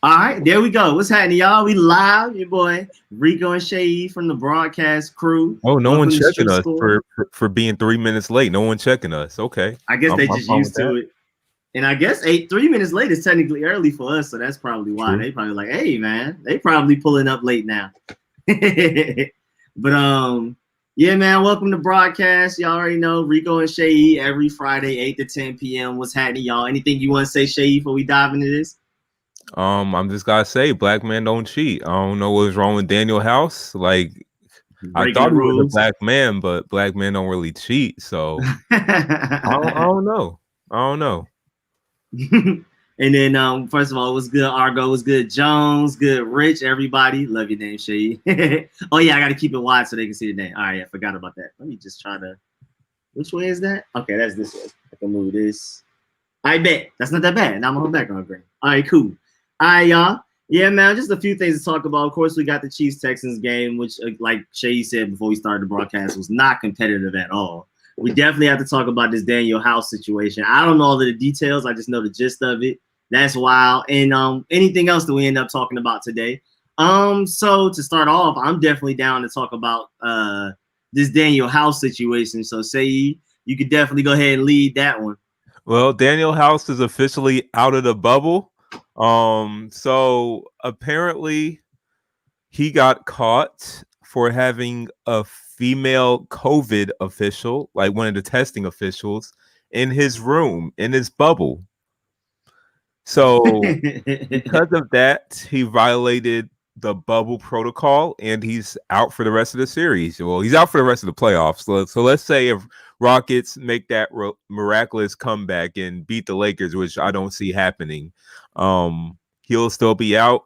All right, there we go. What's happening, y'all? We live. Your boy Rico and Seyi from the broadcast crew. Oh, no one Welcome to checking Street us Score. for being 3 minutes late. No one checking us. Okay. I guess they just fine used with to that. it. And I guess 3 minutes late is technically early for us, so that's probably why. True. They probably like, hey man, they probably pulling up late now. But yeah, man, welcome to broadcast. Y'all already know Rico and Seyi every Friday, 8 to 10 p.m. What's happening, y'all? Anything you want to say, Seyi, before we dive into this? I'm just gotta say, black men don't cheat. I don't know what's wrong with Daniel House. Like, I thought he was a black man, but black men don't really cheat. So I don't know. I don't know. And then first of all, what's good, Argo? What's good, Jones? Good, Rich, everybody. Love your name, Seyi. Oh yeah, I gotta keep it wide so they can see the name. All right, I forgot about that. Let me just try to. Which way is that? Okay, that's this way. I can move this. I bet that's not that bad. Now I'm on background green. All right, cool. All right, y'all. Yeah, man, just a few things to talk about. Of course, we got the Chiefs-Texans game, which, like Seyi said before we started the broadcast, was not competitive at all. We definitely have to talk about this Daniel House situation. I don't know all of the details. I just know the gist of it. That's wild. And anything else that we end up talking about today. So to start off, I'm definitely down to talk about this Daniel House situation. So Seyi, you could definitely go ahead and lead that one. Well, Daniel House is officially out of the bubble. So apparently he got caught for having a female COVID official, like one of the testing officials, in his room, in his bubble. So because of that, he violated the bubble protocol and he's out for the rest of the series. Well, he's out for the rest of the playoffs. So let's say if Rockets make that miraculous comeback and beat the Lakers, which I don't see happening, he'll still be out.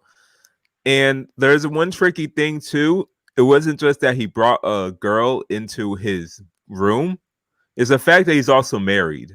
And there's one tricky thing too. It wasn't just that he brought a girl into his room. It's the fact that he's also married.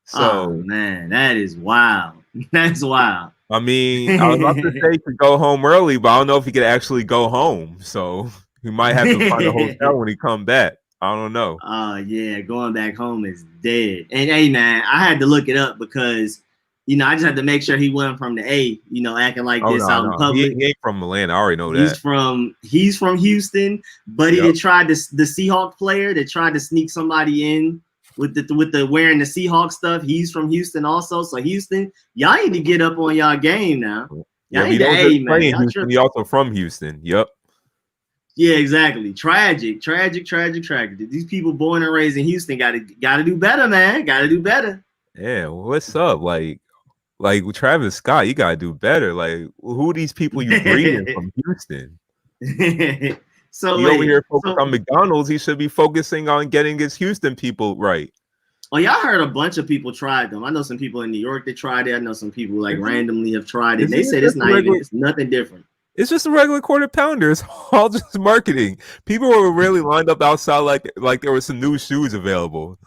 So, oh man, that is wild. That's wild. I mean, I was about to say he could go home early, but I don't know if he could actually go home. So he might have to find a hotel when he come back. I don't know. Yeah, going back home is dead. And hey, man, I had to look it up because, I just had to make sure he wasn't from the A, acting like this out in public. He ain't from Atlanta. I already know he's that. He's from Houston, but he tried the Seahawk player that tried to sneak somebody in with the wearing the Seahawk stuff. He's from Houston also. So Houston, y'all need to get up on y'all game now. Yeah, he also from Houston. Yep. Yeah, exactly. Tragic. These people born and raised in Houston gotta do better, man. Gotta do better. Yeah, what's up? Like with Travis Scott, you gotta do better. Like, who are these people you breeding from Houston? So he over here focused on McDonald's. He should be focusing on getting his Houston people right. Oh, y'all heard a bunch of people tried them. I know some people in New York that tried it. I know some people randomly have tried it. And they said it's nothing different. It's just a regular quarter pounder. It's all just marketing. People were really lined up outside like there were some new shoes available.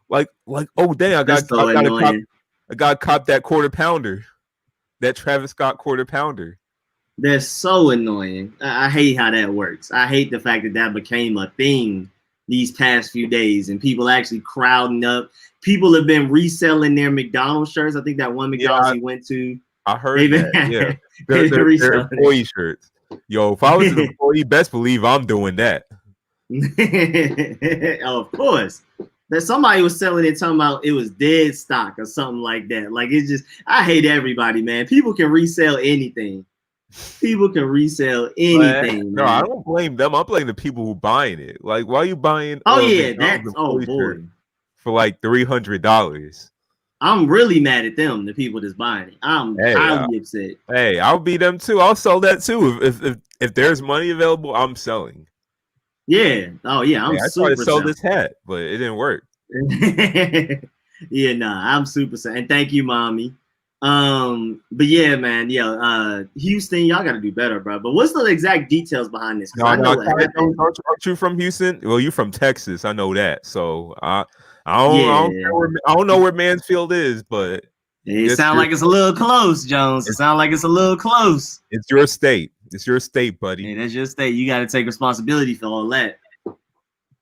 Like oh dang, I got to cop that quarter pounder, that Travis Scott quarter pounder. They're so annoying. I hate how that works. I hate the fact that became a thing these past few days and people actually crowding up. People have been reselling their McDonald's shirts. I think that one McDonald's he went to. I heard that. Yeah, they're employee shirts. Yo, if I was an employee, best believe I'm doing that. Oh, of course. That somebody was selling it, talking about it was dead stock or something like that. Like, it's just, I hate everybody, man. People can resell anything. No, I don't blame them. I'm blaming the people who buying it. Like, why are you buying? Oh yeah, that's boy, for like $300. I'm really mad at them, the people that's buying it. I'm highly upset. Hey, I'll be them too. I'll sell that too. If there's money available, I'm selling. Yeah. Oh yeah, I tried to sell this hat, but it didn't work. Yeah, nah, I'm super sad. And thank you, mommy. But yeah, man, Houston, y'all gotta do better, bro. But what's the exact details behind this? Aren't you from Houston? Well, you're from Texas. I know that. So I don't know where Mansfield is, but it sounds like it's a little close, Jones. It sounds like it's a little close. It's your state. It's your state, buddy. Yeah, that's your state. You got to take responsibility for all that.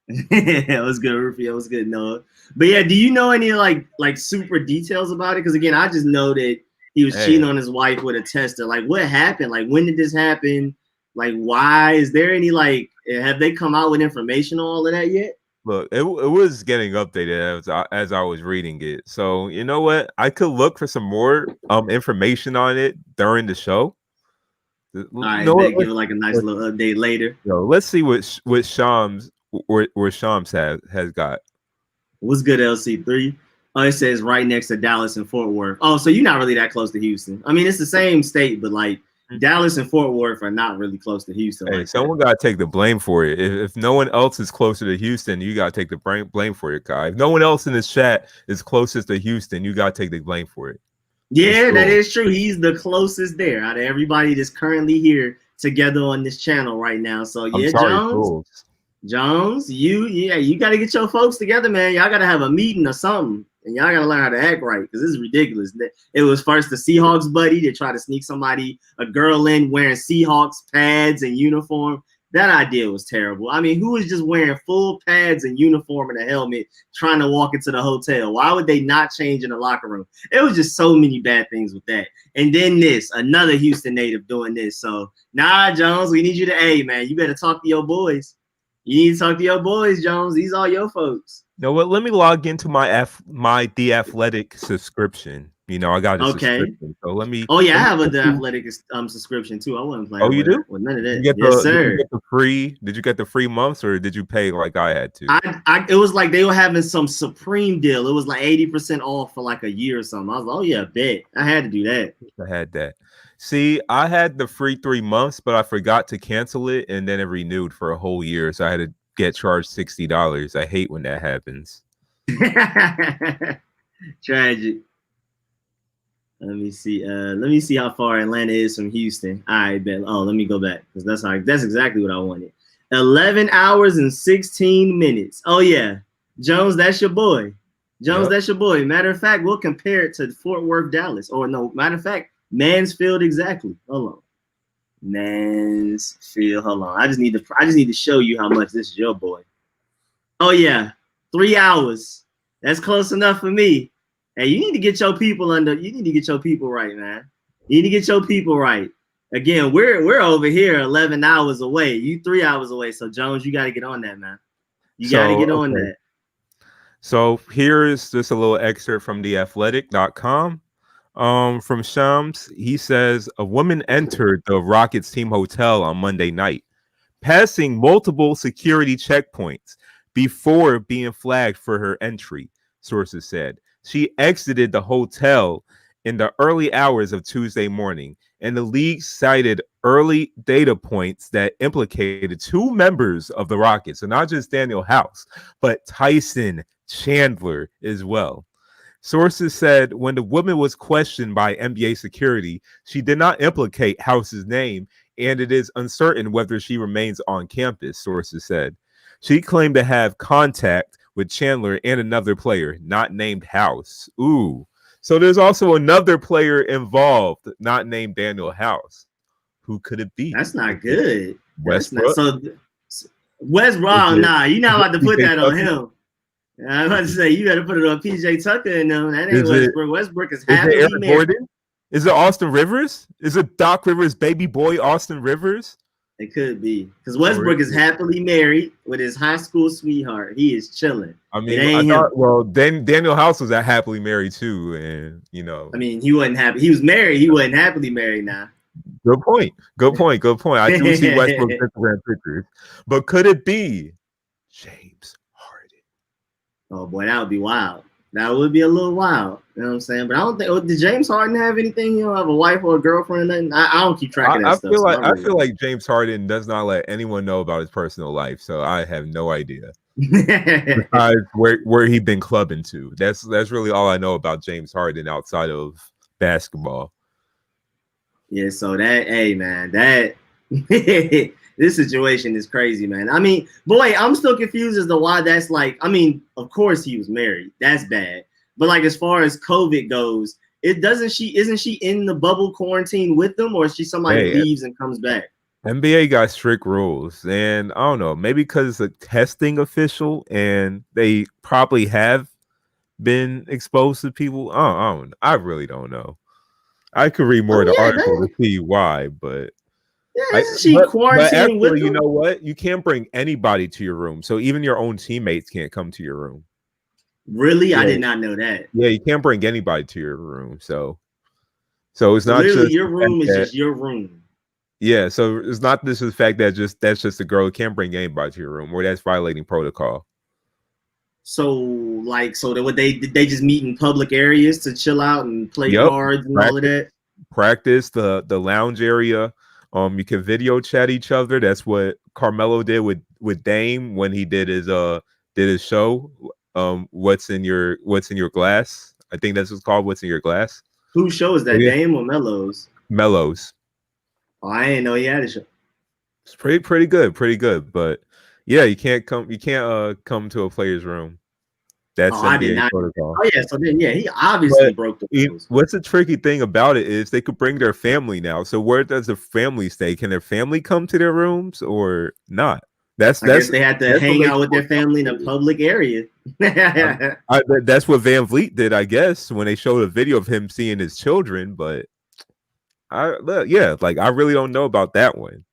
It was good, Rufio. It was good, Noah. But yeah, do you know any like super details about it? Because again, I just know that he was cheating on his wife with a tester. Like, what happened? Like, when did this happen? Like, why? Is there any, like, have they come out with information on all of that yet? Look, it was getting updated as I was reading it. So you know what? I could look for some more information on it during the show. All right, they give it like a nice little update later. Let's see what Shams where Shams has got. What's good, LC3? Oh, it says right next to Dallas and Fort Worth. Oh, so you're not really that close to Houston. I mean, it's the same state, but like Dallas and Fort Worth are not really close to Houston. Hey, someone got to take the blame for it. If no one else is closer to Houston, you got to take the blame for it, Kai. If no one else in this chat is closest to Houston, you got to take the blame for it. Yeah, that is true. He's the closest there out of everybody that's currently here together on this channel right now. So yeah, Jones, you got to get your folks together, man. Y'all got to have a meeting or something. And y'all got to learn how to act right because this is ridiculous. It was first the Seahawks buddy to try to sneak a girl in wearing Seahawks pads and uniform. That idea was terrible. I mean, who is just wearing full pads and uniform and a helmet trying to walk into the hotel? Why would they not change in the locker room? It was just so many bad things with that. And then another Houston native doing this. So, nah, Jones, we need you to, man, you better talk to your boys. You need to talk to your boys, Jones. These are your folks. You know what? Let me log into my The Athletic subscription. You know, I got a subscription. So let me. Oh yeah, I have The Athletic subscription too. I wasn't playing. Oh, you do? With none of that. Yes, sir. Did you get the free months or did you pay like I had to? It was like they were having some Supreme deal. It was like 80% off for like a year or something. I was like, oh yeah, bet. I had to do that. I had that. See, I had the free 3 months, but I forgot to cancel it, and then it renewed for a whole year. So I had to get charged $60. I hate when that happens. Tragic. Let me see how far Atlanta is from Houston. All right, bet. Oh, let me go back because that's exactly what I wanted. 11 hours and 16 minutes. Oh yeah, Jones, that's your boy. Jones, that's your boy. Matter of fact, we'll compare it to Fort Worth, Dallas. Or no, matter of fact, Mansfield exactly. Hold on. Mansfield. Hold on. I just need to show you how much this is your boy. Oh yeah, 3 hours. That's close enough for me. Hey, you need to get your people right, man. You need to get your people right. Again, we're over here 11 hours away. You 3 hours away. So Jones, you got to get on that, man. You got to get on that. So here is just a little excerpt from theathletic.com. From Shams, he says a woman entered the Rockets team hotel on Monday night, passing multiple security checkpoints before being flagged for her entry, sources said. She exited the hotel in the early hours of Tuesday morning, and the league cited early data points that implicated 2 members of the Rockets, so not just Daniel House, but Tyson Chandler as well. Sources said when the woman was questioned by NBA security, she did not implicate House's name, and it is uncertain whether she remains on campus, sources said. She claimed to have contact with Chandler and another player, not named House. Ooh. So there's also another player involved, not named Daniel House. Who could it be? That's not good. Westbrook? Westbrook, nah, you're not about to put that on him. I was about to say, you better put it on PJ Tucker and them. That ain't Westbrook. Westbrook is happily married. Is it Austin Rivers? Is it Doc Rivers' baby boy, Austin Rivers? It could be. Because Westbrook is happily married with his high school sweetheart. He is chilling. I mean, Daniel House was happily married too. And, you know. I mean, he wasn't happy. He was married. He wasn't happily married now. Good point. I do see Westbrook's Instagram pictures. But could it be James Harden? Oh, boy, that would be wild. That would be a little wild. You know what I'm saying? But I don't think, did James Harden have anything? You know, have a wife or a girlfriend or nothing? I don't keep track of that stuff. I feel like James Harden does not let anyone know about his personal life. So I have no idea. Besides where he'd been clubbing to. That's really all I know about James Harden outside of basketball. Yeah, so this situation is crazy, man. I mean, boy, I'm still confused as to why that's like, I mean, of course he was married. That's bad. But like, as far as COVID goes, isn't she in the bubble quarantine with them, or is she somebody leaves and comes back? NBA got strict rules, and I don't know, maybe because it's a testing official and they probably have been exposed to people. I really don't know. I could read more of the article that, to see why, but she but quarantined with actually, you them. know what? You can't bring anybody to your room, so even your own teammates can't come to your room. Really, Yeah. I did not know that. Yeah, you can't bring anybody to your room, so it's So not literally, just your room is just your room. Yeah, so it's not this is the fact that that's just a girl who can't bring anybody to your room, or that's violating protocol. So did they just meet in public areas to chill out and play cards and all of that? Practice the lounge area. You can video chat each other. That's what Carmelo did with Dame when he did his show. What's in your glass? I think that's what's called. What's in your glass? Whose show is that? Yeah. Dame or Melo's? Melo's. Oh, I didn't know he had a show. It's pretty good. But yeah, you can't come to a player's room. That's NBA I did not. protocol. Oh yeah, so then he obviously broke the rules. What's the tricky thing about it is they could bring their family now. So where does the family stay? Can their family come to their rooms or not? I guess they had to hang out with their family in a public area. That's what Van Vliet did, I guess, when they showed a video of him seeing his children. But I really don't know about that one.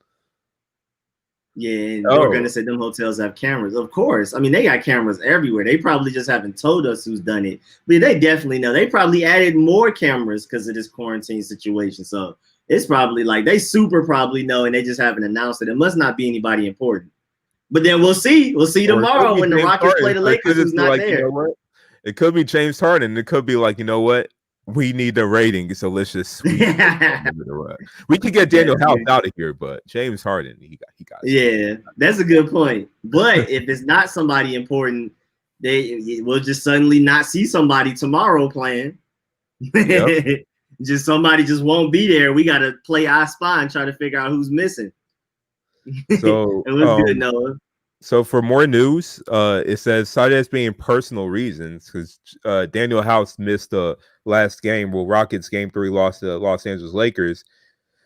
Yeah, and they're gonna say them hotels have cameras. Of course. I mean, they got cameras everywhere. They probably just haven't told us who's done it. But they definitely know. They probably added more cameras because of this quarantine situation. So it's probably like they super probably know and they just haven't announced it. It must not be anybody important. But then we'll see. We'll see tomorrow when the Rockets play the Lakers who's not there. You know what? It could be James Harden. It could be like, you know what? We need the rating, so let's just we could get Daniel House out of here, but James Harden, he got yeah, that's a good point. But if it's not somebody important, we'll just suddenly not see somebody tomorrow playing. Yep. Just somebody just won't be there. We got to play I Spy and try to figure out who's missing. So it was good, Noah. So for more news, it says cited as being personal reasons because Daniel House missed the last game. Well, Rockets game 3 lost to the Los Angeles Lakers.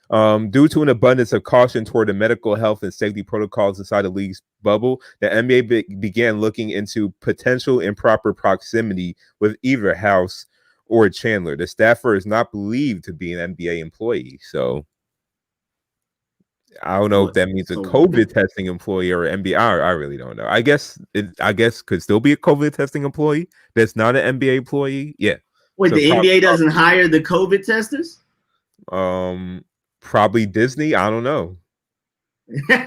Due to an abundance of caution toward the medical health and safety protocols inside the league's bubble, the NBA began looking into potential improper proximity with either House or Chandler. The staffer is not believed to be an NBA employee, so I don't know if that means a COVID testing employee or NBA. I really don't know. I guess could still be a COVID testing employee that's not an NBA employee. Yeah. Wait, so the NBA doesn't hire the COVID testers? Probably Disney. I don't know.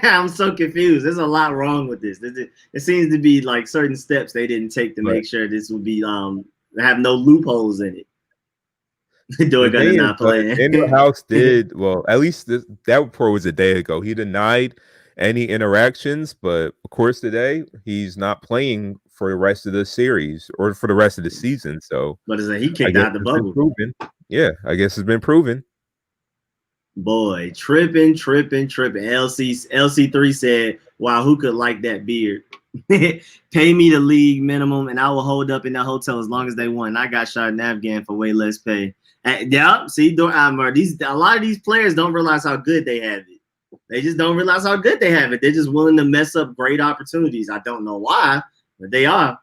I'm so confused. There's a lot wrong with this. It seems to be like certain steps they didn't take to make sure this would be have no loopholes in it. Not playing. Daniel House did well. At least that report was a day ago. He denied any interactions, but of course today he's not playing for the rest of the series or for the rest of the season. So, but he kicked out the bubble. Yeah, I guess it's been proven. Boy, tripping. LC3 said, "Wow, who could like that beard? Pay me the league minimum, and I will hold up in that hotel as long as they won. I got shot in Afghan for way less pay." Yeah, see, a lot of these players don't realize how good they have it. They just don't realize how good they have it. They're just willing to mess up great opportunities. I don't know why, but they are.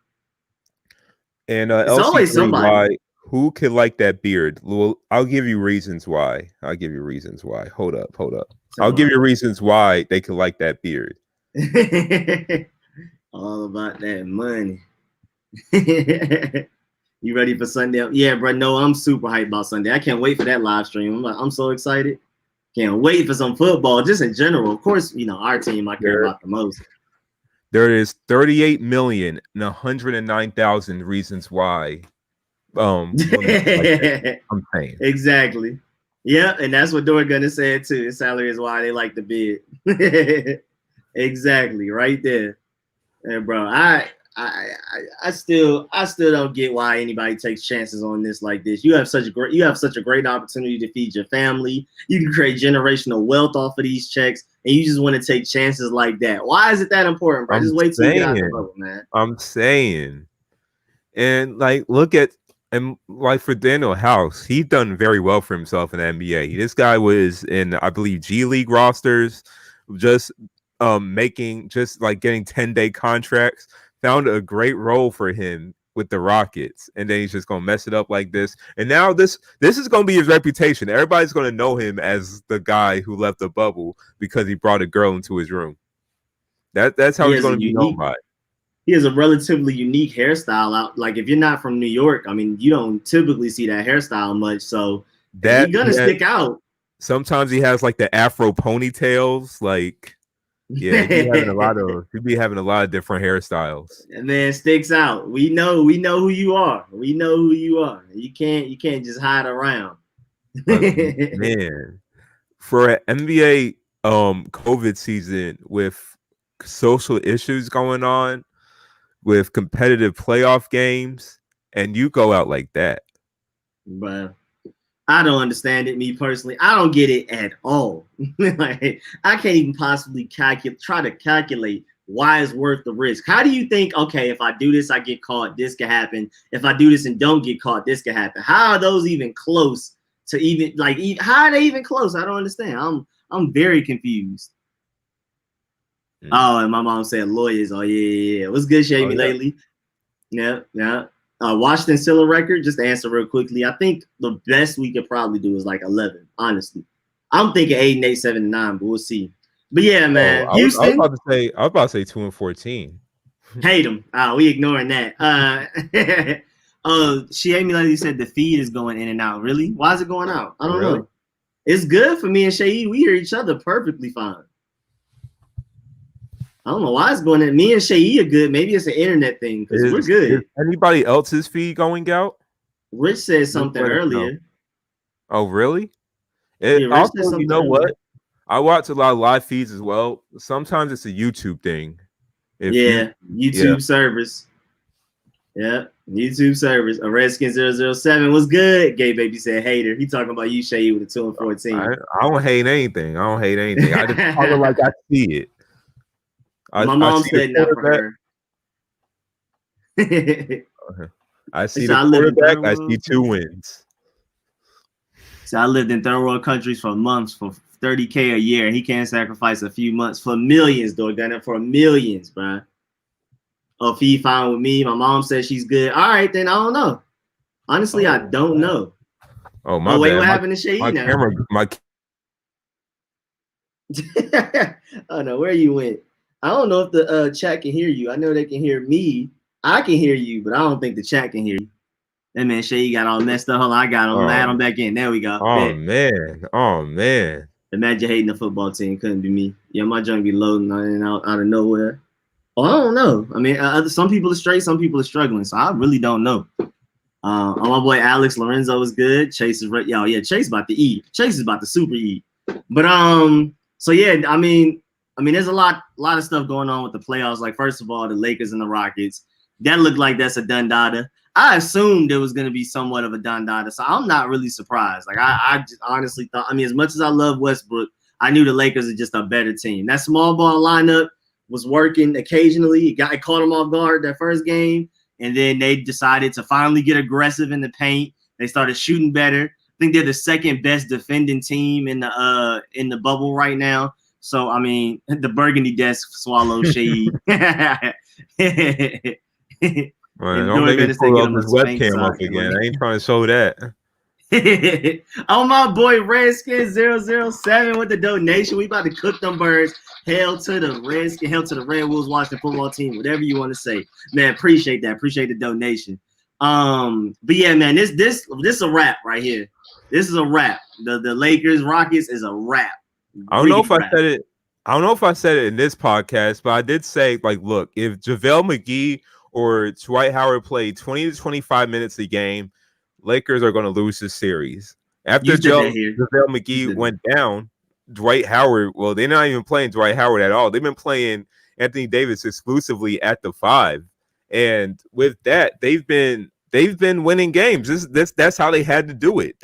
And it's always somebody. Who could like that beard? Well, I'll give you reasons why. Hold up. I'll give you reasons why they could like that beard. All about that money. You ready for Sunday? Yeah, bro. No, I'm super hyped about Sunday. I can't wait for that live stream. I'm so excited. Can't wait for some football, just in general. Of course, our team I care about the most. There is 38,109,000 reasons why. I'm saying exactly. Yeah, and that's what Dort gonna say too. His salary is why they like the bid. Exactly, right there. And bro, I still don't get why anybody takes chances on this like this. You have such a great opportunity to feed your family. You can create generational wealth off of these checks, and you just want to take chances like that. Why is it that important, bro? Just wait till you get out the boat, man. I'm saying, and look at. And for Daniel House, he's done very well for himself in the NBA. This guy was in, I believe, G League rosters, just getting 10-day contracts. Found a great role for him with the Rockets, and then he's just gonna mess it up like this. And now this is gonna be his reputation. Everybody's gonna know him as the guy who left the bubble because he brought a girl into his room. That's how he's gonna be known by. He has a relatively unique hairstyle out. Like if you're not from New York, I mean, you don't typically see that hairstyle much, so he's gonna stick out. Sometimes he has like the Afro ponytails, like. Yeah, he'd be having a lot of different hairstyles. And man sticks out. We know who you are. We know who you are. You can't just hide around. Man, for an NBA COVID season with social issues going on, with competitive playoff games, and you go out like that. But I don't understand it, me personally. I don't get it at all. Like, I can't even possibly try to calculate why it's worth the risk. How do you think, okay, if I do this, I get caught, this could happen. If I do this and don't get caught, this could happen. How are those even close to even, like, how are they even close? I don't understand. I'm very confused. Oh, and my mom said lawyers. Oh, yeah. What's good, Shavy, lately? Yeah. Washington still a record? Just to answer real quickly, I think the best we could probably do is like 11. Honestly, I'm thinking 8 and 8, 7 and 9, but we'll see. But yeah, man, Houston. I was about to say 2 and 14. Hate them. We ignoring that. She said the feed is going in and out. Really? Why is it going out? I don't know. It's good for me and Seyi. We hear each other perfectly fine. I don't know why it's going in. Me and Seyi are good. Maybe it's an internet thing because we're good. Is anybody else's feed going out? Rich said something earlier. Oh, really? Also, you know what? I watch a lot of live feeds as well. Sometimes it's a YouTube thing. YouTube service. Yeah, YouTube service. A Redskin 007 was good. Gay Baby said hater. He talking about you, Seyi, with a 2 and 14. I don't hate anything. I just talk like I see it. My mom said not for her. I see the quarterback. I see 2 wins. So I lived in third world countries for months for $30K a year. He can't sacrifice a few months for millions, though. Done it for millions, bro. Oh, if he fine with me, my mom says she's good. All right, then I don't know. Honestly, I don't know. Oh my! Wait, bad. What happened to Seyi now? Oh no, where you went? I don't know if the chat can hear you. I know they can hear me. I can hear you, but I don't think the chat can hear you. That man Seyi got all messed up. Hold on, I got him. Add him back in. There we go. Oh man. Imagine hating the football team. Couldn't be me. Yeah, my junk be loading out of nowhere. Oh, I don't know. I mean, some people are straight, some people are struggling. So I really don't know. My boy Alex Lorenzo is good. Chase is right. Yeah, Chase about to eat. Chase is about to super eat. But so yeah, I mean, there's a lot of stuff going on with the playoffs. Like, first of all, the Lakers and the Rockets. That looked like that's a done data. I assumed it was going to be somewhat of a done data, so I'm not really surprised. Like, I just honestly thought, I mean, as much as I love Westbrook, I knew the Lakers are just a better team. That small ball lineup was working occasionally. It caught them off guard that first game, and then they decided to finally get aggressive in the paint. They started shooting better. I think they're the second best defending team in the bubble right now. So, I mean, the burgundy desk swallowed Seyi. Well, don't make me pull up this webcam up again. I ain't trying to show that. Oh, my boy Redskin 007 with the donation. We about to cook them birds. Hail to the Redskin, hail to the Red Wolves Washington football team, whatever you want to say. Man, appreciate that. Appreciate the donation. But yeah, man, this is a wrap right here. This is a wrap. The Lakers Rockets is a wrap. I don't know if I said it. I don't know if I said it in this podcast, but I did say, like, look, if JaVale McGee or Dwight Howard played 20 to 25 minutes a game, Lakers are going to lose this series. After JaVale McGee went down, Dwight Howard, well, they're not even playing Dwight Howard at all. They've been playing Anthony Davis exclusively at the 5. And with that, they've been winning games. That's how they had to do it.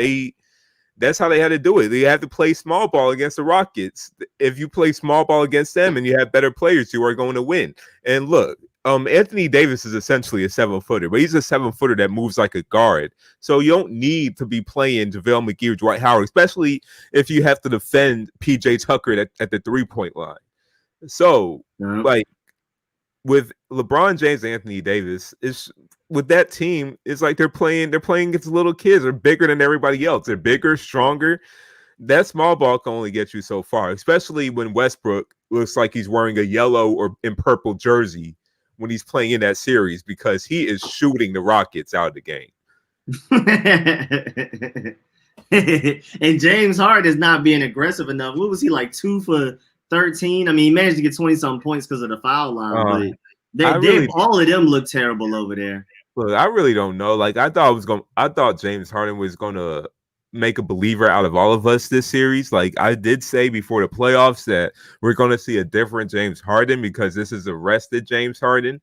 That's how they had to do it. They had to play small ball against the Rockets. If you play small ball against them and you have better players, you are going to win. And look, Anthony Davis is essentially a 7-footer, but he's a 7-footer that moves like a guard. So you don't need to be playing JaVale McGee or Dwight Howard, especially if you have to defend PJ Tucker at the 3-point line. So, like, with LeBron James and Anthony Davis, is with that team, it's like they're playing against little kids. They're bigger than everybody else. They're bigger, stronger. That small ball can only get you so far, especially when Westbrook looks like he's wearing a yellow or in purple jersey when he's playing in that series, because he is shooting the Rockets out of the game. And James Harden is not being aggressive enough. What was he, like 2 for 13? I mean, he managed to get 20-something points because of the foul line, but all of them look terrible over there. Look, I really don't know. Like, I thought James Harden was gonna make a believer out of all of us this series. Like, I did say before the playoffs that we're gonna see a different James Harden because this is a rested James Harden.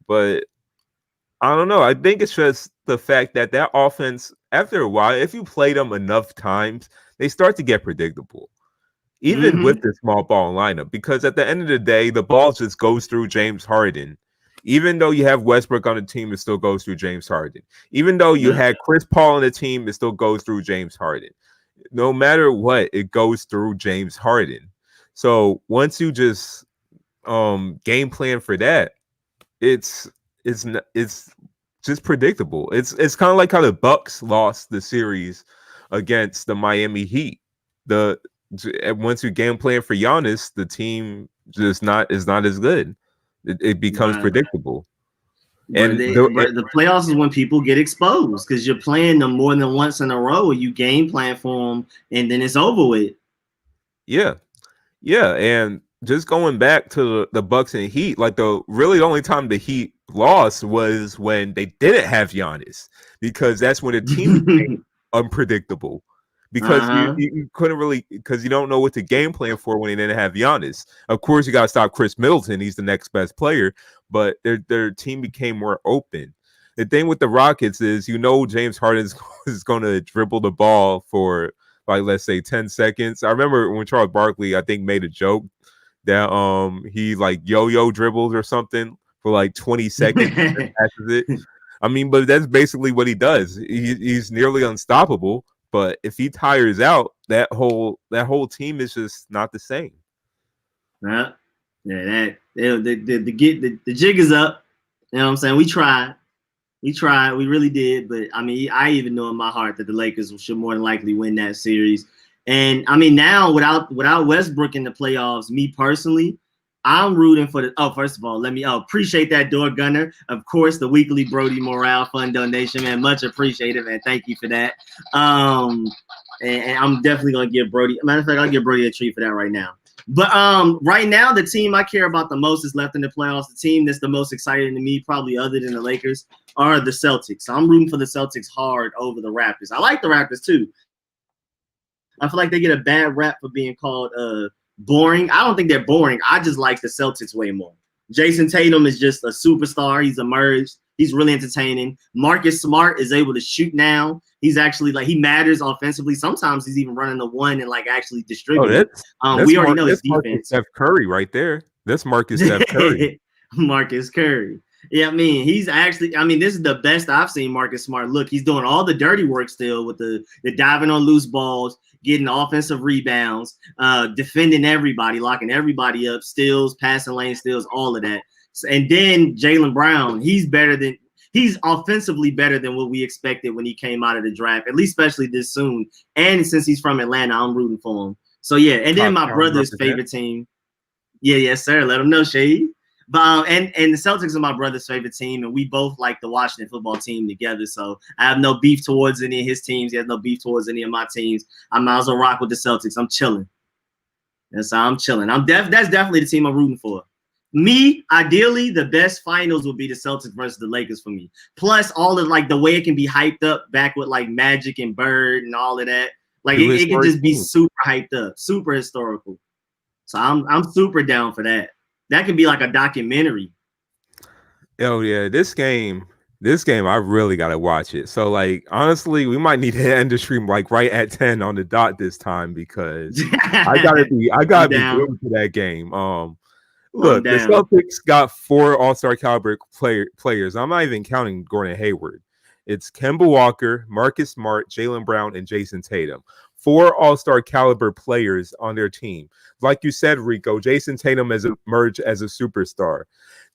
But I don't know. I think it's just the fact that offense, after a while, if you play them enough times, they start to get predictable. Even with the small ball lineup, because at the end of the day, the ball just goes through James Harden. Even though you have Westbrook on the team, it still goes through James Harden. Even though you had Chris Paul on the team, it still goes through James Harden. No matter what, it goes through James Harden. So once you just game plan for that, it's just predictable. It's kind of like how the Bucks lost the series against the Miami Heat. Once you game plan for Giannis, the team is not as good. It becomes predictable. And the playoffs is when people get exposed because you're playing them more than once in a row. You game plan for them, and then it's over with. Yeah. And just going back to the Bucks and Heat, like the only time the Heat lost was when they didn't have Giannis, because that's when the team became unpredictable. Because you couldn't really, because you don't know what to game plan for when they didn't have Giannis. Of course, you got to stop Chris Middleton. He's the next best player, but their team became more open. The thing with the Rockets is, James Harden is going to dribble the ball for, like, let's say 10 seconds. I remember when Charles Barkley, I think, made a joke that he like yo-yo dribbles or something for like 20 seconds and passes it. I mean, but that's basically what he does. He's nearly unstoppable. But if he tires out, that whole team is just not the same. The jig is up. You know what I'm saying? We tried, we really did. But I mean, I even know in my heart that the Lakers should more than likely win that series. And I mean, now without Westbrook in the playoffs, me personally, I'm rooting for first of all, let me appreciate that door gunner. Of course, the weekly Brody Morale Fund donation, man. Much appreciated, man. Thank you for that. And I'm definitely gonna give Brody, matter of fact, I'll give Brody a treat for that right now. But right now, the team I care about the most is left in the playoffs. The team that's the most exciting to me, probably other than the Lakers, are the Celtics. So I'm rooting for the Celtics hard over the Raptors. I like the Raptors too. I feel like they get a bad rap for being called boring. I don't think they're boring. I just like the Celtics way more. Jayson Tatum is just a superstar. He's emerged. He's really entertaining. Marcus Smart is able to shoot now. He's actually he matters offensively. Sometimes he's even running the one and actually distributing. We already know his defense. Steph Curry right there. That's Marcus Steph Curry. Marcus Curry. Yeah, I mean, he's actually, this is the best I've seen Marcus Smart look. He's doing all the dirty work still with the diving on loose balls, getting offensive rebounds, defending everybody, locking everybody up, steals, passing lane steals, all of that. And then Jaylen Brown, he's offensively better than what we expected when he came out of the draft, at least especially this soon. And since he's from Atlanta, I'm rooting for him. So yeah, and then my brother's favorite team. Yeah, yes, sir. Let him know, Seyi. But and the Celtics are my brother's favorite team, and we both like the Washington football team together. So I have no beef towards any of his teams. He has no beef towards any of my teams. I might as well rock with the Celtics. I'm chilling. That's how I'm chilling. That's definitely the team I'm rooting for. Me, ideally, the best finals would be the Celtics versus the Lakers for me. Plus, all of the way it can be hyped up back with Magic and Bird and all of that. It can just be super hyped up, super historical. So I'm super down for that. That could be like a documentary. Oh yeah, this game, I really gotta watch it. So honestly, we might need to end the stream right at 10 on the dot this time, because I gotta be glued to that game. Look, the Celtics got 4 All-Star caliber players. I'm not even counting Gordon Hayward. It's Kemba Walker, Marcus Smart, Jaylen Brown, and Jayson Tatum. 4 all-star caliber players on their team. Like you said, Rico, Jayson Tatum has emerged as a superstar.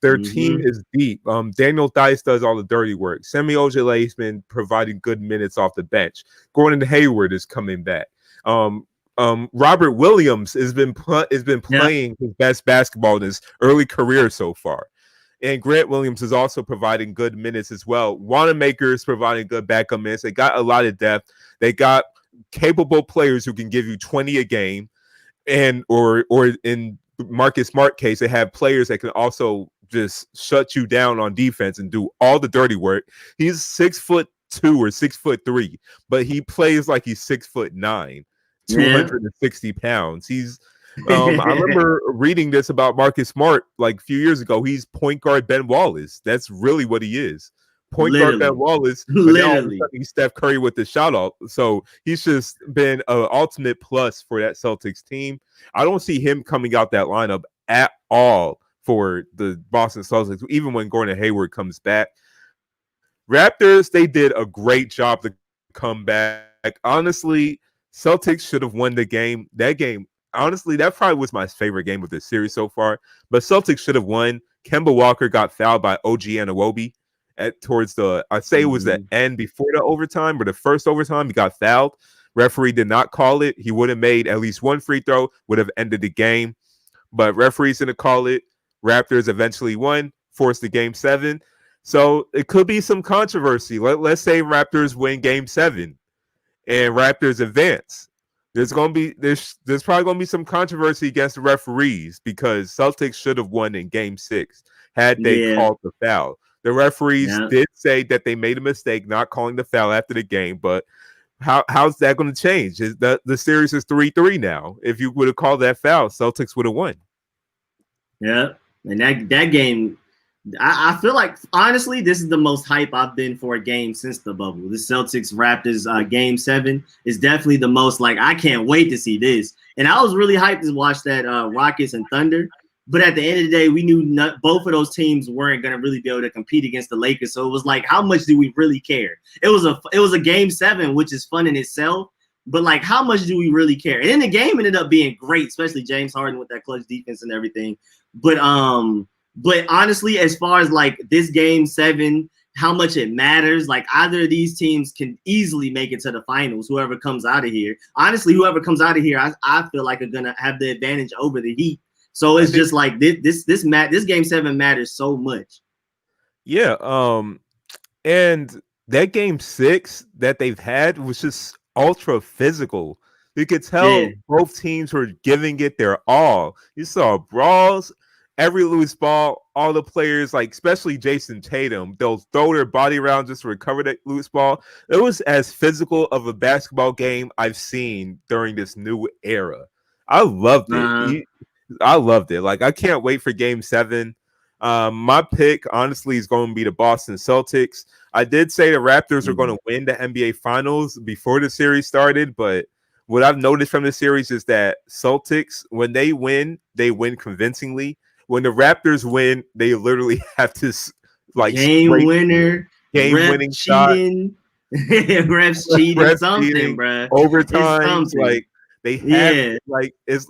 Their team is deep. Daniel Theis does all the dirty work. Semi Ojeleye has been providing good minutes off the bench. Gordon Hayward is coming back. Robert Williams has been playing his best basketball in his early career so far. And Grant Williams is also providing good minutes as well. Wanamaker is providing good backup minutes. They got a lot of depth. They got capable players who can give you 20 a game. And or in Marcus Smart case, they have players that can also just shut you down on defense and do all the dirty work. He's 6'2" or 6'3", but he plays like he's 6'9", 260 pounds. He's I remember reading this about Marcus Smart like a few years ago. He's point guard Ben Wallace. That's really what he is. Point guard Ben Wallace. Literally. He's Steph Curry with the shot off. So he's just been an ultimate plus for that Celtics team. I don't see him coming out that lineup at all for the Boston Celtics, even when Gordon Hayward comes back. Raptors, they did a great job to come back. Honestly, Celtics should have won the game. That game, honestly, that probably was my favorite game of this series so far. But Celtics should have won. Kemba Walker got fouled by OG Anunoby towards the, I'd say it was the end before the overtime or the first overtime. He got fouled. Referee did not call it. He would have made at least one free throw, would have ended the game. But referees didn't call it. Raptors eventually won, forced the game 7. So it could be some controversy. Let's say Raptors win game 7 and Raptors advance. There's probably gonna be some controversy against the referees because Celtics should have won in game 6 had they called the foul. The referees did say that they made a mistake not calling the foul after the game, but how's that going to change? The series is 3-3 now. If you would have called that foul, Celtics would have won. Yeah, and that game, I feel like honestly, this is the most hype I've been for a game since the bubble. The Celtics Raptors game 7 is definitely the most like I can't wait to see this. And I was really hyped to watch that Rockets and Thunder. But at the end of the day, we knew both of those teams weren't going to really be able to compete against the Lakers. So it was like, how much do we really care? It was a game 7, which is fun in itself. But like, how much do we really care? And then the game ended up being great, especially James Harden with that clutch defense and everything. But honestly, as far as like this game 7, how much it matters, like either of these teams can easily make it to the finals. Whoever comes out of here, honestly, whoever comes out of here, I feel like are gonna have the advantage over the Heat. So it's just like this game 7 matters so much. Yeah. And that game 6 that they've had was just ultra physical. You could tell both teams were giving it their all. You saw brawls, every loose ball, all the players, like especially Jayson Tatum, they'll throw their body around just to recover that loose ball. It was as physical of a basketball game I've seen during this new era. I loved it. I loved it. Like, I can't wait for game 7. My pick, honestly, is going to be the Boston Celtics. I did say the Raptors are going to win the NBA Finals before the series started, but what I've noticed from the series is that Celtics, when they win convincingly. When the Raptors win, they literally have to like game winning shot. refs cheating, something, bro. Overtime, like they have like it's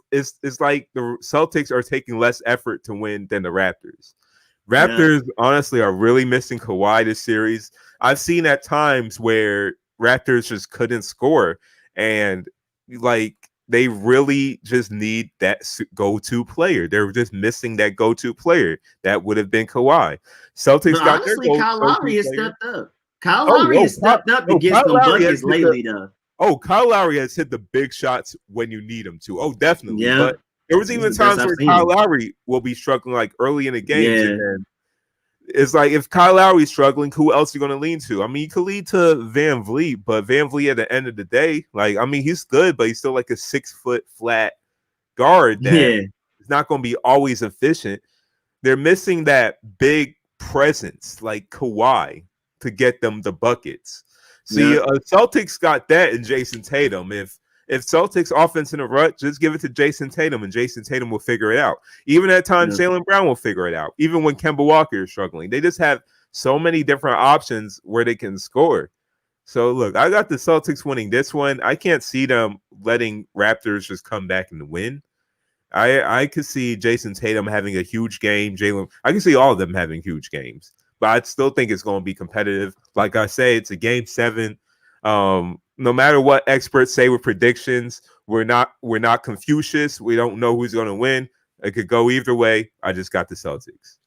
like the Celtics are taking less effort to win than the Raptors. Raptors honestly are really missing Kawhi this series. I've seen at times where Raptors just couldn't score, and like they really just need that go-to player. They're just missing that go-to player. That would have been Kawhi. Celtics but got honestly, their Kyle Lowry has stepped up. Kyle Lowry has stepped up to get some buckets lately, though. Kyle Lowry has hit the big shots when you need him to. Oh, definitely. Yeah. But there was even times where Kyle Lowry will be struggling like early in the games. And then it's like, if Kyle Lowry's struggling, who else are you going to lean to? I mean, you could lean to Van Vliet, but Van Vliet at the end of the day, like, I mean, he's good, but he's still like a 6-foot flat guard that is not going to be always efficient. They're missing that big presence like Kawhi to get them the buckets. See, Celtics got that in Jayson Tatum. If Celtics offense in a rut, just give it to Jayson Tatum, and Jayson Tatum will figure it out. Even at times, Jaylen Brown will figure it out. Even when Kemba Walker is struggling, they just have so many different options where they can score. So look, I got the Celtics winning this one. I can't see them letting Raptors just come back and win. I could see Jayson Tatum having a huge game. I can see all of them having huge games, but I still think it's going to be competitive. Like I say, it's a game 7. No matter what experts say with predictions, we're not Confucius. We don't know who's going to win. It could go either way. I just got the Celtics.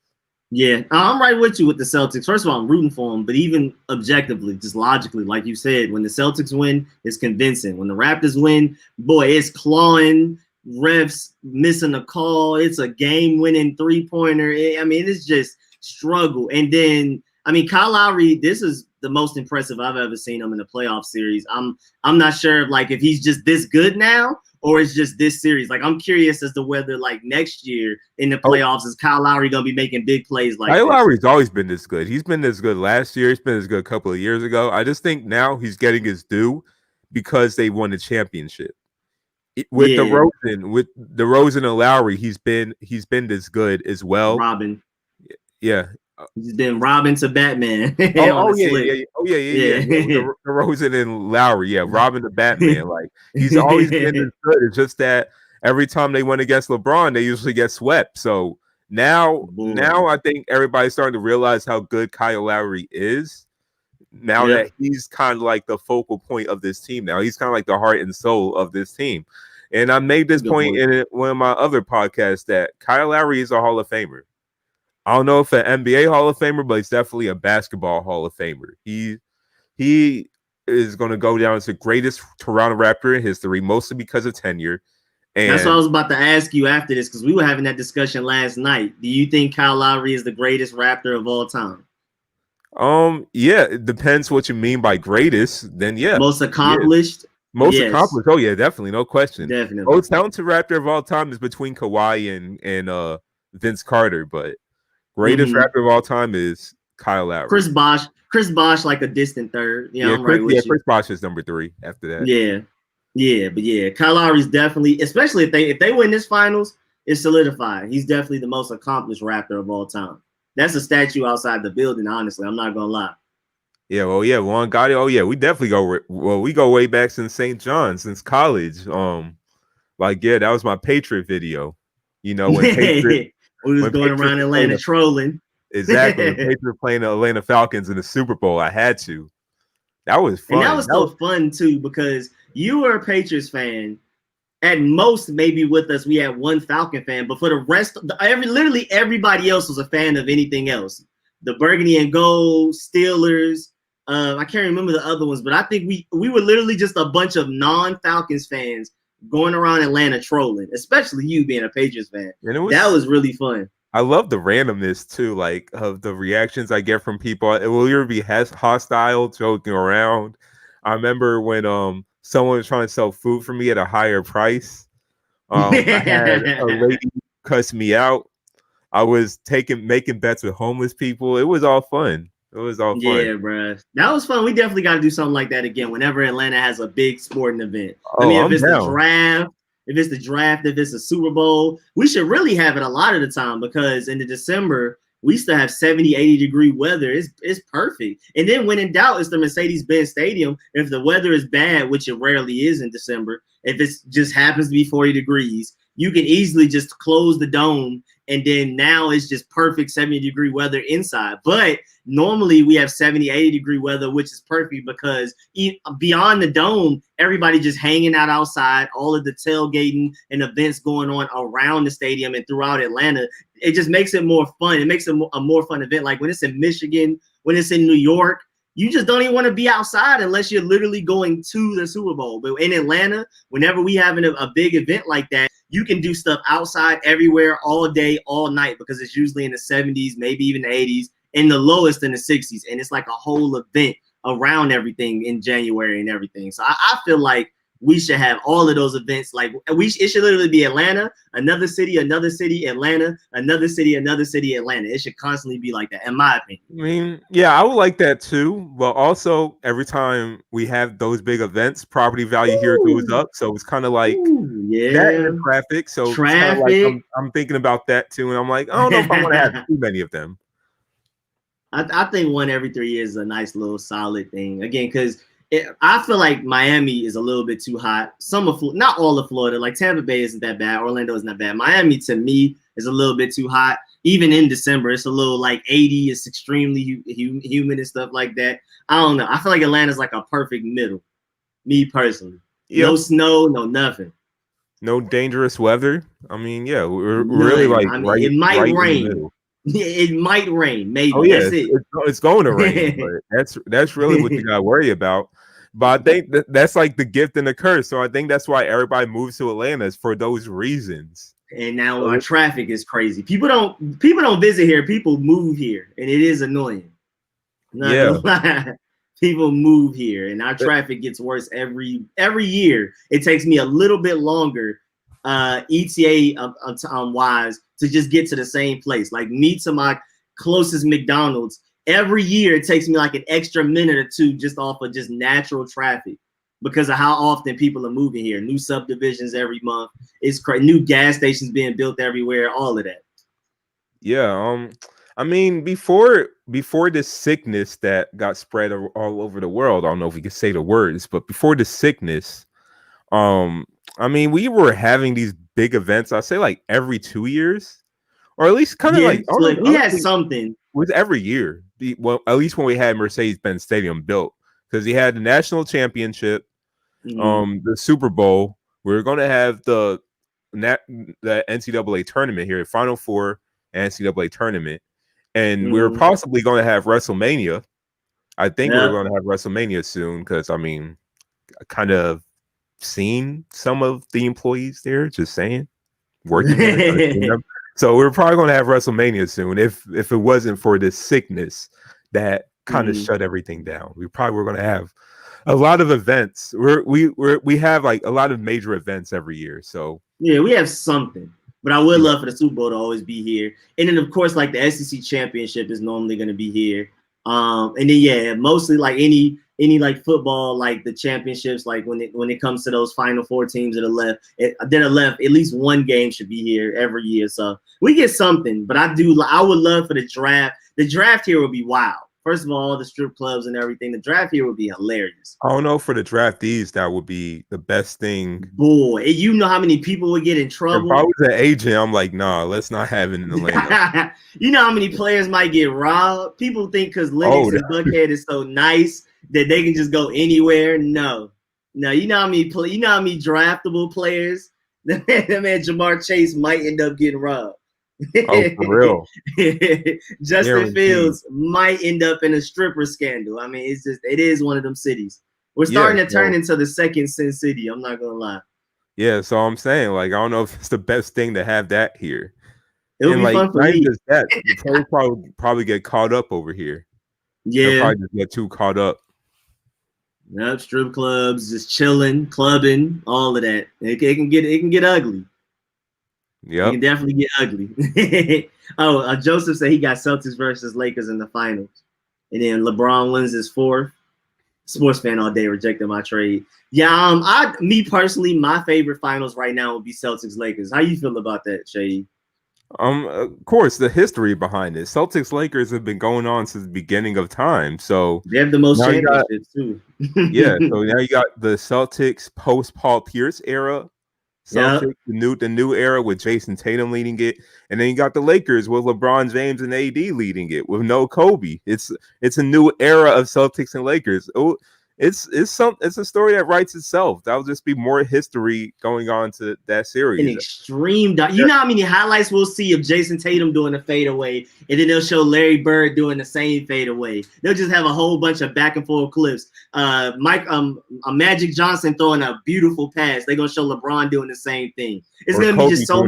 Yeah, I'm right with you with the Celtics. First of all, I'm rooting for them, but even objectively, just logically, like you said, when the Celtics win, it's convincing. When the Raptors win, boy, it's clawing. Refs missing a call. It's a game-winning three-pointer. I mean, it's just struggle. And then, I mean, Kyle Lowry, this is the most impressive I've ever seen him in a playoff series. I'm not sure if he's just this good now or it's just this series. Like, I'm curious as to whether next year in the playoffs is Kyle Lowry gonna be making big plays like Kyle this. Lowry's always been this good. He's been this good last year. He's been this good a couple of years ago. I just think now he's getting his due because they won the championship. With DeRozan and Lowry, he's been this good as well. Robin. Yeah. He's been Robin to Batman. Yeah. DeRozan and Lowry, Robin to Batman. Like, he's always been this good. It's just that every time they went against LeBron, they usually get swept. So now I think everybody's starting to realize how good Kyle Lowry is. Now that he's kind of like the focal point of this team. Now he's kind of like the heart and soul of this team. And I made this point in one of my other podcasts that Kyle Lowry is a Hall of Famer. I don't know if an NBA Hall of Famer, but he's definitely a basketball Hall of Famer. He is going to go down as the greatest Toronto Raptor in history, mostly because of tenure. And that's what I was about to ask you after this, because we were having that discussion last night. Do you think Kyle Lowry is the greatest Raptor of all time? Yeah, it depends what you mean by greatest. Then most accomplished. Accomplished. Oh yeah, definitely, no question. Definitely. Most talented Raptor of all time is between Kawhi and Vince Carter, but greatest Raptor of all time is Kyle Lowry. Chris Bosh, like a distant third. Chris Bosh is number 3 after that. But Kyle Lowry's definitely, especially if they win this finals, it's solidified. He's definitely the most accomplished Raptor of all time. That's a statue outside the building, honestly. I'm not gonna lie. Yeah, Juan Gotti. Oh yeah, we definitely we go way back since St. John, since college. That was my Patriot video. You know, when we was going around Atlanta trolling. Exactly. When Patriots playing the Atlanta Falcons in the Super Bowl, I had to. That was fun. And that was so fun too, because you were a Patriots fan. At most, maybe with us, we had one Falcon fan, but for the rest, literally everybody else was a fan of anything else. The Burgundy and Gold, Steelers. I can't remember the other ones, but I think we were literally just a bunch of non-Falcons fans going around Atlanta trolling, especially you being a Patriots fan. That was really fun. I love the randomness too, like of the reactions I get from people. It will either be hostile, joking around. I remember when someone was trying to sell food for me at a higher price. I had a lady cuss me out. I was making bets with homeless people. It was all fun. Yeah, bro. That was fun. We definitely got to do something like that again whenever Atlanta has a big sporting event. If it's the draft, if it's a Super Bowl, we should really have it a lot of the time, because in the December, we still have 70, 80 degree weather. It's perfect. And then when in doubt, it's the Mercedes-Benz Stadium. If the weather is bad, which it rarely is in December, if it just happens to be 40 degrees, you can easily just close the dome. And then now it's just perfect 70 degree weather inside. But normally we have 70, 80 degree weather, which is perfect because beyond the dome, everybody just hanging out outside, all of the tailgating and events going on around the stadium and throughout Atlanta. It just makes it more fun. It makes it a more fun event. Like when it's in Michigan, when it's in New York, you just don't even want to be outside unless you're literally going to the Super Bowl. But in Atlanta, whenever we having a big event like that, you can do stuff outside everywhere all day, all night, because it's usually in the 70s, maybe even the 80s, and the lowest in the 60s. And it's like a whole event around everything in January and everything. So I feel like we should have all of those events. Like it should literally be Atlanta, another city, Atlanta, another city, Atlanta. It should constantly be like that, in my opinion. I mean, yeah, I would like that too. But also, every time we have those big events, property value here goes up. So it's kind of like that and traffic. So like I'm thinking about that too, and I'm like, I don't know if I want to have too many of them. I think one every 3 years is a nice little solid thing. Again, because I feel like Miami is a little bit too hot. Not all of Florida. Like Tampa Bay isn't that bad. Orlando isn't that bad. Miami to me is a little bit too hot. Even in December, it's a little like 80. It's extremely humid and stuff like that. I don't know. I feel like Atlanta's like a perfect middle. Me personally, no snow, no nothing. No dangerous weather. I mean, yeah, we're really like it might rain. It might rain, maybe. Oh yeah, that's it. It's going to rain. But that's really what you got to worry about. But I think that's like the gift and the curse. So I think that's why everybody moves to Atlanta is for those reasons. And now our traffic is crazy. People don't visit here. People move here, and it is annoying. People move here, and our traffic gets worse every year. It takes me a little bit longer, ETA wise, to just get to the same place. Like me to my closest McDonald's, every year it takes me like an extra minute or two just off of just natural traffic because of how often people are moving here. New subdivisions every month. It's crazy. New gas stations being built everywhere. All of that. Yeah. I mean, before this sickness that got spread all over the world, I don't know if we could say the words, but before the sickness, I mean, we were having these big events. I say like every 2 years, or at least kind of we had something. It was every year. Well, at least when we had Mercedes-Benz Stadium built, because he had the national championship, the Super Bowl. We were going to have the NCAA tournament here, Final Four NCAA tournament. And we were possibly going to have WrestleMania. I think we're going to have WrestleMania soon because, I mean, I kind of seen some of the employees there, just saying, working there. So we're probably going to have WrestleMania soon if it wasn't for this sickness that kind of shut everything down. We probably were going to have a lot of events. We have like a lot of major events every year. So yeah, we have something. But I would love for the Super Bowl to always be here. And then, of course, like the SEC championship is normally going to be here. And then, yeah, mostly like any like football, like the championships, like when it comes to those Final Four teams that are left, at least one game should be here every year. So we get something. But I would love for the draft. The draft here would be wild. First of all, the strip clubs and everything. The draft here would be hilarious. I don't know, for the draftees, that would be the best thing. Boy, you know how many people would get in trouble. If I was an agent, I'm like, nah, let's not have it in Atlanta. You know how many players might get robbed? People think because Linux and Buckhead is so nice that they can just go anywhere. No. You know how many draftable players? That man Jamar Chase might end up getting robbed. Oh, for real. Justin Fields might end up in a stripper scandal. I mean, it is one of them cities. We're starting to turn into the second Sin City. I'm not gonna lie. Yeah, so I'm saying, like, I don't know if it's the best thing to have that here. It would be fun for me. Just that, the players probably get caught up over here. Yeah, they'll probably just get too caught up. Yep, strip clubs, just chilling, clubbing, all of that. It can get ugly. Yeah, it can definitely get ugly. Joseph said he got Celtics versus Lakers in the finals, and then LeBron wins his fourth. Sports fan all day rejecting my trade. Yeah, me personally, my favorite finals right now would be Celtics Lakers. How you feel about that, Seyi? Of course, the history behind it. Celtics Lakers have been going on since the beginning of time. So they have the most championships too. Yeah, so now you got the Celtics post Paul Pierce era. Celtics, the new era with Jayson Tatum leading it, and then you got the Lakers with LeBron James and AD leading it with no Kobe. It's a new era of Celtics and Lakers. It's a story that writes itself. That'll just be more history going on to that series. An extreme. You know how many highlights we'll see of Jayson Tatum doing a fadeaway, and then they'll show Larry Bird doing the same fadeaway. They'll just have a whole bunch of back and forth clips. Magic Johnson throwing a beautiful pass. They're gonna show LeBron doing the same thing. It's gonna be just so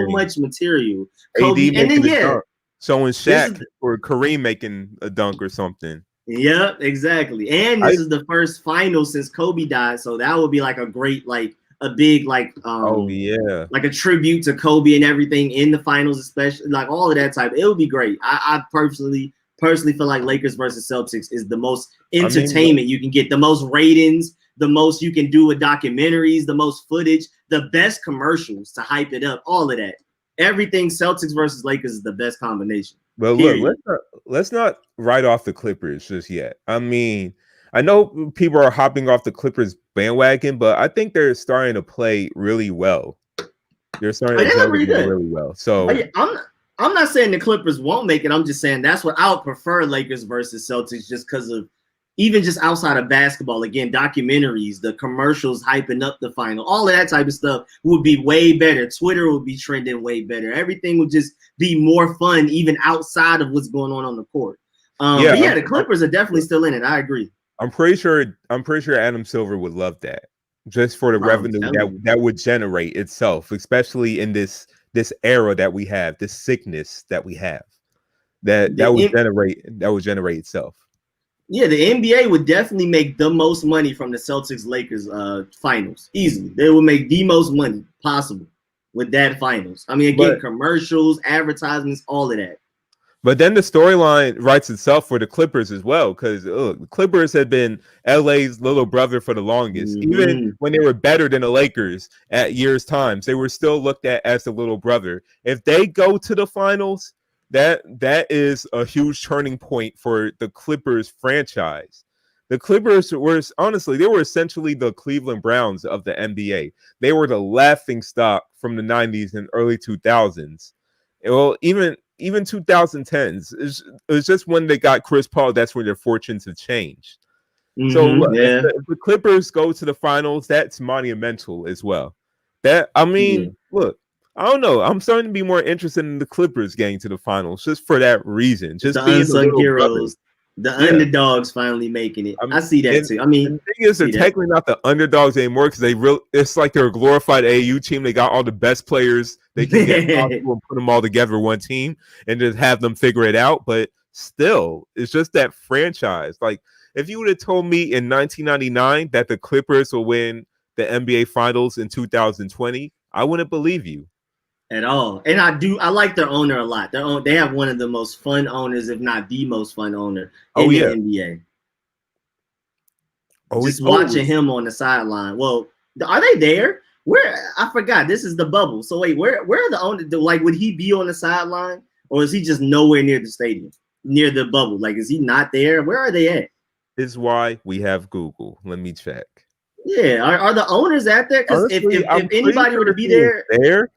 much material. Kobe, and then showing Shaq or Kareem making a dunk or something. Yeah, exactly. And this is the first final since Kobe died, so that would be like a great, like a big, like like a tribute to Kobe and everything in the finals, especially like all of that type. It would be great. I personally feel like Lakers versus Celtics is the most entertainment you can get, the most ratings, the most you can do with documentaries, the most footage, the best commercials to hype it up, all of that. Everything Celtics versus Lakers is the best combination. But look, let's not write off the Clippers just yet. I mean, I know people are hopping off the Clippers bandwagon, but I think they're starting to play really well. They're starting to gel together really well. So yeah, I'm not saying the Clippers won't make it. I'm just saying that's what I would prefer, Lakers versus Celtics, just because of even just outside of basketball. Again, documentaries, the commercials hyping up the final, all of that type of stuff would be way better. Twitter would be trending way better. Everything would just be more fun, even outside of what's going on the court. But yeah, the Clippers are definitely still in it. I agree. I'm pretty sure Adam Silver would love that, just for the revenue that would generate itself, especially in this era that we have, this sickness that we have, that would generate itself. Yeah, the NBA would definitely make the most money from the Celtics Lakers finals easily. They would make the most money possible with that finals. I mean, again, commercials, advertisements, all of that. But then the storyline writes itself for the Clippers as well, because the Clippers had been LA's little brother for the longest. Even when they were better than the Lakers at years' times, they were still looked at as the little brother. If they go to the finals, that is a huge turning point for the Clippers franchise. The Clippers were essentially the Cleveland Browns of the NBA. They were the laughing stock from the 90s and early 2000s. Well, even 2010s. It was just when they got Chris Paul, that's when their fortunes have changed. So if the Clippers go to the finals, that's monumental as well. Look, I don't know. I'm starting to be more interested in the Clippers getting to the finals just for that reason. Just the being unsung heroes. The underdogs finally making it. I see that too. I mean, the thing is, they're technically not the underdogs anymore because it's like they're a glorified AAU team. They got all the best players they can get possible and put them all together one team and just have them figure it out. But still, it's just that franchise. Like, if you would have told me in 1999 that the Clippers will win the NBA Finals in 2020, I wouldn't believe you. At all. And I like their owner a lot. They have one of the most fun owners, if not the most fun owner in the NBA. Just watching him on the sideline. Well, are they there? Where? I forgot. This is the bubble. So wait, where are the owners? Like, would he be on the sideline, or is he just nowhere near the stadium, near the bubble? Like, is he not there? Where are they at? This is why we have Google. Let me check. Yeah, are the owners at there? Because if anybody were to be there,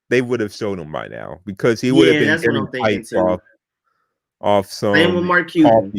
they would have shown him by now, because he would have been getting hyped off some. Same with Mark Cuban.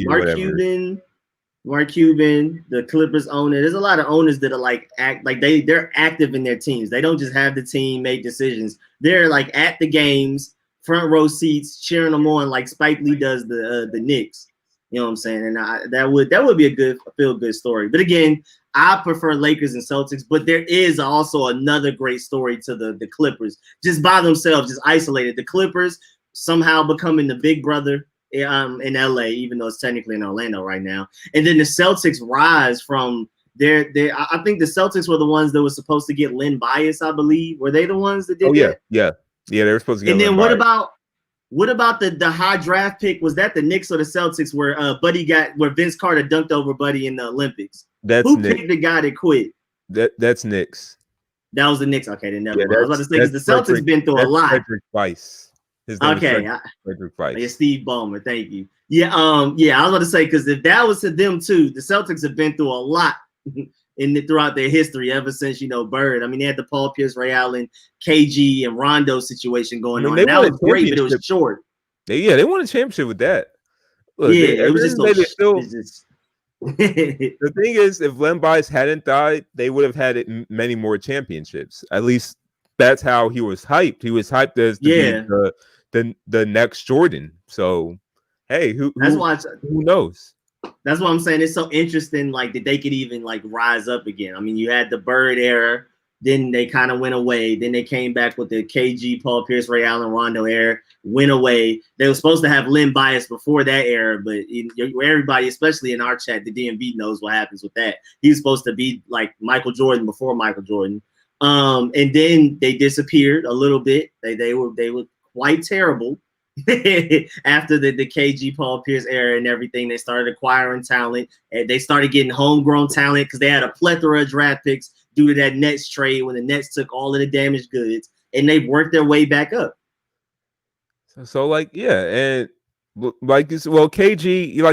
Mark Cuban, the Clippers owner. There's a lot of owners that are they're active in their teams. They don't just have the team make decisions. They're like at the games, front row seats, cheering them on like Spike Lee does the Knicks. You know what I'm saying? And that would be a feel good story. But again, I prefer Lakers and Celtics, but there is also another great story to the Clippers, just by themselves, just isolated. The Clippers somehow becoming the big brother in LA, even though it's technically in Orlando right now. And then the Celtics rise from I think the Celtics were the ones that were supposed to get Len Bias, I believe. Were they the ones that did that? Yeah, they were supposed to get And then Len Bias. What about the high draft pick? Was that the Knicks or the Celtics where where Vince Carter dunked over Buddy in the Olympics? Who picked the guy that quit? That's Knicks. That was the Knicks. Okay, then never mind. I was about to say, because the Celtics been through a lot. Frederick Weiss. His name is Frederick Weiss. Yeah, Steve Ballmer. Thank you. Yeah, I was about to say, because if that was to them too, the Celtics have been through a lot throughout their history ever since Bird. I mean, they had the Paul Pierce, Ray Allen, KG, and Rondo situation going on. That was great, but it was short. They won a championship with that. Look, it was just the thing is, if Len Bias hadn't died, they would have had many more championships. At least that's how he was hyped. He was hyped as the next Jordan. So hey, who knows? That's what I'm saying. It's so interesting, like, that they could even rise up again. I mean, you had the Bird era, then they kind of went away. Then they came back with the KG, Paul Pierce, Ray Allen, Rondo era, went away. They were supposed to have Len Bias before that era, but everybody, especially in our chat, the DMV knows what happens with that. He's supposed to be like Michael Jordan before Michael Jordan. And then they disappeared a little bit. They were quite terrible. After the KG Paul Pierce era and everything, they started acquiring talent, and they started getting homegrown talent because they had a plethora of draft picks due to that Nets trade when the Nets took all of the damaged goods, and they worked their way back up. So KG, like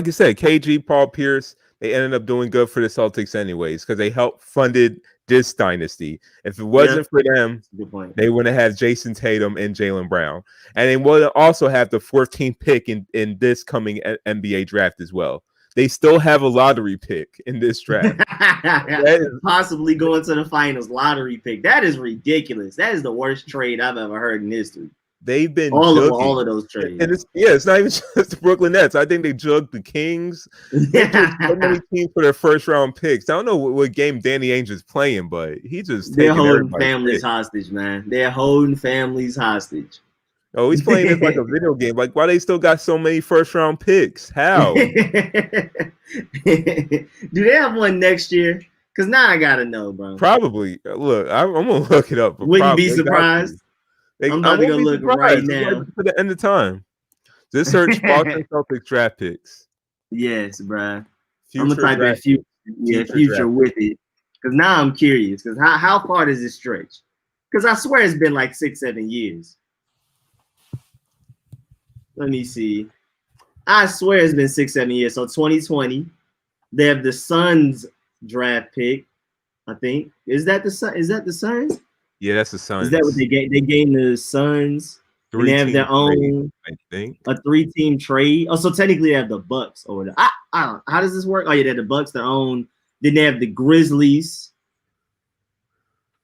you said, KG, Paul Pierce, they ended up doing good for the Celtics anyways because they helped funded this dynasty. If it wasn't Yep. for them, Good point. they wouldn't have Jayson Tatum and Jaylen Brown, and they would also have the 14th pick in this coming NBA draft as well. They still have a lottery pick in this draft. Possibly going to the finals, lottery pick. That is ridiculous. That is the worst trade I've ever heard in history. They've been all of those trades. And it's not even just the Brooklyn Nets. I think they jugged the Kings. They so many teams for their first round picks. I don't know what game Danny Ainge is playing, but he just they're holding families hostage, man. They're holding families hostage. Oh, he's playing this like a video game. Like, why they still got so many first round picks? How? Do they have one next year? Because now I gotta know, bro. Probably. Look, I'm gonna look it up. Wouldn't be surprised. I'm about to go look right now. For the end of time. Just search Boston Celtics draft picks. Yes, bro. I'm gonna type in future with it. Because now I'm curious. Because how far does it stretch? Because I swear it's been like 6-7 years. Let me see. I swear it's been 6-7 years. So 2020, they have the Suns draft pick. I think is that the Suns? Yeah, that's the Suns. Is that what they gave? They gave the Suns. And they have their own, I think, a 3-team trade. Oh, so technically they have the Bucks over there. I don't know. How does this work? Oh, yeah, they have the Bucks, their own. Then they have the Grizzlies.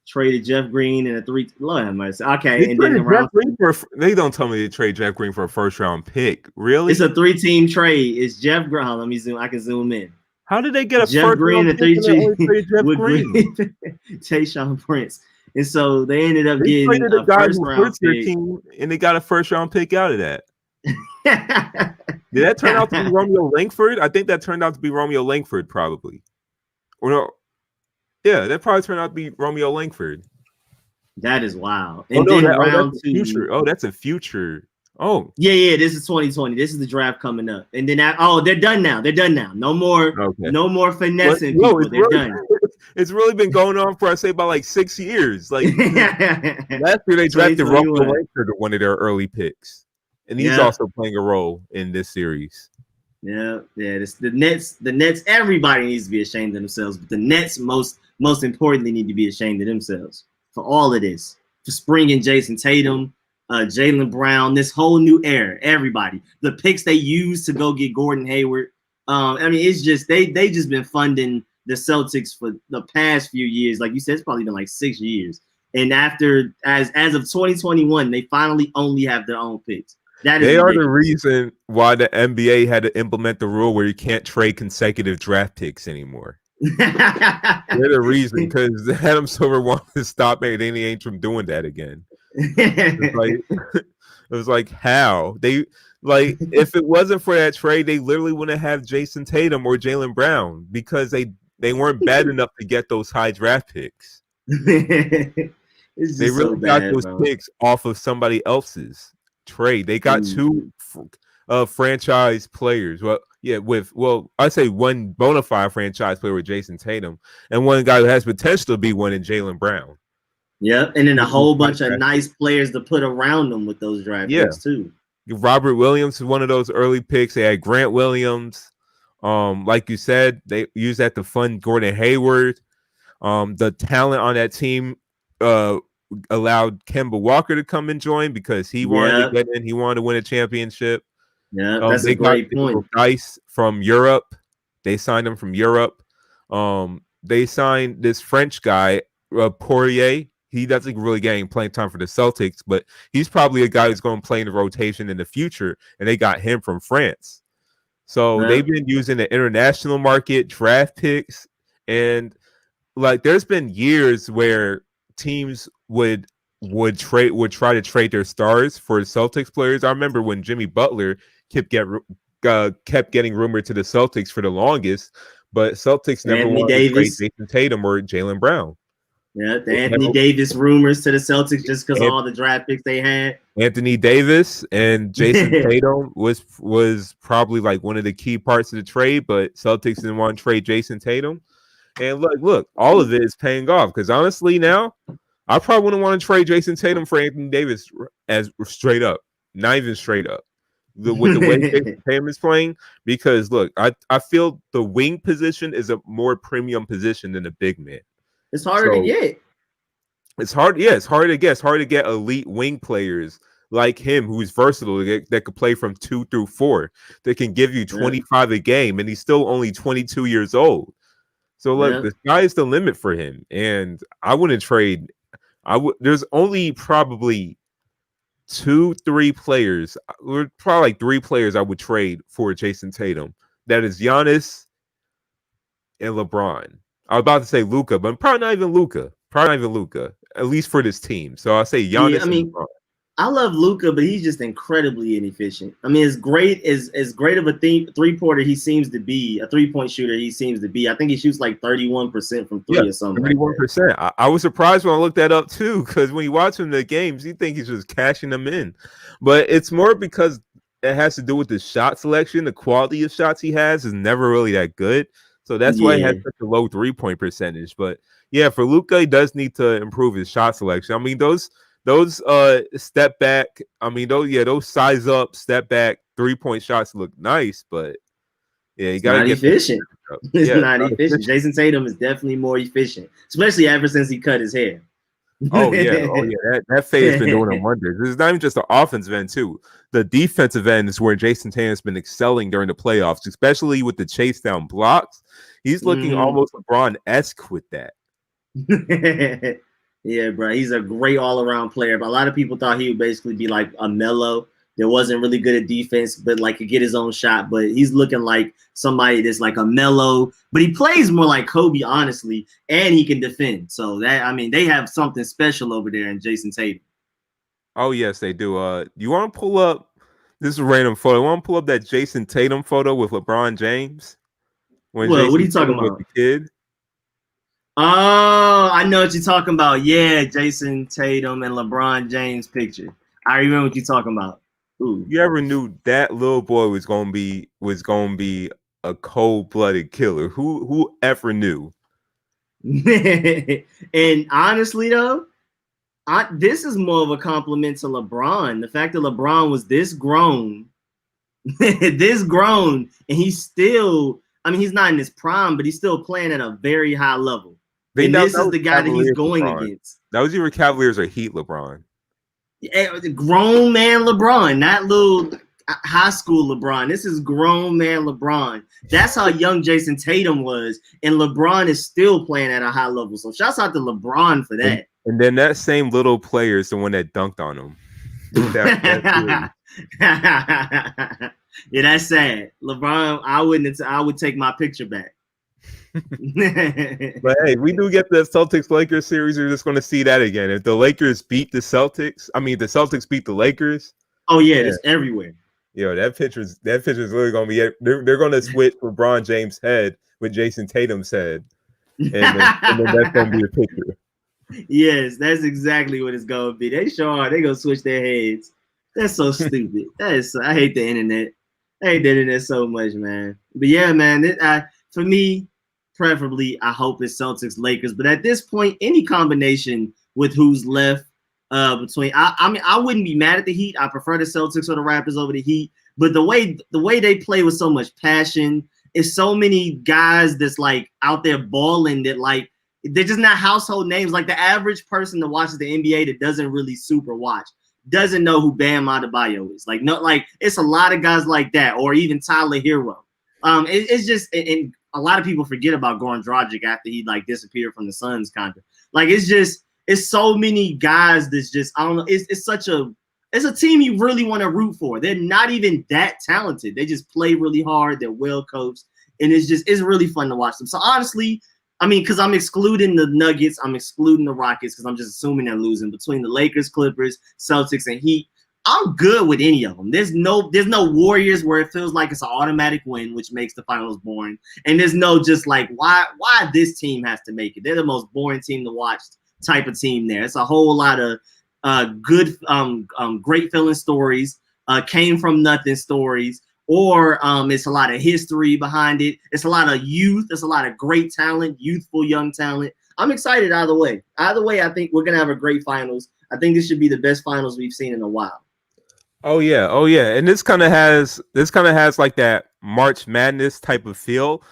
Traded Jeff Green and a 3. Lord have mercy. Okay, and then they don't tell me they trade Jeff Green for a first round pick. Really? It's a 3-team trade. It's Jeff Green. Let me zoom. I can zoom in. How did they get a Jeff first Green round and pick? Jeff Green, Tayshaun Prince, and so they ended up getting a first round pick, and they got a first round pick out of that. Did that turn out to be Romeo Langford? I think that turned out to be Romeo Langford, probably. Or no? Yeah, that probably turned out to be Romeo Langford. That is wild. And then round 2. Future. Oh, that's a future. Oh, yeah. This is 2020. This is the draft coming up. And then they're done now. No more, no more finessing people. They're done. It's really been going on for, I say, about like 6 years. Like last year they drafted Romeo Langford, one of their early picks, and he's also playing a role in this series. Yeah. The Nets. Everybody needs to be ashamed of themselves, but the Nets most importantly need to be ashamed of themselves for all of this, for springing Jayson Tatum, Jaylen Brown, this whole new era. Everybody, the picks they used to go get Gordon Hayward. I mean, it's just they just been funding the Celtics for the past few years. Like you said, it's probably been like 6 years. And after, as of 2021, they finally only have their own picks. They are the reason why the NBA had to implement the rule where you can't trade consecutive draft picks anymore. They're the reason, because Adam Silver wanted to stop Danny Ainge from doing that again. It was like how they if it wasn't for that trade, they literally wouldn't have Jayson Tatum or Jaylen Brown because they weren't bad enough to get those high draft picks. They really got those picks off of somebody else's trade. They got 2 franchise players. I say one bona fide franchise player with Jayson Tatum, and one guy who has potential to be one in Jaylen Brown. Yep, and then a whole bunch of nice players to put around them with those draft picks too. Robert Williams is one of those early picks. They had Grant Williams. Like you said, they used that to fund Gordon Hayward. The talent on that team allowed Kemba Walker to come and join because he wanted to get in. He wanted to win a championship. Yeah, that's a great point. Dice from Europe. They signed him from Europe. They signed this French guy, Poirier. He doesn't really get any playing time for the Celtics, but he's probably a guy who's going to play in the rotation in the future, and they got him from France. So they've been using the international market, draft picks, and like there's been years where teams would try to trade their stars for Celtics players. I remember when Jimmy Butler kept getting rumored to the Celtics for the longest, but Celtics never wanted to trade Jayson Tatum or Jaylen Brown. Yeah, the Anthony Davis rumors to the Celtics just because of all the draft picks they had. Anthony Davis and Jayson Tatum was probably like one of the key parts of the trade, but Celtics didn't want to trade Jayson Tatum. And look, all of it is paying off because honestly now, I probably wouldn't want to trade Jayson Tatum for Anthony Davis as straight up, not even straight up. with the way Jayson Tatum is playing, because look, I feel the wing position is a more premium position than a big man. It's harder to get. It's hard. Yeah, it's hard to get. It's hard to get elite wing players like him, who's versatile, that could play from 2 through 4, that can give you 25 a game, and he's still only 22 years old. So look, the sky is the limit for him, and I wouldn't trade. There's only probably 2-3 players, or probably like 3 players I would trade for Jayson Tatum. That is Giannis and LeBron. I was about to say Luka, but probably not even Luka. At least for this team. So I'll say Giannis and LeBron. I love Luka, but he's just incredibly inefficient. I mean, as great of a three-pointer he seems to be, a three-point shooter he seems to be. I think he shoots like 31% from 3 or something. 31%. Like I was surprised when I looked that up too, because when you watch him in the games, you think he's just cashing them in. But it's more because it has to do with the shot selection. The quality of shots he has is never really that good. So that's why he has such a low 3-point percentage. But yeah, for Luka, he does need to improve his shot selection. I mean, those step back, those size up, step back 3-point shots look nice, but yeah, you gotta get efficient. It's not efficient. Jayson Tatum is definitely more efficient, especially ever since he cut his hair. Oh yeah. That fade has been doing him wonders. It's not even just the offensive end too. The defensive end is where Jayson Tatum has been excelling during the playoffs, especially with the chase down blocks. He's looking almost LeBron-esque with that. Yeah, bro, he's a great all-around player. But a lot of people thought he would basically be like a Melo that wasn't really good at defense, but like could get his own shot. But he's looking like somebody that's like a Melo, but he plays more like Kobe, honestly, and he can defend. So they have something special over there in Jayson Tatum. Oh yes, they do. You want to pull up? This is a random photo. You want to pull up that Jayson Tatum photo with LeBron James? What are you talking about? With the kid? Oh, I know what you're talking about. Yeah, Jayson Tatum and LeBron James picture. I remember what you're talking about. Ooh. You ever knew that little boy was gonna be a cold-blooded killer? Who ever knew? And honestly, though, this is more of a compliment to LeBron. The fact that LeBron was this grown, and he's still. I mean, he's not in his prime, but he's still playing at a very high level. And this is the guy that he's going against. That was either Cavaliers or Heat LeBron. Grown man LeBron, not little high school LeBron. This is grown man LeBron. That's how young Jayson Tatum was, and LeBron is still playing at a high level. So shouts out to LeBron for that. And then that same little player is the one that dunked on him. Yeah, that's sad. LeBron, I would take my picture back. But hey, we do get the Celtics Lakers series. We're just going to see that again. If the Lakers beat the Celtics beat the Lakers. Oh yeah, it's everywhere. Yo, that picture's really going to be. They're going to switch LeBron James' head with Jayson Tatum's head, and then that's going to be a picture. Yes, that's exactly what it's going to be. They going to switch their heads. That's so stupid. I hate the internet. I hate the internet so much, man. But yeah, man, for me, preferably, I hope it's Celtics Lakers. But at this point, any combination with who's left between, I mean, I wouldn't be mad at the Heat. I prefer the Celtics or the Raptors over the Heat. But the way they play with so much passion, is so many guys that's like out there balling that like they're just not household names. Like the average person that watches the NBA that doesn't really super watch doesn't know who Bam Adebayo is. Like, no, like it's a lot of guys like that, or even Tyler Herro. It's just, and a lot of people forget about Goran Dragic after he like disappeared from the Suns, kind of. Like it's so many guys that's just, I don't know. It's a team you really want to root for. They're not even that talented. They just play really hard. They're well coached, and it's really fun to watch them. So honestly, I mean, because I'm excluding the Nuggets, I'm excluding the Rockets because I'm just assuming they're losing. Between the Lakers, Clippers, Celtics, and Heat, I'm good with any of them. There's no Warriors where it feels like it's an automatic win, which makes the finals boring. And there's no just like why this team has to make it. They're the most boring team to watch type of team there. It's a whole lot of good, great feeling stories, came from nothing stories. Or it's a lot of history behind it. It's a lot of youth. It's a lot of great talent, youthful young talent. I'm excited either way. Either way, I think we're going to have a great finals. I think this should be the best finals we've seen in a while. Oh yeah, and this kind of has like that March Madness type of feel,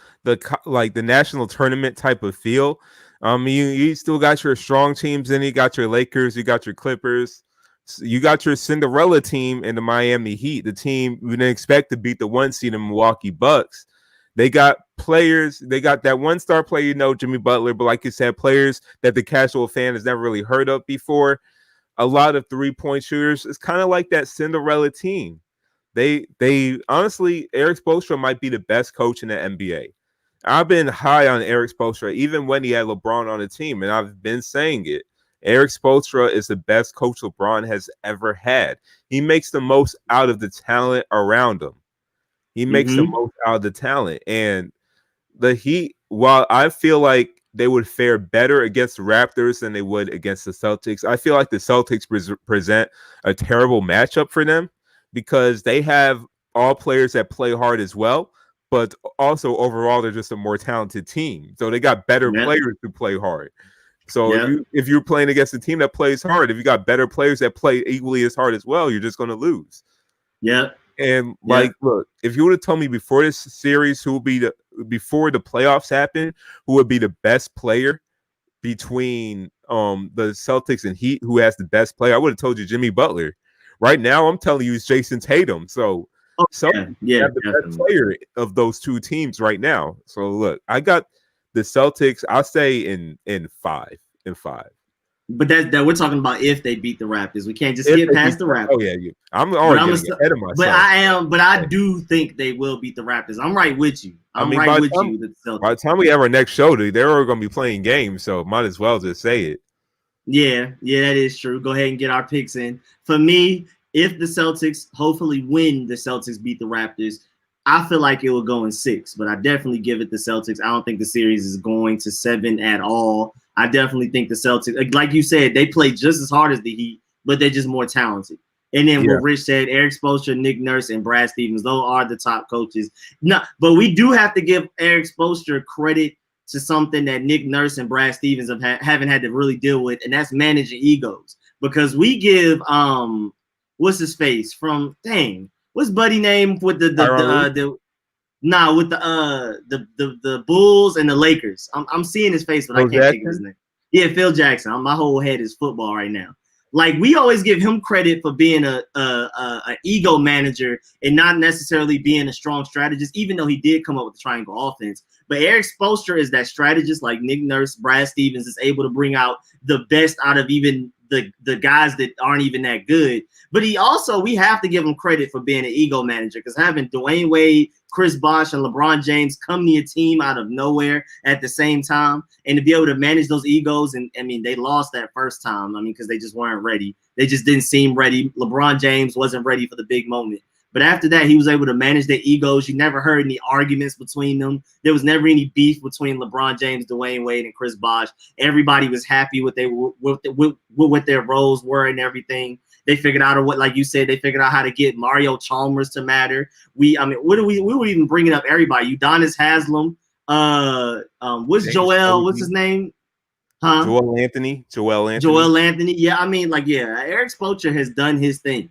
like the national tournament type of feel. You still got your strong teams in. You got your Lakers, you got your Clippers, you got your Cinderella team in the Miami Heat, the team we didn't expect to beat the 1 seed in Milwaukee Bucks. They got players. They got that 1-star player, Jimmy Butler, but like you said, players that the casual fan has never really heard of before. A lot of 3-point shooters. It's kind of like that Cinderella team. They honestly, Eric Spoelstra might be the best coach in the NBA. I've been high on Eric Spoelstra even when he had LeBron on the team, and I've been saying it. Eric Spoelstra is the best coach LeBron has ever had. He makes the most out of the talent around him. He makes the most out of the talent. And the Heat, while I feel like they would fare better against the Raptors than they would against the Celtics, I feel like the Celtics present a terrible matchup for them because they have all players that play hard as well, but also overall they're just a more talented team. So they got better players who play hard. So if you're playing against a team that plays hard, if you got better players that play equally as hard as well, you're just going to lose. Yeah. And look, if you would have told me before this series before the playoffs happen, who would be the best player between the Celtics and Heat, who has the best player, I would have told you Jimmy Butler. Right now, I'm telling you it's Jayson Tatum. So have the best player of those two teams right now. So look, I got the Celtics. I'll say in 5. But that we're talking about if they beat the Raptors. We can't just get past the Raptors. Oh yeah, I'm already getting ahead of myself. But I do think they will beat the Raptors. I'm right with you. I'm right with you. By the time we have our next show, they're all going to be playing games, so might as well just say it. Yeah, that is true. Go ahead and get our picks in. For me, if the Celtics, hopefully when the Celtics beat the Raptors, I feel like it will go in 6, but I definitely give it the Celtics. I don't think the series is going to 7 at all. I definitely think the Celtics, like you said, they play just as hard as the Heat, but they're just more talented. And then what Rich said, Eric Spoelstra, Nick Nurse, and Brad Stevens, those are the top coaches. No, but we do have to give Eric Spoelstra credit to something that Nick Nurse and Brad Stevens haven't had to really deal with, and that's managing egos. Because we give what's his face from what's Buddy name with the Bulls and the Lakers. I'm seeing his face, but I can't think of his name. Yeah, Phil Jackson. My whole head is football right now. Like, we always give him credit for being a ego manager and not necessarily being a strong strategist, even though he did come up with the triangle offense. But Eric Spoelstra is that strategist, like Nick Nurse, Brad Stevens, is able to bring out the best out of even the guys that aren't even that good. But we have to give him credit for being an ego manager, because having Dwayne Wade, Chris Bosh, and LeBron James come to your team out of nowhere at the same time, and to be able to manage those egos. And I mean, they lost that first time. I mean, because they just weren't ready. They just didn't seem ready. LeBron James wasn't ready for the big moment. But after that, he was able to manage their egos. You never heard any arguments between them. There was never any beef between LeBron James, Dwayne Wade, and Chris Bosh. Everybody was happy with what their roles were and everything. They figured out like you said, they figured out how to get Mario Chalmers to matter. We were even bringing up everybody. Udonis Haslem. What's Joel? What's his name? Huh? Joel Anthony. Yeah, I mean, Eric Spoelstra has done his thing.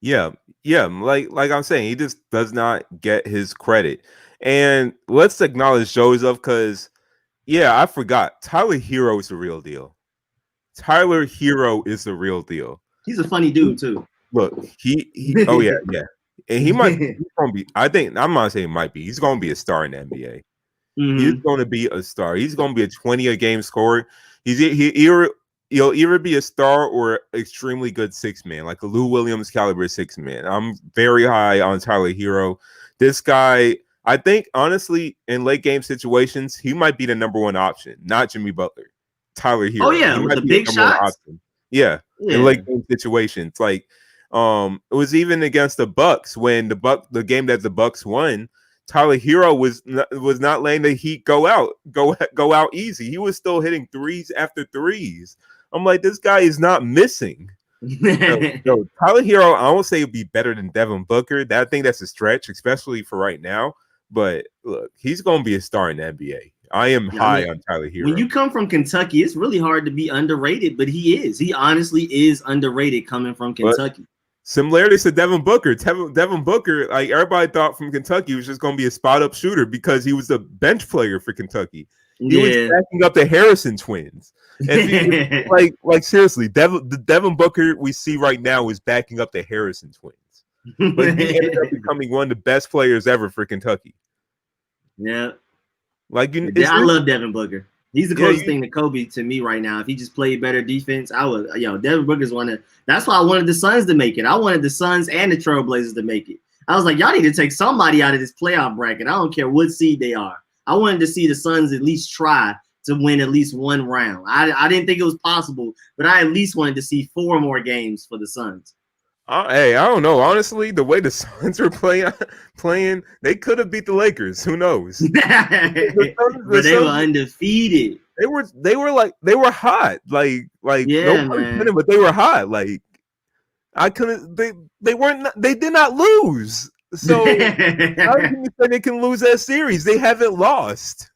Yeah. Like I'm saying, he just does not get his credit. And let's acknowledge Joseph, because I forgot. Tyler Herro is the real deal. He's a funny dude too. Look, he oh yeah. And he's gonna be, I'm not saying might be, he's gonna be a star in the NBA. He's gonna be a star. He's gonna be a 20-a-game scorer. He'll either be a star or extremely good 6-man, like a Lou Williams caliber 6-man. I'm very high on Tyler Herro. This guy, I think, honestly, in late game situations, he might be the number 1 option, not Jimmy Butler. Tyler Herro. Oh yeah, with the big shots. Yeah, in late game situations, like it was even against the Bucks when the game that the Bucks won. Tyler Herro was not letting the Heat go out easy. He was still hitting threes after threes. I'm like, this guy is not missing. So Tyler Herro, I won't say it'd be better than Devin Booker. I think that's a stretch, especially for right now. But look, he's gonna be a star in the NBA. I am Yeah, I high mean, on Tyler Herro. when you come from Kentucky, it's really hard to be underrated, but he is. He honestly is underrated coming from Kentucky. Similarities to Devin Booker. Devin Booker, like everybody thought from Kentucky, was just going to be a spot up shooter because he was the bench player for Kentucky. He was backing up the Harrison twins. And like seriously, the Devin Booker we see right now is backing up the Harrison twins. But he ended up becoming one of the best players ever for Kentucky. Yeah. Like I love Devin Booker. He's the closest thing to Kobe to me right now. If he just played better defense, Devin Booker's that's why I wanted the Suns to make it. I wanted the Suns and the Trailblazers to make it. I was like, y'all need to take somebody out of this playoff bracket. I don't care what seed they are. I wanted to see the Suns at least try to win at least one round. I didn't think it was possible, but I at least wanted to see 4 more games for the Suns. Hey, I don't know. Honestly, the way the Suns were playing, they could have beat the Lakers. Who knows? But they were undefeated. They were hot. Like yeah, no man. But they were hot. Like I couldn't. They did not lose. So how can you say they can lose that series? They haven't lost.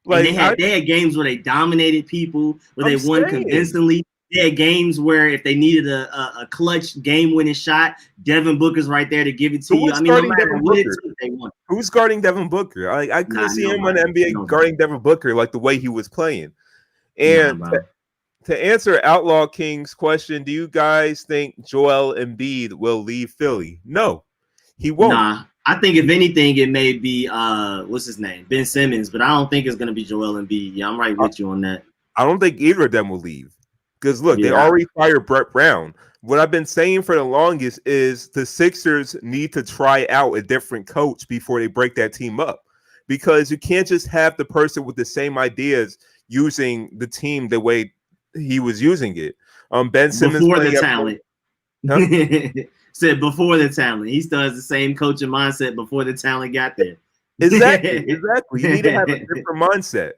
Like they had games where they dominated people, where they won convincingly. They had games where if they needed a clutch game-winning shot, Devin Booker's right there to give it to you. I mean, no matter what it took, they won. Who's guarding Devin Booker? I couldn't see him on the NBA guarding Devin Booker like the way he was playing. And to answer Outlaw King's question, do you guys think Joel Embiid will leave Philly? No, he won't. Nah, I think if anything, it may be what's his name, Ben Simmons, but I don't think it's going to be Joel Embiid. Yeah, I'm right with you on that. I don't think either of them will leave. Because look, they already fired Brett Brown. What I've been saying for the longest is the Sixers need to try out a different coach before they break that team up. Because you can't just have the person with the same ideas using the team the way he was using it. Ben Simmons before the talent. Said before the talent. He still has the same coaching mindset before the talent got there. Exactly. You need to have a different mindset.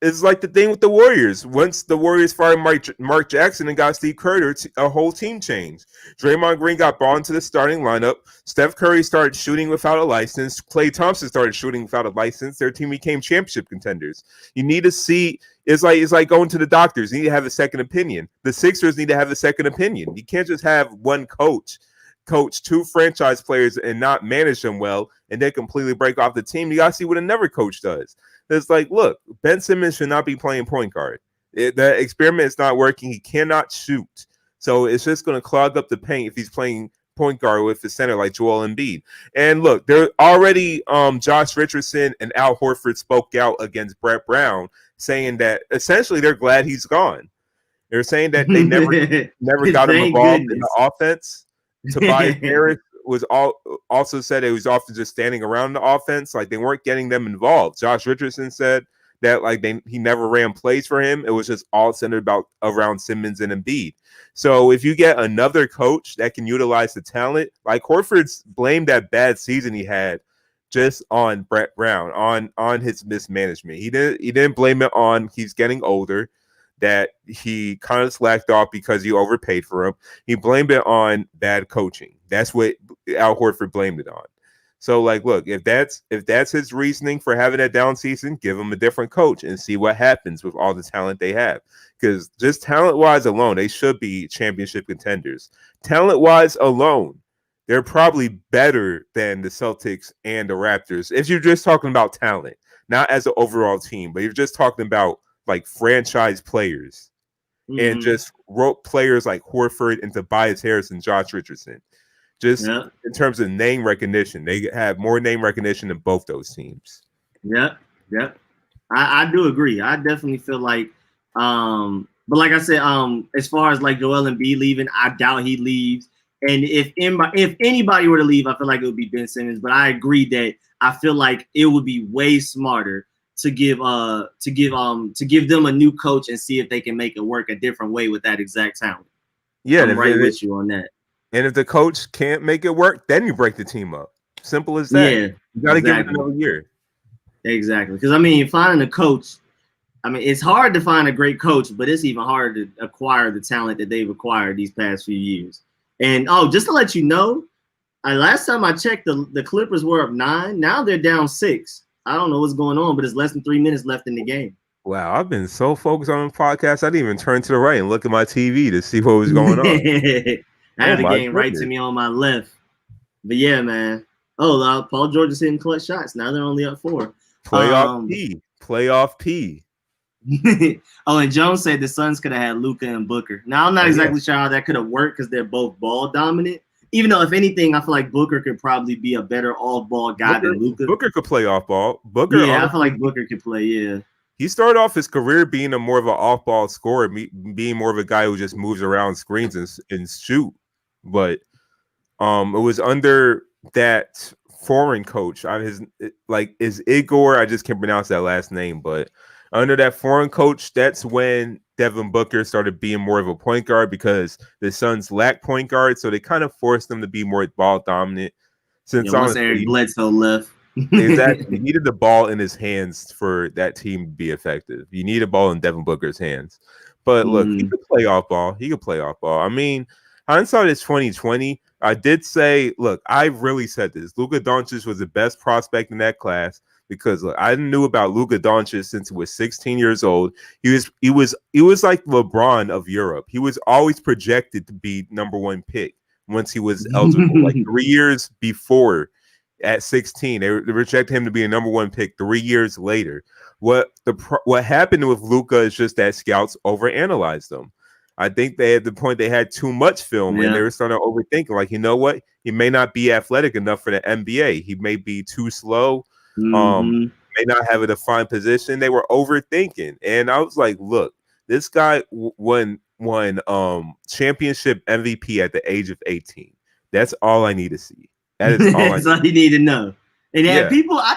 It's like the thing with the Warriors. Once the Warriors fired Mark Jackson and got Steve Kerr, a whole team changed. Draymond Green got brought into the starting lineup. Steph Curry started shooting without a license. Klay Thompson started shooting without a license. Their team became championship contenders. You need to see. It's like going to the doctors. You need to have a second opinion. The Sixers need to have a second opinion. You can't just have one coach 2 franchise players and not manage them well, and then completely break off the team. You got to see what another coach does. It's like, look, Ben Simmons should not be playing point guard. The experiment is not working. He cannot shoot. So it's just going to clog up the paint if he's playing point guard with the center like Joel Embiid. And look, there already Josh Richardson and Al Horford spoke out against Brett Brown, saying that essentially they're glad he's gone. They're saying that they never got him involved in the offense. Tobias Harris was also said it was often just standing around the offense, like they weren't getting them involved. Josh Richardson said that he never ran plays for him. It was just all centered around Simmons and Embiid. So if you get another coach that can utilize the talent, like Horford's blamed that bad season he had just on Brett Brown, on his mismanagement. He didn't blame it on he's getting older, that he kind of slacked off because you overpaid for him. He blamed it on bad coaching. That's what Al Horford blamed it on. So, like, look, if that's his reasoning for having that down season, give him a different coach and see what happens with all the talent they have. Because just talent-wise alone, they should be championship contenders. Talent-wise alone, they're probably better than the Celtics and the Raptors. If you're just talking about talent, not as an overall team, but you're just talking about like franchise players and just wrote players like Horford and Tobias Harris and Josh Richardson. Just in terms of name recognition, they have more name recognition than both those teams. Yep. I do agree. I definitely feel like, but like I said, as far as like Joel Embiid leaving, I doubt he leaves. And if anybody were to leave, I feel like it would be Ben Simmons. But I agree that I feel like it would be way smarter to give them a new coach and see if they can make it work a different way with that exact talent. Yeah, I'm right with you on that. And if the coach can't make it work, then you break the team up. Simple as that. Yeah, you got to give it another year. Exactly. Because I mean, finding a coach, I mean, it's hard to find a great coach, but it's even harder to acquire the talent that they've acquired these past few years. And just to let you know, last time I checked, the Clippers were up 9. Now they're down 6. I don't know what's going on, but it's less than 3 minutes left in the game. Wow, I've been so focused on the podcast, I didn't even turn to the right and look at my TV to see what was going on. I Oh had the my game right to goodness. me on my left. But yeah, man. Oh, Paul George is hitting clutch shots. Now they're only up 4. Playoff P. Oh, and Jones said the Suns could have had Luka and Booker. Now, I'm not exactly sure how that could have worked because they're both ball dominant. Even though, if anything, I feel like Booker could probably be a better off-ball guy than Luka. Booker could play off ball. I feel like Booker could play, yeah. He started off his career being a more of an off-ball scorer, being more of a guy who just moves around screens and shoot. But it was under that foreign coach. Is Igor? I just can't pronounce that last name, but under that foreign coach, that's when Devin Booker started being more of a point guard because the Suns lack point guard, so they kind of forced them to be more ball dominant. Since once Eric Bledsoe left. Exactly. You needed the ball in his hands for that team to be effective. You need a ball in Devin Booker's hands. But look, he could play off ball. I mean, hindsight is 2020. I did say, look, I really said this. Luka Doncic was the best prospect in that class because look, I knew about Luka Doncic since he was 16 years old. He was like LeBron of Europe. He was always projected to be number 1 pick once he was eligible, like 3 years before. At 16, they rejected him to be a number 1 pick 3 years later. What happened with Luka is just that scouts overanalyzed him. I think they at the point they had too much film and they were starting to overthink. Like, you know what? He may not be athletic enough for the NBA. He may be too slow. May not have a defined position. They were overthinking, and I was like, look, this guy won championship MVP at the age of 18. That's all I need to see. That is all That's all you need to know. And I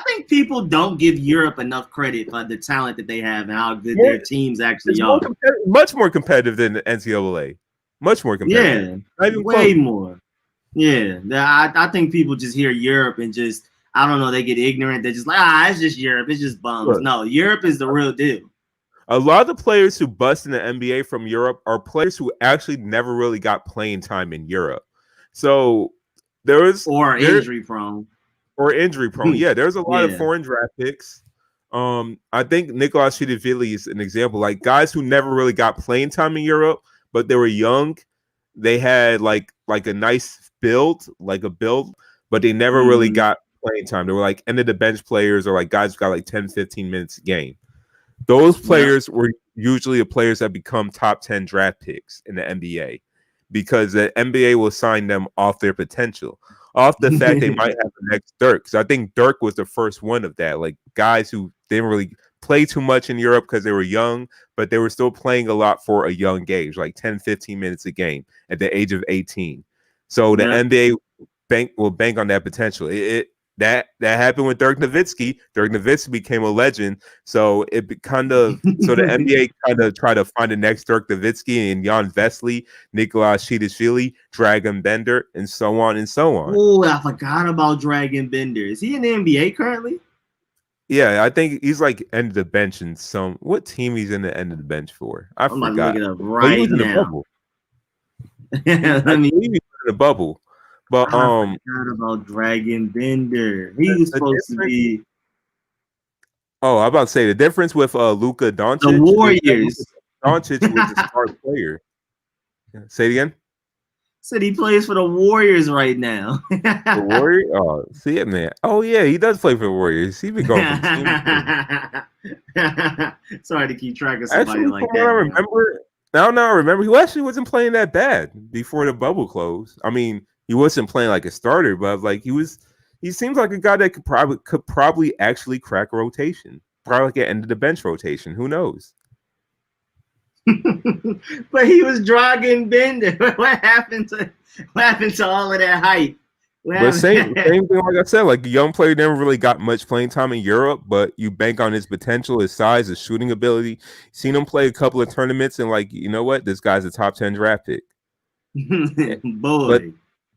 think people don't give Europe enough credit for the talent that they have and how good their teams actually are. Much more competitive than the NCAA. Much more competitive. Yeah, way more. Yeah, I think people just hear Europe and just, I don't know, they get ignorant. They're just like, it's just Europe. It's just bums. Look, no, Europe is the real deal. A lot of the players who bust in the NBA from Europe are players who actually never really got playing time in Europe. So injury prone. Yeah, there's a lot of foreign draft picks. I think Nicolas Shidivili is an example. Like guys who never really got playing time in Europe, but they were young. They had like a nice build, but they never really got playing time. They were like end of the bench players or like guys who got like 10, 15 minutes a game. Those players were usually the players that become top 10 draft picks in the NBA. Because the NBA will sign them off their potential, off the fact they might have the next Dirk. Because I think Dirk was the first one of that. Like guys who didn't really play too much in Europe because they were young, but they were still playing a lot for a young age, like 10, 15 minutes a game at the age of 18. So the NBA will bank on that potential. That happened with Dirk Nowitzki. Dirk Nowitzki became a legend. So the NBA kind of tried to find the next Dirk Nowitzki and Jan Vesely, Nicolas Shidishvili, Dragan Bender, and so on and so on. Oh, I forgot about Dragan Bender. Is he in the NBA currently? Yeah, I think he's like end of the bench in what team he's in the end of the bench for? I forgot. I'm gonna look it up right now. I mean, he's in the bubble. But I forgot about Dragan Bender. He was supposed to be. Oh, I'm about to say the difference with Luka Doncic. The Warriors. Doncic was a star player. Say it again. Said he plays for the Warriors right now. The Warriors? Oh, see it, man. Oh yeah, he does play for the Warriors. He's been going from team to team. Sorry to keep track of somebody like that. I remember he actually wasn't playing that bad before the bubble closed. I mean, he wasn't playing like a starter, but like he seems like a guy that could probably actually crack a rotation. Probably like an end of the bench rotation. Who knows? But he was Dragan Bender. What happened to all of that hype? But same thing, like I said, like a young player never really got much playing time in Europe, but you bank on his potential, his size, his shooting ability. Seen him play a couple of tournaments, and like, you know what? This guy's a top 10 draft pick. Boy. But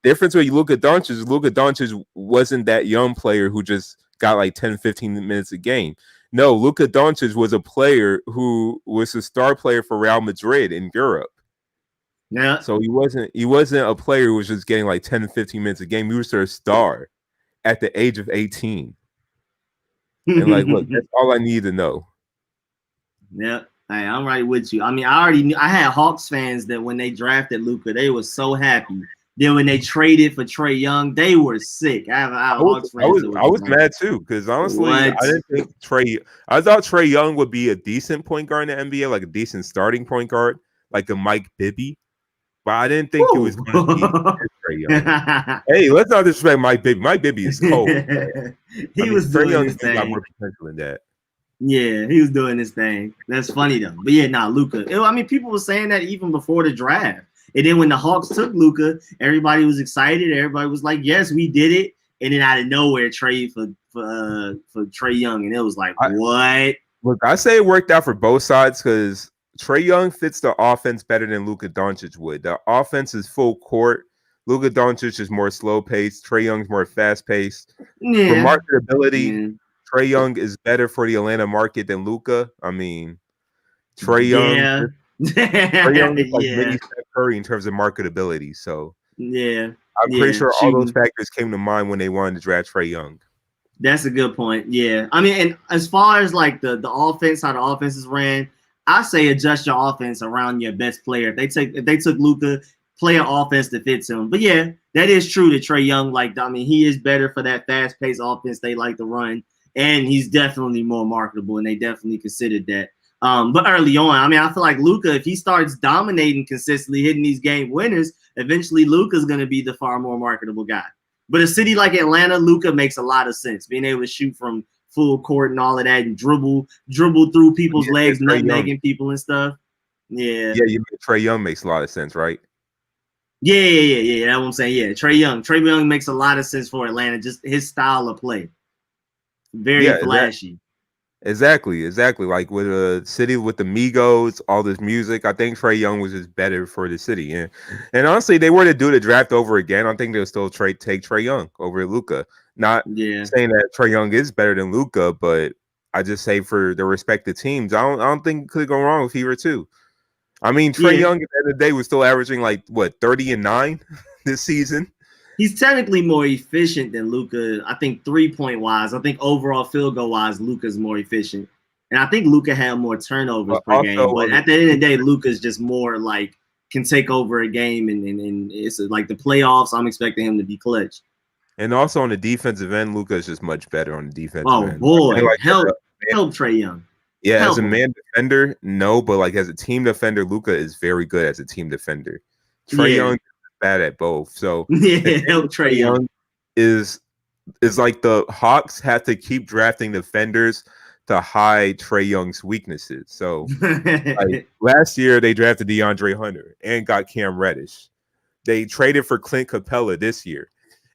difference when you look at Doncic wasn't that young player who just got like 10, 15 minutes a game. No, Luka Doncic was a player who was a star player for Real Madrid in Europe. Yeah. So he wasn't a player who was just getting like 10 to 15 minutes a game. He was a star at the age of 18. And like, look, that's all I need to know. Yep. Hey, I'm right with you. I mean, I already knew. I had Hawks fans that when they drafted Luka, they were so happy. Then when they traded for Trae Young, they were sick. I have Hawks fans that were I was like, mad too because honestly, what? I didn't think Trae. I thought Trae Young would be a decent point guard in the NBA, like a decent starting point guard, like a Mike Bibby. But I didn't think it was going to be Trae Young. Hey, let's not disrespect Mike Bibby. Mike Bibby is cold. He was Trae doing Young his has got thing. more potential than that. Yeah, he was doing his thing. That's funny though. But yeah, Luka. I mean, people were saying that even before the draft. And then when the Hawks took Luka, everybody was excited. Everybody was like, "Yes, we did it." And then out of nowhere, trade for Trae Young, and it was like, what? Look, I say it worked out for both sides because Trae Young fits the offense better than Luka Doncic would. The offense is full court. Luka Doncic is more slow paced. Trae Young's more fast paced. Yeah. For marketability, Trae Young is better for the Atlanta market than Luka. I mean, Trae Young. Trae Young is like mini Steph Curry in terms of marketability. So I'm pretty sure all those factors came to mind when they wanted to draft Trae Young. That's a good point. Yeah. I mean, and as far as like the offense, how the offense is ran, I say adjust your offense around your best player. If they took Luka, play an offense that fits him. But yeah, that is true to Trae Young. Like, I mean, he is better for that fast-paced offense they like to run, and he's definitely more marketable, and they definitely considered that. But early on, I mean, I feel like Luka, if he starts dominating consistently, hitting these game winners, eventually Luka's going to be the far more marketable guy. But a city like Atlanta, Luka makes a lot of sense. Being able to shoot from full court and all of that, and dribble through people's legs, nutmegging people and stuff. Yeah. Yeah, Trae Young makes a lot of sense, right? Yeah. That's what I'm saying. Yeah, Trae Young makes a lot of sense for Atlanta. Just his style of play, very flashy. Exactly. Like with a city with the Migos, all this music, I think Trae Young was just better for the city. And honestly, they were to do the draft over again, I think they'll still take Trae Young over Luka. Not saying that Trae Young is better than Luka, but I just say for the respective teams, I don't think it could go wrong with either two. I mean, Trae Young at the end of the day was still averaging like 30-9 this season. He's technically more efficient than Luka. I think 3-point wise. I think overall field goal wise, Luka's more efficient. And I think Luka had more turnovers per game. But at the end of the day, Luka's just more like can take over a game, and it's like the playoffs. I'm expecting him to be clutch. And also on the defensive end, Luka is just much better on the defensive end. Oh boy, like help Trae Young. Yeah, help as a man defender, no, but like as a team defender, Luka is very good as a team defender. Trae Young is bad at both. So help Trae Young is like the Hawks have to keep drafting defenders to hide Trae Young's weaknesses. So like last year they drafted DeAndre Hunter and got Cam Reddish. They traded for Clint Capella this year.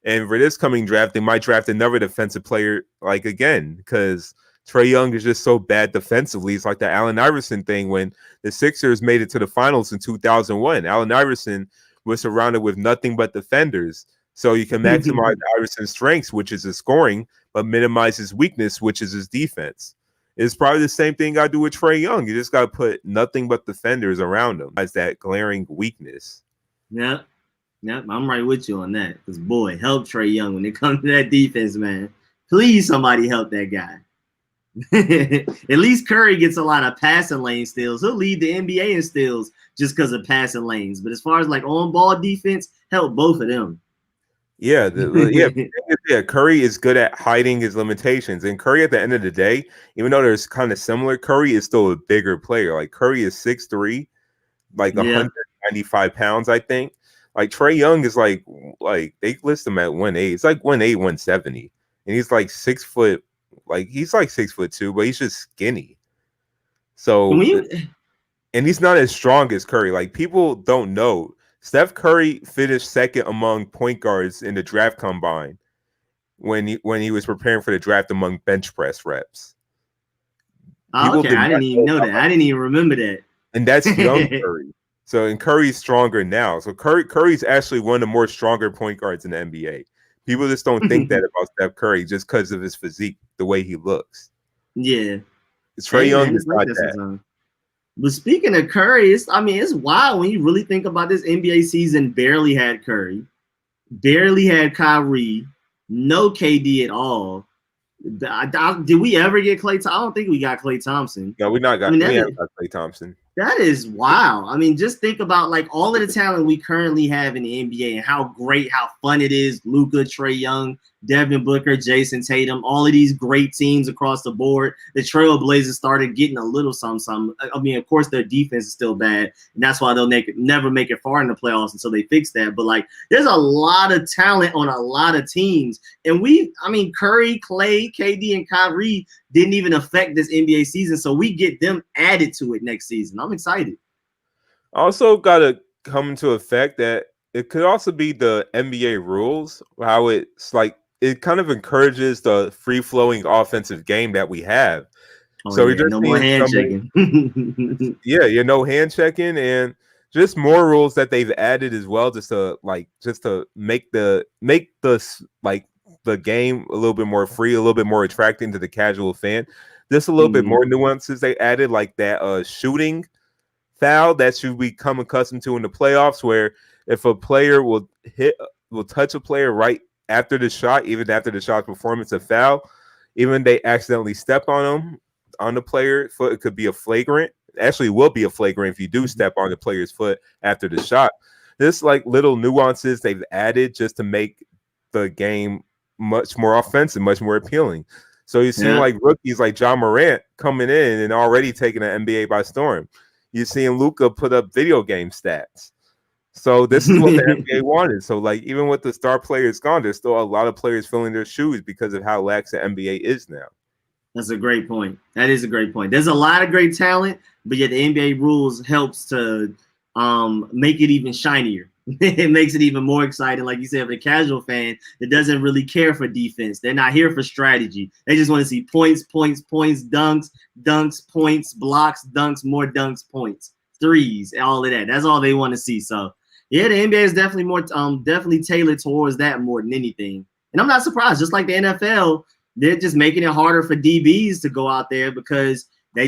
And for this coming draft, they might draft another defensive player like again, because Trae Young is just so bad defensively. It's like the Allen Iverson thing when the Sixers made it to the finals in 2001. Allen Iverson was surrounded with nothing but defenders. So you can maximize Iverson's strengths, which is his scoring, but minimize his weakness, which is his defense. It's probably the same thing I do with Trae Young. You just got to put nothing but defenders around him as that glaring weakness. Yeah, I'm right with you on that. Because, boy, help Trae Young when it comes to that defense, man. Please, somebody help that guy. At least Curry gets a lot of passing lane steals. He'll lead the NBA in steals just because of passing lanes. But as far as like on-ball defense, help both of them. Yeah, Curry is good at hiding his limitations. And Curry, at the end of the day, even though they're kind of similar, Curry is still a bigger player. Like Curry is 6'3", like 195 pounds, I think. Like Trae Young is like they list him at 1'8". It's like 1'8", 170, and he's like 6 foot. Like he's like 6'2", but he's just skinny. So, and he's not as strong as Curry. Like people don't know, Steph Curry finished second among point guards in the draft combine when he was preparing for the draft among bench press reps. Oh, okay, I didn't even know that. I didn't even remember that. And that's young Curry. So, and Curry's stronger now. So Curry's actually one of the more stronger point guards in the NBA. People just don't think that about Steph Curry just because of his physique, the way he looks. Yeah. Trae Young is not that. But speaking of Curry, it's wild when you really think about this NBA season. Barely had Curry, barely had Kyrie, no KD at all. Did we ever get Klay Thompson? I don't think we got Klay Thompson. No, we haven't got Klay Thompson. That is wow. I mean, just think about like all of the talent we currently have in the NBA and how great, how fun it is. Luka, Trae Young, Devin Booker, Jayson Tatum, all of these great teams across the board. The Trailblazers started getting a little something. I mean, of course, their defense is still bad, and that's why they'll never make it far in the playoffs until they fix that. But like, there's a lot of talent on a lot of teams, and Curry, Klay, KD, and Kyrie didn't even affect this NBA season, so we get them added to it next season. I'm excited. Also, got to come into effect that it could also be the NBA rules, how it's like it kind of encourages the free-flowing offensive game that we have. So we're just no more hand checking. No hand checking, and just more rules that they've added as well, just to make the game a little bit more free, a little bit more attracting to the casual fan. Just a little bit more nuances they added, like that shooting foul that should become accustomed to in the playoffs, where if a player will touch a player right after the shot, even after the shot's performance, a foul, even they accidentally step on the player's foot, it could be a flagrant. It actually will be a flagrant if you do step on the player's foot after the shot. There's like little nuances they've added just to make the game much more offensive, much more appealing. So you see like rookies like John Morant coming in and already taking the NBA by storm. You're seeing Luka put up video game stats. So this is what the NBA wanted. So like even with the star players gone, there's still a lot of players filling their shoes because of how lax the NBA is now. That's a great point. That is a great point. There's a lot of great talent, but yet the NBA rules helps to make it even shinier. It makes it even more exciting. Like you said, for the casual fan that doesn't really care for defense, they're not here for strategy. They just want to see points, dunks, points, blocks, dunks, more dunks, points, threes, all of that. That's all they want to see. So yeah, the NBA is definitely more definitely tailored towards that more than anything. And I'm not surprised. Just like the NFL, they're just making it harder for DBs to go out there because they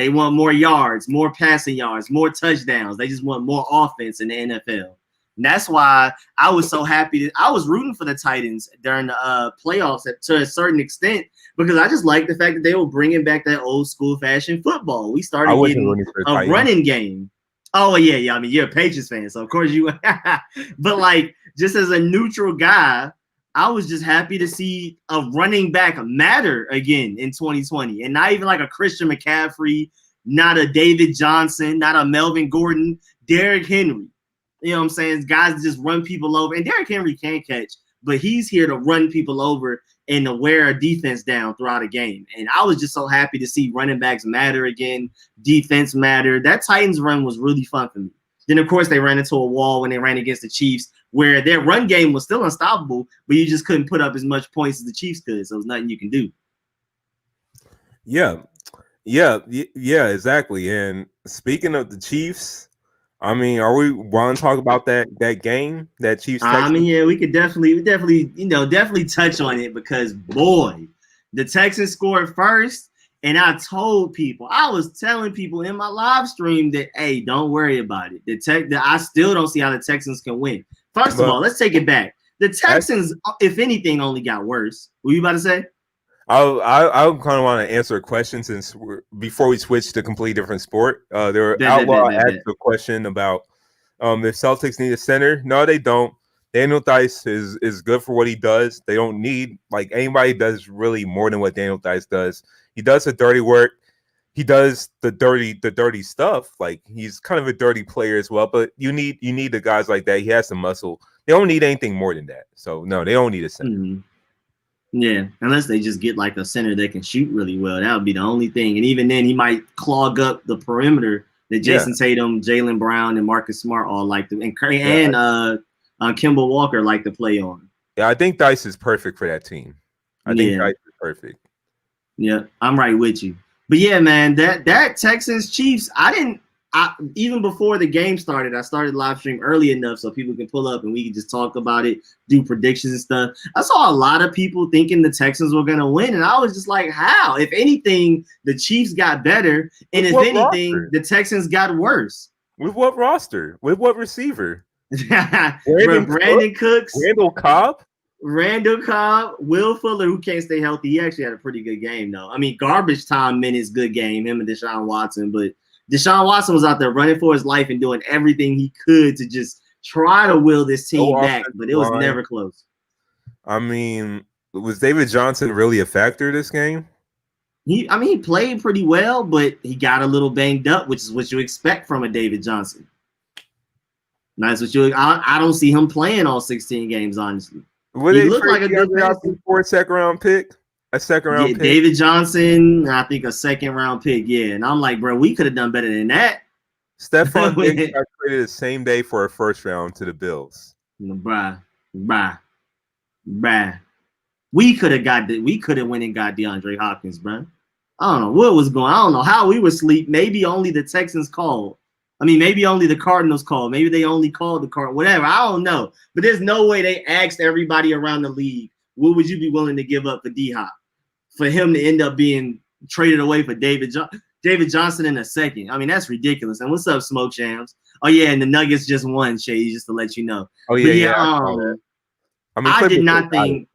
want more yards, more passing yards, more touchdowns. They just want more offense in the NFL. And that's why I was so happy. I was rooting for the Titans during the playoffs to a certain extent because I just like the fact that they were bringing back that old school fashioned football. We started getting a running game. Oh, yeah. I mean, you're a Patriots fan, so of course you – but, like, just as a neutral guy, I was just happy to see a running back matter again in 2020. And not even like a Christian McCaffrey, not a David Johnson, not a Melvin Gordon, Derrick Henry. You know what I'm saying? Guys just run people over. And Derrick Henry can catch, but he's here to run people over and to wear a defense down throughout a game. And I was just so happy to see running backs matter again, defense matter. That Titans run was really fun for me. Then, of course, they ran into a wall when they ran against the Chiefs, where their run game was still unstoppable, but you just couldn't put up as much points as the Chiefs could. So there's nothing you can do. Yeah, exactly. And speaking of the Chiefs, I mean, are we want to talk about that game, that Chiefs? I mean, yeah, we could definitely, touch on it because boy, the Texans scored first, and I was telling people in my live stream that, hey, don't worry about it. I still don't see how the Texans can win. First of all, let's take it back. The Texans, if anything, only got worse. What were you about to say? I kind of want to answer a question before we switch to a completely different sport. Outlaw asked a question about if Celtics need a center. No, they don't. Daniel Theis is good for what he does. They don't need like anybody does really more than what Daniel Theis does. He does the dirty work. He does the dirty stuff. Like he's kind of a dirty player as well. But you need the guys like that. He has some muscle. They don't need anything more than that. So no, they don't need a center. Mm-hmm. Yeah, unless they just get like a center that can shoot really well. That would be the only thing. And even then, he might clog up the perimeter that Jayson Tatum, Jaylen Brown, and Marcus Smart all like to, and Kemba Walker like to play on. Yeah, I think Theis is perfect for that team. I think Theis is perfect. Yeah, I'm right with you. But yeah, man, that Texans Chiefs, even before the game started, I started live stream early enough so people can pull up and we can just talk about it, do predictions and stuff. I saw a lot of people thinking the Texans were going to win, and I was just like, how? If anything, the Chiefs got better, and if anything, the Texans got worse. With what roster? With what receiver? Brandon Cooks. Randall Cobb? Randall Cobb, Will Fuller, who can't stay healthy. He actually had a pretty good game, though. I mean, garbage time minutes, good game, him and Deshaun Watson. But Deshaun Watson was out there running for his life and doing everything he could to just try to will this team back, but it was never close. I mean, was David Johnson really a factor this game? He played pretty well, but he got a little banged up, which is what you expect from a David Johnson. That's what you. I don't see him playing all 16 games, honestly. Would he look like a good for a second round pick? A second round pick? David Johnson, I think a second round pick. Yeah, and I'm like, bro, we could have done better than that. Stephon Diggs got traded the same day for a first round to the Bills. Bruh. We could have went and got DeAndre Hopkins, bruh. I don't know what was going on. I don't know how we were asleep. Maybe only the Texans called. I mean, maybe only the Cardinals called. Maybe they only called the Cardinals. Whatever. I don't know. But there's no way they asked everybody around the league, what would you be willing to give up for D-Hop? For him to end up being traded away for David Johnson in a second. I mean, that's ridiculous. And what's up, Smoke Shams? Oh, yeah, and the Nuggets just won, Seyi, just to let you know. Oh, yeah. I did not think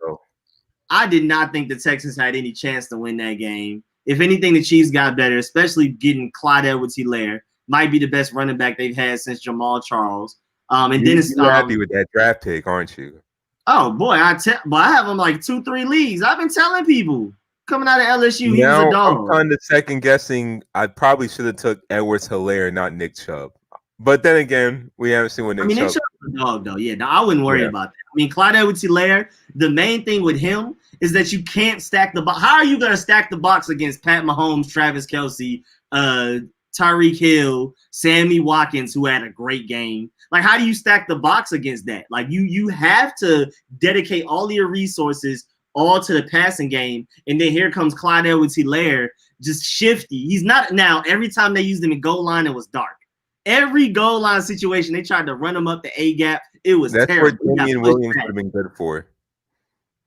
the Texans had any chance to win that game. If anything, the Chiefs got better, especially getting Clyde Edwards-Helaire. Might be the best running back they've had since Jamal Charles. And then it's you're happy with that draft pick, aren't you? Oh boy, I have him like 2-3 leagues. I've been telling people coming out of LSU, he was a dog. I'm kind of second guessing. I probably should have took Edwards-Helaire, not Nick Chubb. But then again, we haven't seen what Nick Chubb. Nick Chubb's a dog though. Yeah, no, I wouldn't worry about that. I mean, Clyde Edwards-Helaire. The main thing with him is that you can't stack the box. How are you going to stack the box against Pat Mahomes, Travis Kelce, Tyreek Hill, Sammy Watkins, who had a great game? Like, how do you stack the box against that? Like, you have to dedicate all your resources all to the passing game. And then here comes Clyde Edwards-Helaire, just shifty. He's not now. Every time they used him in goal line, it was dark. Every goal line situation, they tried to run him up the A gap. It was terrible. That's what Damian Williams would have been good for.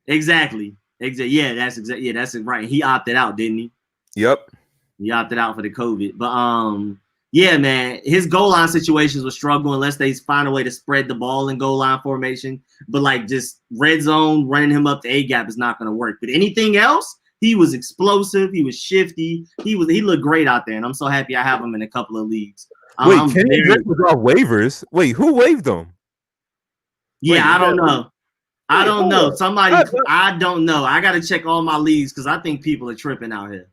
Exactly. Yeah, that's right. He opted out, didn't he? Yep. He opted out for the COVID. But yeah, man, his goal line situations were struggling unless they find a way to spread the ball in goal line formation. But like just red zone, running him up the A gap is not going to work. But anything else, he was explosive. He was shifty. He looked great out there, and I'm so happy I have him in a couple of leagues. Wait, Kenny Drake was off waivers. Wait, who waived them? Yeah, I don't know. I don't know. I don't know. I got to check all my leagues because I think people are tripping out here.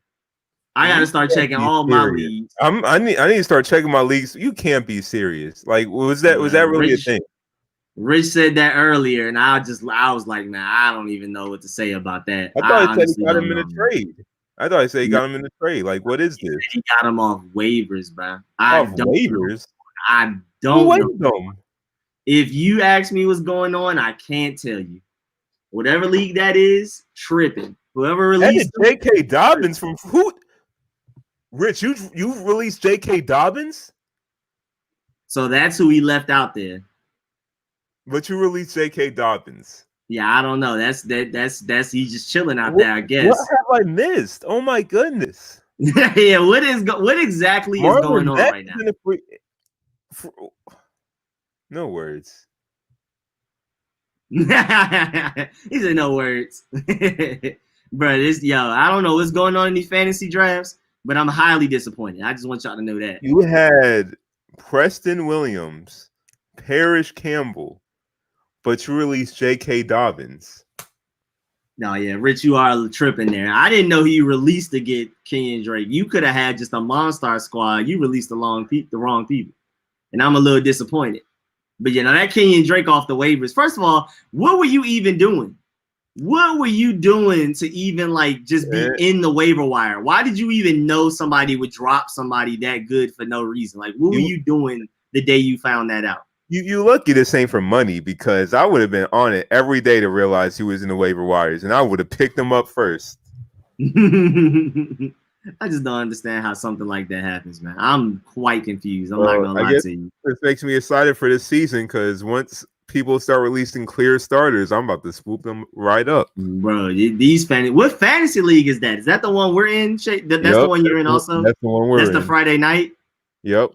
I got to start checking all my leagues. I need to start checking my leagues. You can't be serious. Like, was that really a thing? Rich said that earlier, and I was like, nah, I don't even know what to say about that. I thought he said he got him in a trade. I thought he said he got him in the trade. Like, what is this? He got him off waivers, bro. Waivers? I don't know. Who waived them? If you ask me what's going on, I can't tell you. Whatever league that is, tripping. Whoever released J.K. Dobbins from who? Rich, you released J.K. Dobbins? So that's who he left out there. But you released J.K. Dobbins. Yeah, I don't know. That's he's just chilling out there, I guess. What have I missed? Oh my goodness. Yeah, what exactly is going on right now? No words. He said no words. Bro, I don't know what's going on in these fantasy drafts, but I'm highly disappointed. I just want y'all to know that. You had Preston Williams, Parrish Campbell, but you released J.K. Dobbins. No, yeah, Rich, you are tripping there. I didn't know he released to get Kenyon Drake. You could have had just a Monster squad. You released the wrong people. And I'm a little disappointed. But, that Kenyon Drake off the waivers. First of all, what were you even doing? What were you doing to even, just be in the waiver wire? Why did you even know somebody would drop somebody that good for no reason? What were you doing the day you found that out? You lucky this ain't for money because I would have been on it every day to realize he was in the waiver wires, and I would have picked him up first. I just don't understand how something like that happens, man. I'm quite confused. I'm not going to lie to you. This makes me excited for this season because once people start releasing clear starters, I'm about to swoop them right up. Bro, what fantasy league is that? Is that the one we're in? That's the one you're in also? That's the one we're in. That's the Friday night? Yep.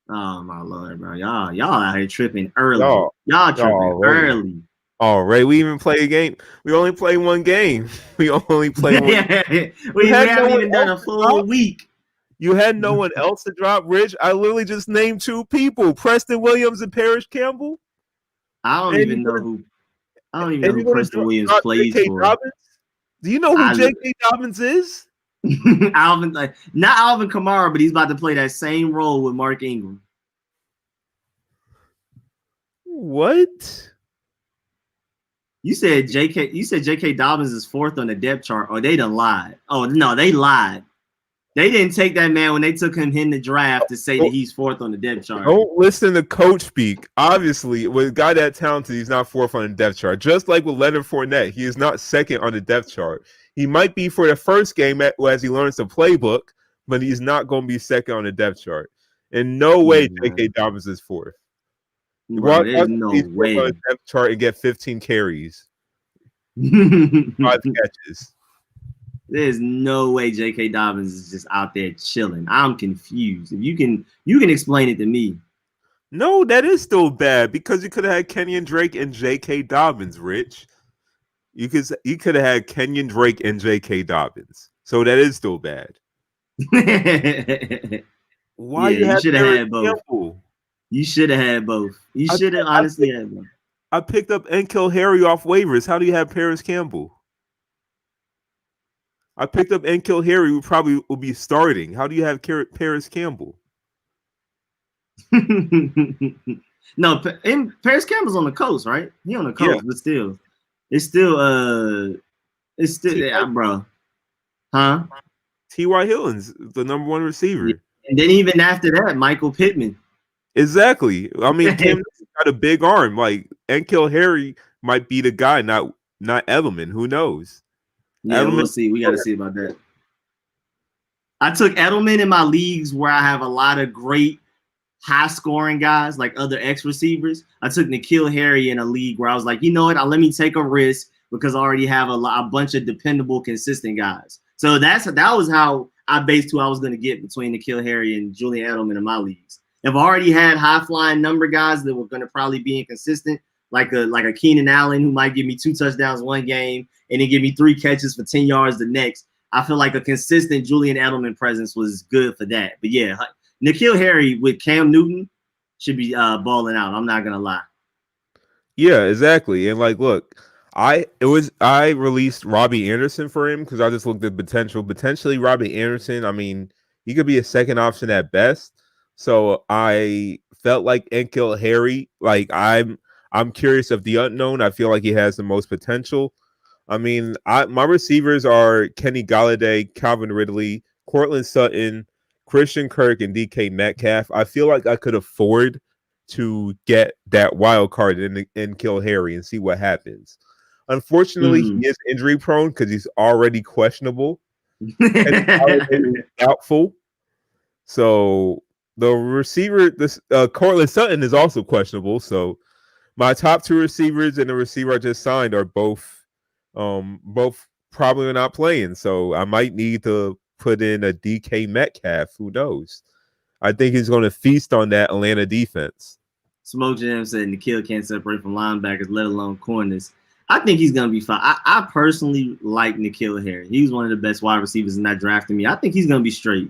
Oh my Lord, bro. Y'all out here tripping early. Y'all tripping early. All right, we even play a game. We only play one game. We only play one. we You had no haven't one even done else a to drop. full week. You had no one else to drop, Rich. I literally just named two people: Preston Williams and Parrish Campbell. I don't And even know who. I don't even know who you're gonna Preston Williams drop plays J.K. for. Dobbins. Do you know who J.K. Dobbins is? Alvin, not Alvin Kamara, but he's about to play that same role with Mark Ingram. What? You said J.K. Dobbins is fourth on the depth chart. Oh, they done lied. Oh no, they lied. They didn't take that man when they took him in the draft to say that he's fourth on the depth chart. Don't listen to coach speak. Obviously, with a guy that talented, he's not fourth on the depth chart. Just like with Leonard Fournette, he is not second on the depth chart. He might be for the first game as he learns the playbook, but he's not going to be second on the depth chart. In no way, J.K. Dobbins is fourth. Bro, there's no way. On the depth chart and get 15 carries, 5 catches. There's no way J.K. Dobbins is just out there chilling. I'm confused. If you can explain it to me. No, that is still bad because you could have had Kenyon Drake and J.K. Dobbins, Rich. You could have had Kenyon Drake and J.K. Dobbins. So that is still bad. Why you should have had both? Campbell? You should have had both. You should have honestly had both. I picked up N'Keal Harry off waivers. How do you have Parrish Campbell? I picked up N'Keal Harry, who probably will be starting. How do you have Parrish Campbell? No, Parrish Campbell's on the coast, right? He on the coast, but still, it's still, bro. Huh? T.Y. Hilton's the number one receiver. Yeah. And then even after that, Michael Pittman. Exactly. I mean, Cam got a big arm. Like N'Keal Harry might be the guy, not Edelman. Who knows? Yeah, Edelman, we'll see. We got to see about that. I took Edelman in my leagues where I have a lot of great high-scoring guys, like other ex-receivers. I took N'Keal Harry in a league where I was like, you know what? Let me take a risk because I already have a bunch of dependable, consistent guys. So that was how I based who I was going to get between N'Keal Harry and Julian Edelman in my leagues. If I already had high-flying number guys that were going to probably be inconsistent, like a Keenan Allen who might give me 2 touchdowns one game and then give me 3 catches for 10 yards the next, I feel like a consistent Julian Edelman presence was good for that. But yeah, N'Keal Harry with Cam Newton should be balling out. I'm not gonna lie. Yeah, exactly. And like, look, I released Robbie Anderson for him because I just looked at potential. Potentially, Robbie Anderson. I mean, he could be a second option at best. So I felt like N'Keal Harry. Like I'm curious of the unknown. I feel like he has the most potential. I mean, my receivers are Kenny Golladay, Calvin Ridley, Cortland Sutton, Christian Kirk, and DK Metcalf. I feel like I could afford to get that wild card in N'Keal Harry and see what happens. Unfortunately, he is injury prone because he's already questionable and doubtful. So the receiver, Cortland Sutton is also questionable. So my top 2 receivers and the receiver I just signed are both probably not playing. So I might need to put in a DK Metcalf. Who knows? I think he's going to feast on that Atlanta defense. Smoke Jam said N'Keal can't separate from linebackers, let alone corners. I think he's going to be fine. I personally like N'Keal Harry. He was one of the best wide receivers in that draft to me. I think he's going to be straight.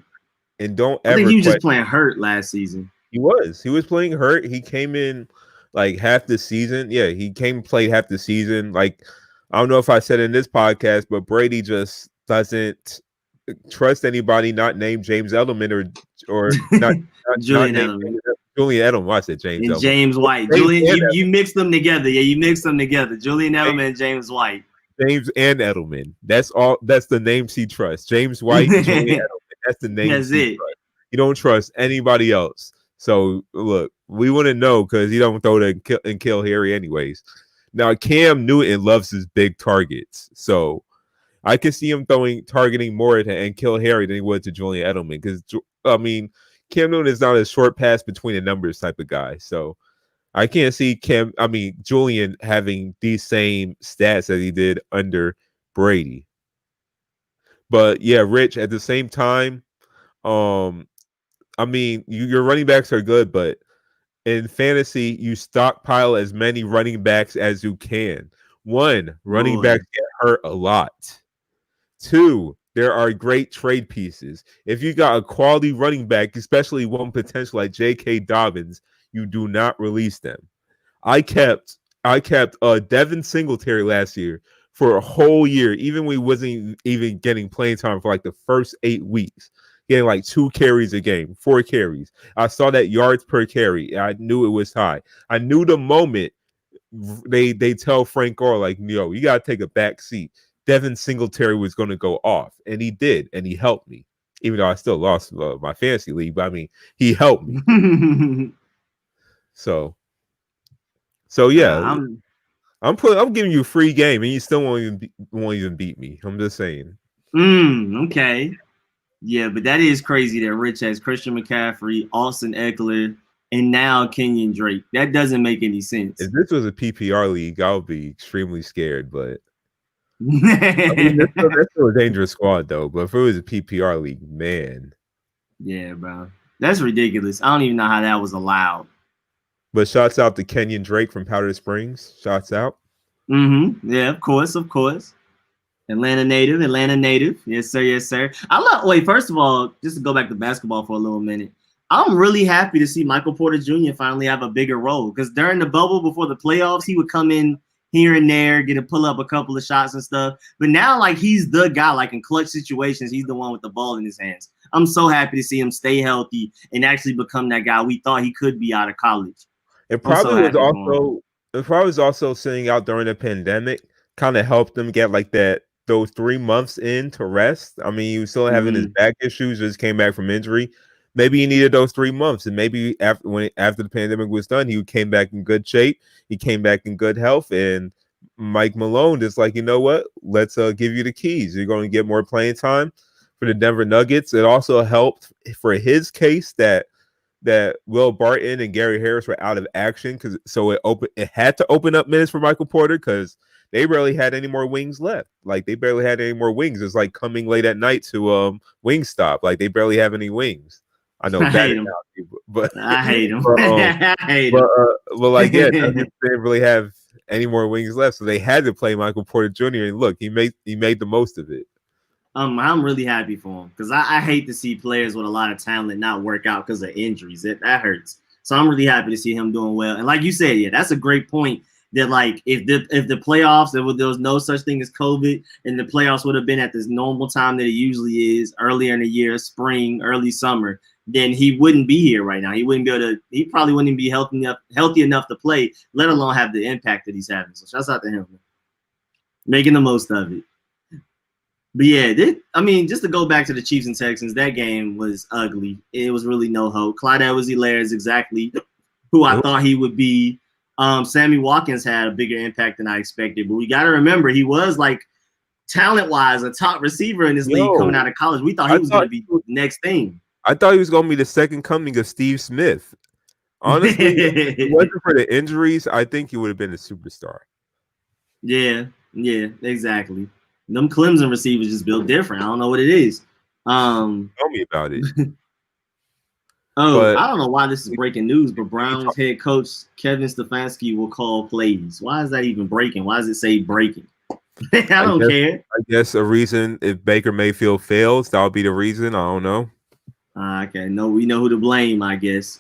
And I think he was just playing hurt last season. He was playing hurt. He came in like half the season. Yeah, he played half the season. Like, I don't know if I said in this podcast, but Brady just doesn't trust anybody not named James Edelman or not Julian Edelman. Julian Edelman. I said James and Edelman. James White. Julian, you mixed them together. Yeah, you mixed them together. Julian Edelman and James White. James and Edelman. That's all. That's the names he trusts. James White, Julian Edelman. That's the name. That's it. Trusts. You don't trust anybody else. So look, we wouldn't know because he don't throw and kill Harry anyways. Now Cam Newton loves his big targets, so I can see him targeting more to N'Keal Harry than he would to Julian Edelman. Because I mean, Cam Newton is not a short pass between the numbers type of guy. So I can't see Julian having these same stats that he did under Brady. But yeah, Rich, at the same time, I mean, your running backs are good, but in fantasy, you stockpile as many running backs as you can. One, running Boy. backs get hurt a lot. Two, there are great trade pieces. If you got a quality running back, especially one potential like J.K. Dobbins, you do not release them. I kept Devin Singletary last year for a whole year, even when he wasn't even getting playing time for like the first 8 weeks, getting like 2 carries a game, 4 carries. I saw that yards per carry. I knew it was high. I knew the moment they tell Frank Gore, like, yo, you gotta take a back seat. Devin Singletary was going to go off, and he did, and he helped me. Even though I still lost my fantasy league, but I mean, he helped me. So yeah, I'm giving you a free game, and you still won't even beat me. I'm just saying. Okay. Yeah, but that is crazy that Rich has Christian McCaffrey, Austin Eckler, and now Kenyon Drake. That doesn't make any sense. If this was a PPR league, I would be extremely scared, but I mean, that's still a dangerous squad, though. But if it was a PPR league, man. Yeah, bro. That's ridiculous. I don't even know how that was allowed. But shouts out to Kenyon Drake from Powder Springs. Shouts out. Yeah, of course. Atlanta native. Yes, sir. Yes, sir. First of all, just to go back to basketball for a little minute, I'm really happy to see Michael Porter Jr. finally have a bigger role, because during the bubble before the playoffs, he would come in here and there, get to pull up a couple of shots and stuff. But now, like, he's the guy, like in clutch situations, he's the one with the ball in his hands. I'm so happy to see him stay healthy and actually become that guy we thought he could be out of college. It probably was also sitting out during the pandemic kind of helped them get like those 3 months in to rest. I mean, he was still having his back issues, just came back from injury. Maybe he needed those 3 months, and maybe after the pandemic was done, he came back in good shape. He came back in good health, and Mike Malone is like, you know what? Let's give you the keys. You're going to get more playing time for the Denver Nuggets. It also helped for his case that Will Barton and Gary Harris were out of action, so it had to open up minutes for Michael Porter, because they barely had any more wings left. Like, they barely had any more wings. It's like coming late at night to Wingstop. Like, they barely have any wings. I know that is now, but I hate him. But like, yeah, they didn't really have any more wings left, so they had to play Michael Porter Jr. And look, he made the most of it. I'm really happy for him, because I hate to see players with a lot of talent not work out because of injuries. That hurts. So I'm really happy to see him doing well. And like you said, yeah, that's a great point. That, like, if the playoffs, there was no such thing as COVID, and the playoffs would have been at this normal time that it usually is, earlier in the year, spring, early summer, then he wouldn't be here right now. He probably wouldn't even be healthy enough to play, let alone have the impact that he's having. So shouts out to him, man. Making the most of it. But yeah, just to go back to the Chiefs and Texans, that game was ugly. It was really no hope. Clyde Edwards-Helaire is exactly who I thought he would be. Sammy Watkins had a bigger impact than I expected, but we got to remember he was, like, talent-wise a top receiver in this league coming out of college. We thought he was going to be the next thing. I thought he was going to be the second coming of Steve Smith. Honestly, if it wasn't for the injuries, I think he would have been a superstar. Yeah, exactly. Them Clemson receivers just built different. I don't know what it is. Tell me about it. I don't know why this is breaking news, but Browns head coach Kevin Stefanski will call plays. Why is that even breaking? Why does it say breaking? I don't care. I guess a reason, if Baker Mayfield fails, that'll be the reason. I don't know. Okay, no, we know who to blame, I guess.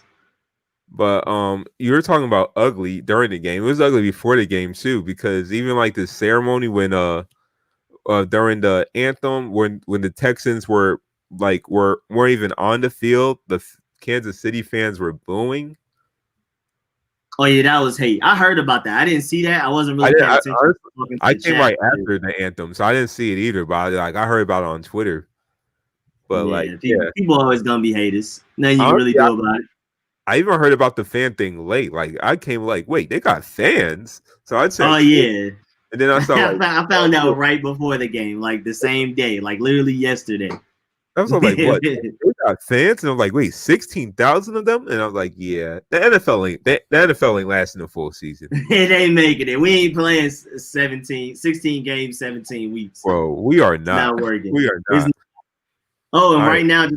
But you were talking about ugly during the game. It was ugly before the game too, because even like the ceremony when during the anthem, when the Texans weren't even on the field, the Kansas City fans were booing. Oh yeah, that was hate. I heard about that. I didn't see that. I wasn't really paying attention. I came right after the anthem, so I didn't see it either. But I heard about it on Twitter. But people are always gonna be haters. Nothing you can really do about it. I even heard about the fan thing late. Like, I came like, wait, they got fans? So I'd say, oh yeah. And then I saw, I found out right before the game, like the same day, like literally yesterday. I was like, what? They got fans? And I'm like, wait, 16,000 of them? And I was like, yeah, the NFL ain't lasting a full season. It ain't making it. We ain't playing 16 games, 17 weeks. Bro, we are not. It's not working. We are not. Oh, and All right right. now,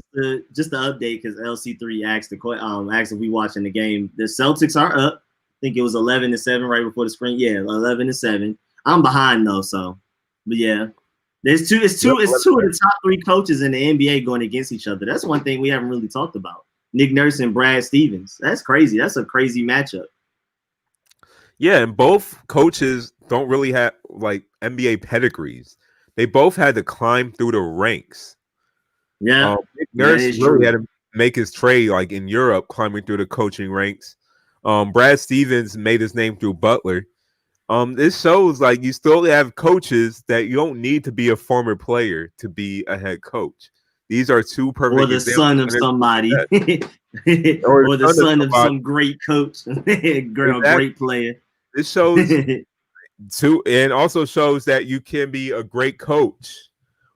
just the update because LC3 asked asked if we watching the game. The Celtics are up. I think it was 11-7 right before the screen. Yeah, 11-7. I'm behind though, so but yeah, there's two. It's Yep, two. It's 11. two of the top 3 coaches in the NBA going against each other. That's one thing we haven't really talked about. Nick Nurse and Brad Stevens. That's crazy. That's a crazy matchup. Yeah, and both coaches don't really have like NBA pedigrees. They both had to climb through the ranks. Yeah, Nick that Nurse is really true. had to make his trade like in Europe, climbing through the coaching ranks. Brad Stevens made his name through Butler. This shows like you still have coaches that you don't need to be a former player to be a head coach. These are two Or perfect the examples. son of somebody, Or or the son of son of somebody. some great coach, Exactly. great player. This shows too, and also shows that you can be a great coach.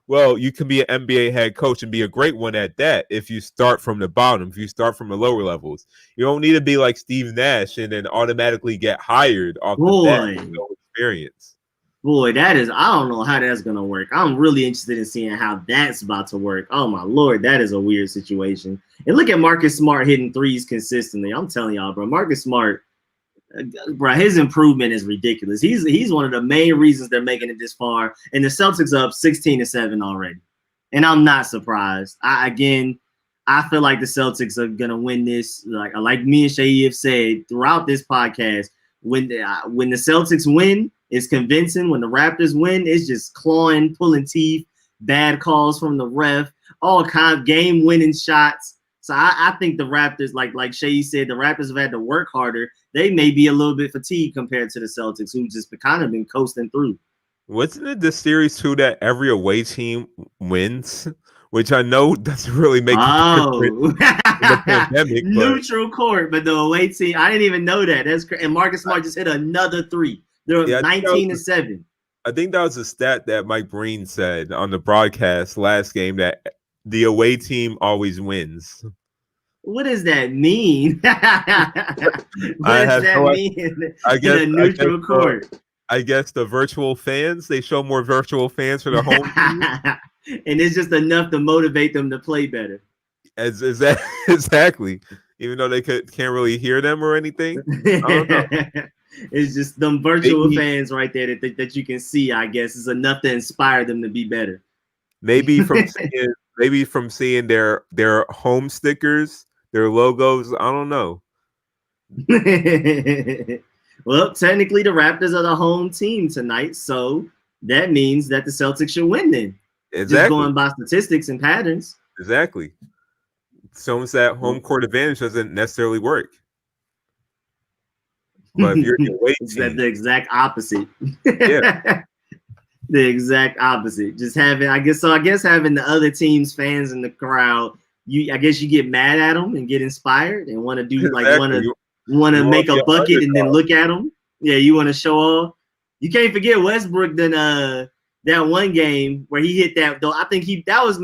Well, you can be an NBA head coach and be a great one at that if you start from the bottom, if you start from the lower levels. You don't need to be like Steve Nash and then automatically get hired off the bat with Boy, no experience. that is, I don't know how that's going to work. I'm really interested in seeing how that's about to work. Oh, my Lord, that is a weird situation. And look at Marcus Smart hitting threes consistently. I'm telling y'all, bro, Marcus Smart, bro, his improvement is ridiculous. He's one of the main reasons they're making it this far. And the Celtics up 16-7 already. And I'm not surprised. I feel like the Celtics are going to win this. Like me and Seyi have said throughout this podcast, when the Celtics win, it's convincing. When the Raptors win, it's just clawing, pulling teeth, bad calls from the ref, all kind of game-winning shots. So I think the Raptors, like Seyi said, the Raptors have had to work harder. They may be a little bit fatigued compared to the Celtics, who just kind of been coasting through. Wasn't it the series too that every away team wins? Which I know doesn't really make a difference in the pandemic, but Neutral court, but the away team, I didn't even know that. That's crazy. And Marcus Smart just hit another 3. They're yeah, 19-7. I think that was a stat that Mike Breen said on the broadcast last game that the away team always wins. What does that mean? What does that mean in a neutral court? I guess the virtual fans, they show more virtual fans for the home team. And it's just enough to motivate them to play better. Exactly. Even though they can't really hear them or anything. I don't know. It's just them virtual fans right there that you can see, I guess, is enough to inspire them to be better. Maybe from seeing their home stickers, their logos. I don't know. Well, technically the Raptors are the home team tonight, so that means that the Celtics should win then. Exactly. Just going by statistics and patterns. Exactly. Shows that home court advantage doesn't necessarily work. But if you're the away team, the exact opposite. Yeah. The exact opposite. Just having, I guess having the other team's fans in the crowd, I guess you get mad at them and get inspired and want to do want to make a bucket and then look at them. Yeah, you want to show off. You can't forget Westbrook that one game where he hit that. Though I think that was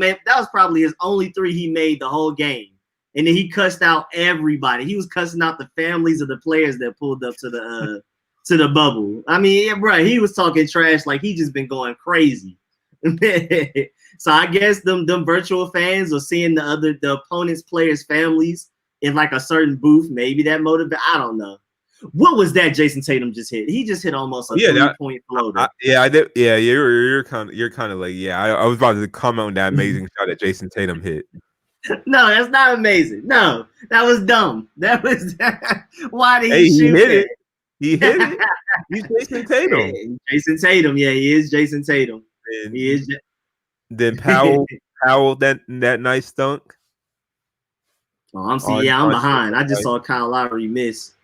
probably his only 3 he made the whole game, and then he cussed out everybody. He was cussing out the families of the players that pulled up to the bubble. I mean, yeah, bro, he was talking trash like he just been going crazy. So I guess them virtual fans or seeing the opponent's players' families in like a certain booth, maybe that motivate. I don't know. What was that Jayson Tatum just hit? He just hit almost a 3-point floater. I did. Yeah, you're kind of like, yeah. I was about to comment on that amazing shot that Jayson Tatum hit. No, that's not amazing. No, that was dumb. That was why did he shoot hit it? it? He hit it. He's Jayson Tatum. Yeah, Jayson Tatum. Yeah, he is Jayson Tatum. And he is. Then Powell that nice dunk. Oh, I'm behind. I just saw Kyle Lowry miss.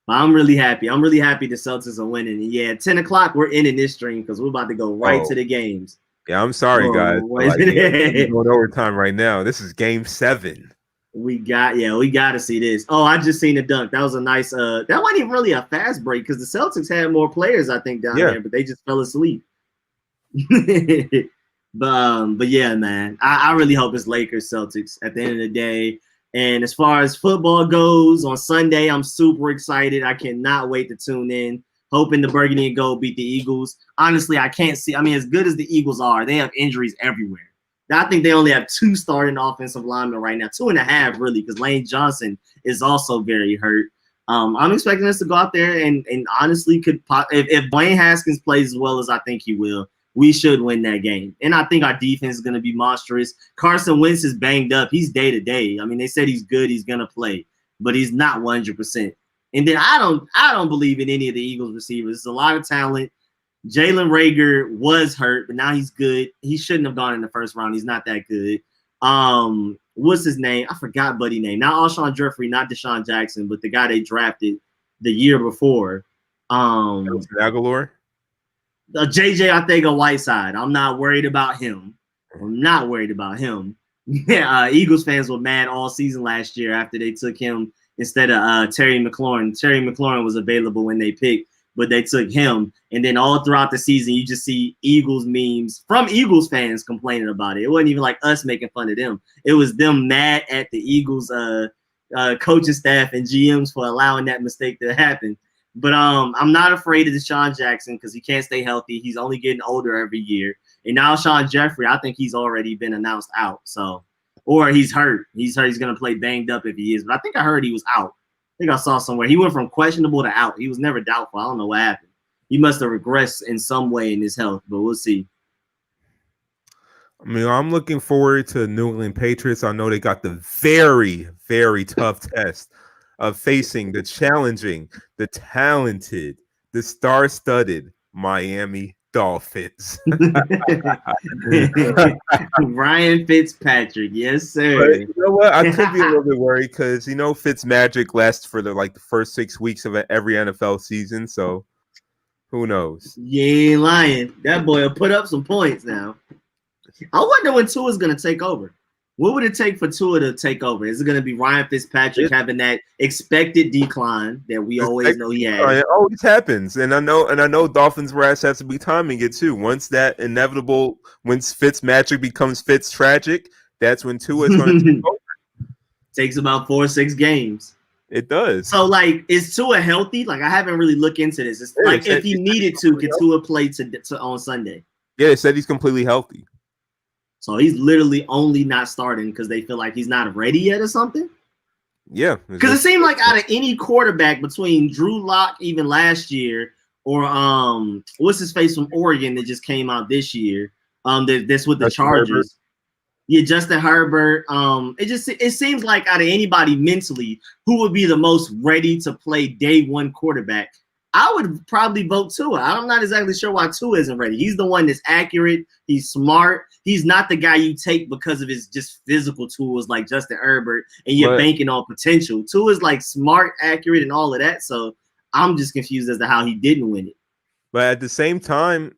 I'm really happy. I'm really happy the Celtics are winning. And yeah, 10 o'clock, we're ending this stream because we're about to go right to the games. Yeah, I'm sorry, guys. We're going overtime right now. This is game 7. We got to see this. Oh, I just seen the dunk. That was a nice that wasn't even really a fast break because the Celtics had more players, I think, down there, but they just fell asleep. But yeah, man, I really hope it's Lakers Celtics at the end of the day. And as far as football goes, on Sunday, I'm super excited. I cannot wait to tune in. hoping the Burgundy and Gold beat the Eagles. Honestly, I can't see. I mean, as good as the Eagles are, they have injuries everywhere. I think they only have 2 starting offensive linemen right now, 2.5 really, because Lane Johnson is also very hurt. I'm expecting us to go out there and honestly could pop, if Dwayne Haskins plays as well as I think he will, we should win that game. And I think our defense is going to be monstrous. Carson Wentz is banged up. He's day to day. I mean, they said he's good. He's going to play, but he's not 100%. And then I don't believe in any of the Eagles receivers. It's a lot of talent. Jalen Reagor was hurt, but now he's good. He shouldn't have gone in the first round. He's not that good. What's his name? I forgot buddy name. Not Alshon Jeffrey, not Deshaun Jackson, but the guy they drafted the year before. Aguilar? JJ Arcega-Whiteside. I'm not worried about him. Yeah, Eagles fans were mad all season last year after they took him instead of Terry McLaurin. Terry McLaurin was available when they picked, but they took him. And then all throughout the season, you just see Eagles memes from Eagles fans complaining about it. It wasn't even like us making fun of them. It was them mad at the Eagles coaching staff and GMs for allowing that mistake to happen. But I'm not afraid of Deshaun Jackson because he can't stay healthy. He's only getting older every year. And now Alshon Jeffrey, I think he's already been announced out. So, or he's hurt. He's hurt. He's going to play banged up if he is. But I think I heard he was out. I think I saw somewhere. He went from questionable to out. He was never doubtful. I don't know what happened. He must have regressed in some way in his health, but we'll see. I mean, I'm looking forward to New England Patriots. I know they got the very, very tough test of facing the challenging, the talented, the star-studded Miami Dolphins. Ryan Fitzpatrick, yes, sir. But you know what? I could be a little bit worried because Fitzmagic lasts for the first 6 weeks of every NFL season. So who knows? You ain't lying. That boy will put up some points now. I wonder when Tua's gonna take over. What would it take for Tua to take over? Is it going to be Ryan Fitzpatrick having that expected decline that we always know he has? It always happens, and I know Dolphins brass has to be timing it too. Once Fitzmagic becomes Fitz-tragic, that's when Tua is going to take over. Takes about 4 or 6 games. It does. So, is Tua healthy? I haven't really looked into this. It's if he needed to, could Tua play on Sunday? Yeah, they said he's completely healthy. So he's literally only not starting because they feel like he's not ready yet or something? Yeah. Because it seemed like out of any quarterback between Drew Lock even last year or what's his face from Oregon that just came out this year, that's with the Chargers. Herbert. Yeah, Justin Herbert. It seems like out of anybody mentally, who would be the most ready to play day one quarterback? I would probably vote Tua. I'm not exactly sure why Tua isn't ready. He's the one that's accurate. He's smart. He's not the guy you take because of his just physical tools like Justin Herbert and you're banking on potential. Tua's smart, accurate, and all of that. So I'm just confused as to how he didn't win it. But at the same time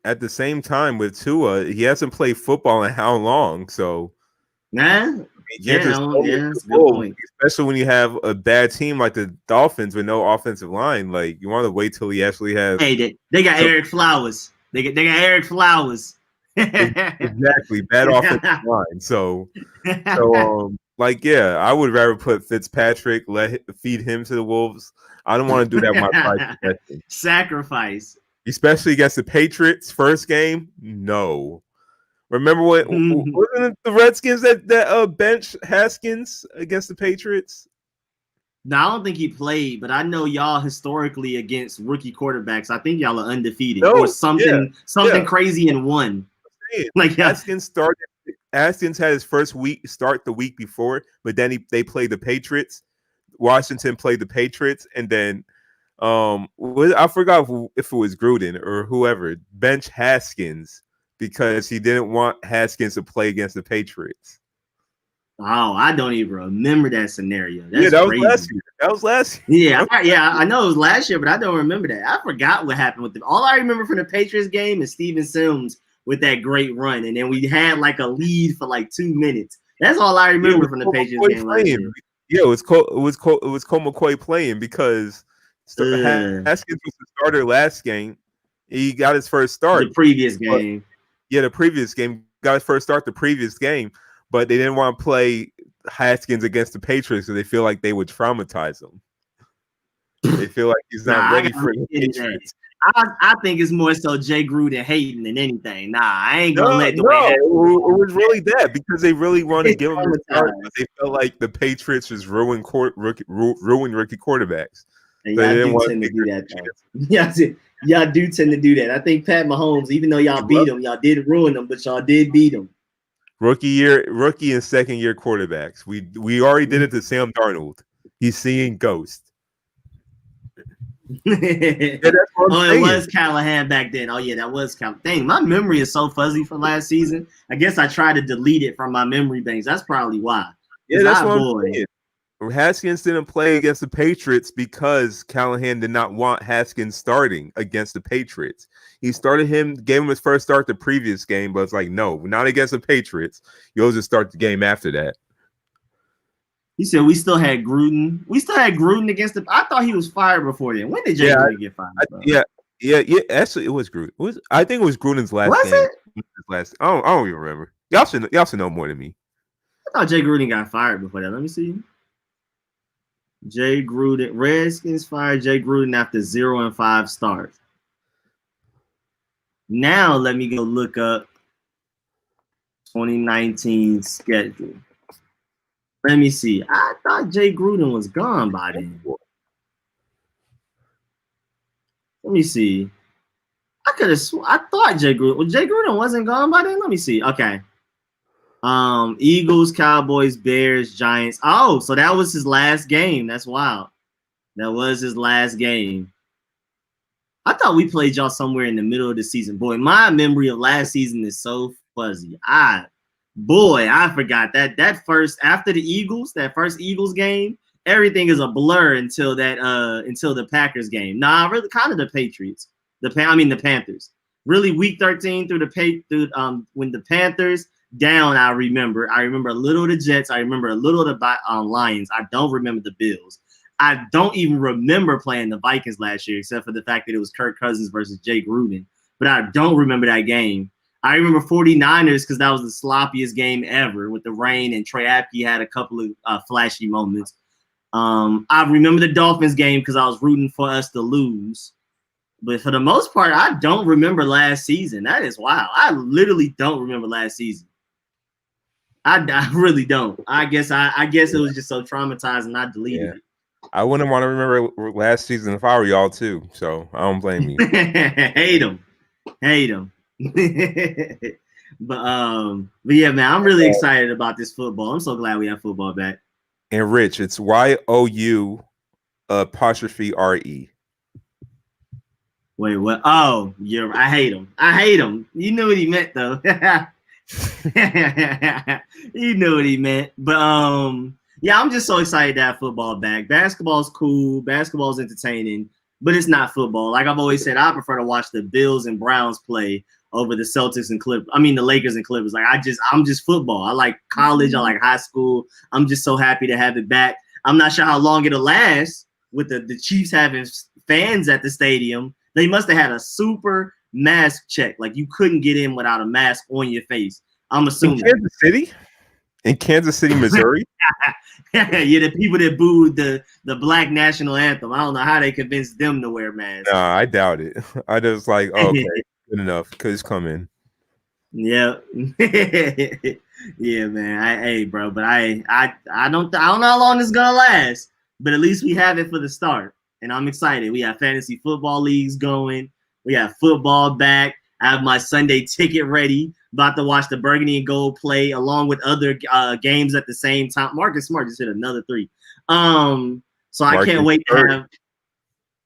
with Tua, he hasn't played football in how long? So that's a good point. Especially when you have a bad team like the Dolphins with no offensive line. You want to wait till he actually has. They got Eric Flowers. They got Eric Flowers. Exactly, bad offensive line. So, I would rather put Fitzpatrick, feed him to the wolves. I don't want to do that. My price sacrifice, especially against the Patriots. First game, no. Remember wasn't it the Redskins that bench Haskins against the Patriots? No, I don't think he played, but I know y'all historically against rookie quarterbacks. I think y'all are undefeated or something crazy and won. Haskins had his first week start the week before, but then they played the Patriots. Washington played the Patriots, and then I forgot if it was Gruden or whoever bench Haskins because he didn't want Haskins to play against the Patriots. Oh, I don't even remember that scenario. That was last year. That was last year. Yeah, I know it was last year, but I don't remember that. I forgot what happened with them. All I remember from the Patriots game is Steven Sims with that great run, and then we had a lead for 2 minutes. That's all I remember from the Patriots game last year. Yeah, it was Colt McCoy playing because Haskins was the starter last game. He got his first start. The previous game. The previous game. Got his first start the previous game, but they didn't want to play Haskins against the Patriots because they feel like they would traumatize him. They feel like he's not ready for the Patriots. I think it's more so Jay Gruden hating than anything. Nah, I ain't gonna No, let the way no, that. it was really that because they really want to It's give him a start, but they felt like the Patriots just ruin rookie quarterbacks. And So they y'all didn't do want tend to to take do their that though. chance. Y'all do tend to do that. I think Pat Mahomes, even though y'all beat him, y'all did ruin him, but y'all did beat him. Rookie and second year quarterbacks. We already did it to Sam Darnold. He's seeing ghosts. Yeah, it was Callahan back then. Oh yeah, that was Callahan. Dang, my memory is so fuzzy from last season. I guess I tried to delete it from my memory banks. That's probably why. Yeah, that's what I'm saying. Haskins didn't play against the Patriots because Callahan did not want Haskins starting against the Patriots. He started him, gave him his first start the previous game, but it's like, no, not against the Patriots. You'll just start the game after that. He said we still had Gruden. We still had Gruden against the. I thought he was fired before then. When did Jay Gruden get fired? Yeah. Actually, it was Gruden. I think it was Gruden's last game. I don't even remember. Y'all should know more than me. I thought Jay Gruden got fired before that. Let me see. Jay Gruden, Redskins fired Jay Gruden after 0-5 starts. Now let me go look up 2019 schedule. Let me see. I thought Jay Gruden was gone by then. Let me see. I thought Jay Gruden. Well, Jay Gruden wasn't gone by then. Let me see. Okay. Eagles, Cowboys, Bears, Giants. Oh, so that was his last game. That's wild. That was his last game. I thought we played y'all somewhere in the middle of the season. Boy, my memory of last season is so fuzzy. I forgot that first after the Eagles, that first Eagles game, everything is a blur until the Packers game. Nah, really kind of the Patriots. The Panthers. Really week 13 when the Panthers down, I remember a little of the Jets, I remember a little of the Lions. I don't remember the Bills. I don't even remember playing the Vikings last year, except for the fact that it was Kirk Cousins versus Jay Gruden. But I don't remember that game. I remember 49ers because that was the sloppiest game ever with the rain, and Trae had a couple of flashy moments. I remember the Dolphins game because I was rooting for us to lose. But for the most part, I don't remember last season. That is wild. I literally don't remember last season. I really don't. I guess it was just so traumatizing. I deleted it. I wouldn't want to remember last season if I were y'all too. So I don't blame you. Hate him. But yeah, man, I'm really excited about this football. I'm so glad we have football back. And Rich, it's YOU apostrophe RE. Wait, what? Oh, I hate him. You knew what he meant though. You knew what he meant. But yeah, I'm just so excited to have football back. Basketball's cool. Basketball's entertaining, but it's not football. Like I've always said, I prefer to watch the Bills and Browns play over the Celtics and Clippers. I mean, the Lakers and Clippers. Like I'm just football. I like college. I like high school. I'm just so happy to have it back. I'm not sure how long it'll last with the Chiefs having fans at the stadium. They must have had a super mask check. Like you couldn't get in without a mask on your face. I'm assuming. In Kansas City, Missouri. Yeah, the people that booed the Black national anthem. I don't know how they convinced them to wear masks. Nah, I doubt it. I just like, okay, good enough. Cause come in. Yeah, yeah, man. Hey, bro, but I don't know how long this is gonna last. But at least we have it for the start, and I'm excited. We have fantasy football leagues going. We have football back. I have my Sunday ticket ready. About to watch the Burgundy and Gold play along with other games at the same time. Marcus Smart just hit another 3. So I can't wait to have.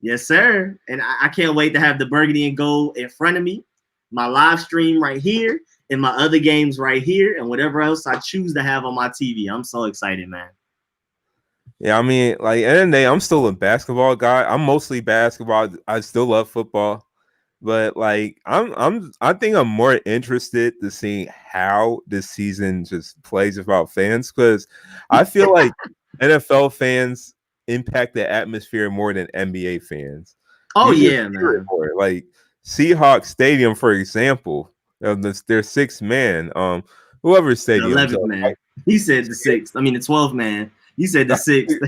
Yes, sir. And I can't wait to have the Burgundy and Gold in front of me, my live stream right here, and my other games right here, and whatever else I choose to have on my TV. I'm so excited, man. Yeah, I mean, like, end of the day, I'm still a basketball guy. I'm mostly basketball. I still love football. But like I think I'm more interested to see how this season just plays without fans, because I feel like NFL fans impact the atmosphere more than NBA fans. Oh yeah, man. Like Seahawks Stadium, for example, their 6th man, whoever stadium. The 11th man. He said the 6th. I mean the 12th man. You said the 6th.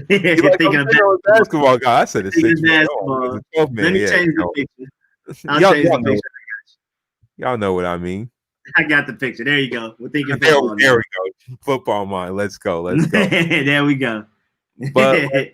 Like, thinking of basketball guy. I said the 6th man. Let me change the picture. I'll Y'all, change the y'all know, picture. y'all know what I mean. I got the picture. There you go. We're thinking There, football. there we go. Football mind. Let's go. Let's go. There we go. But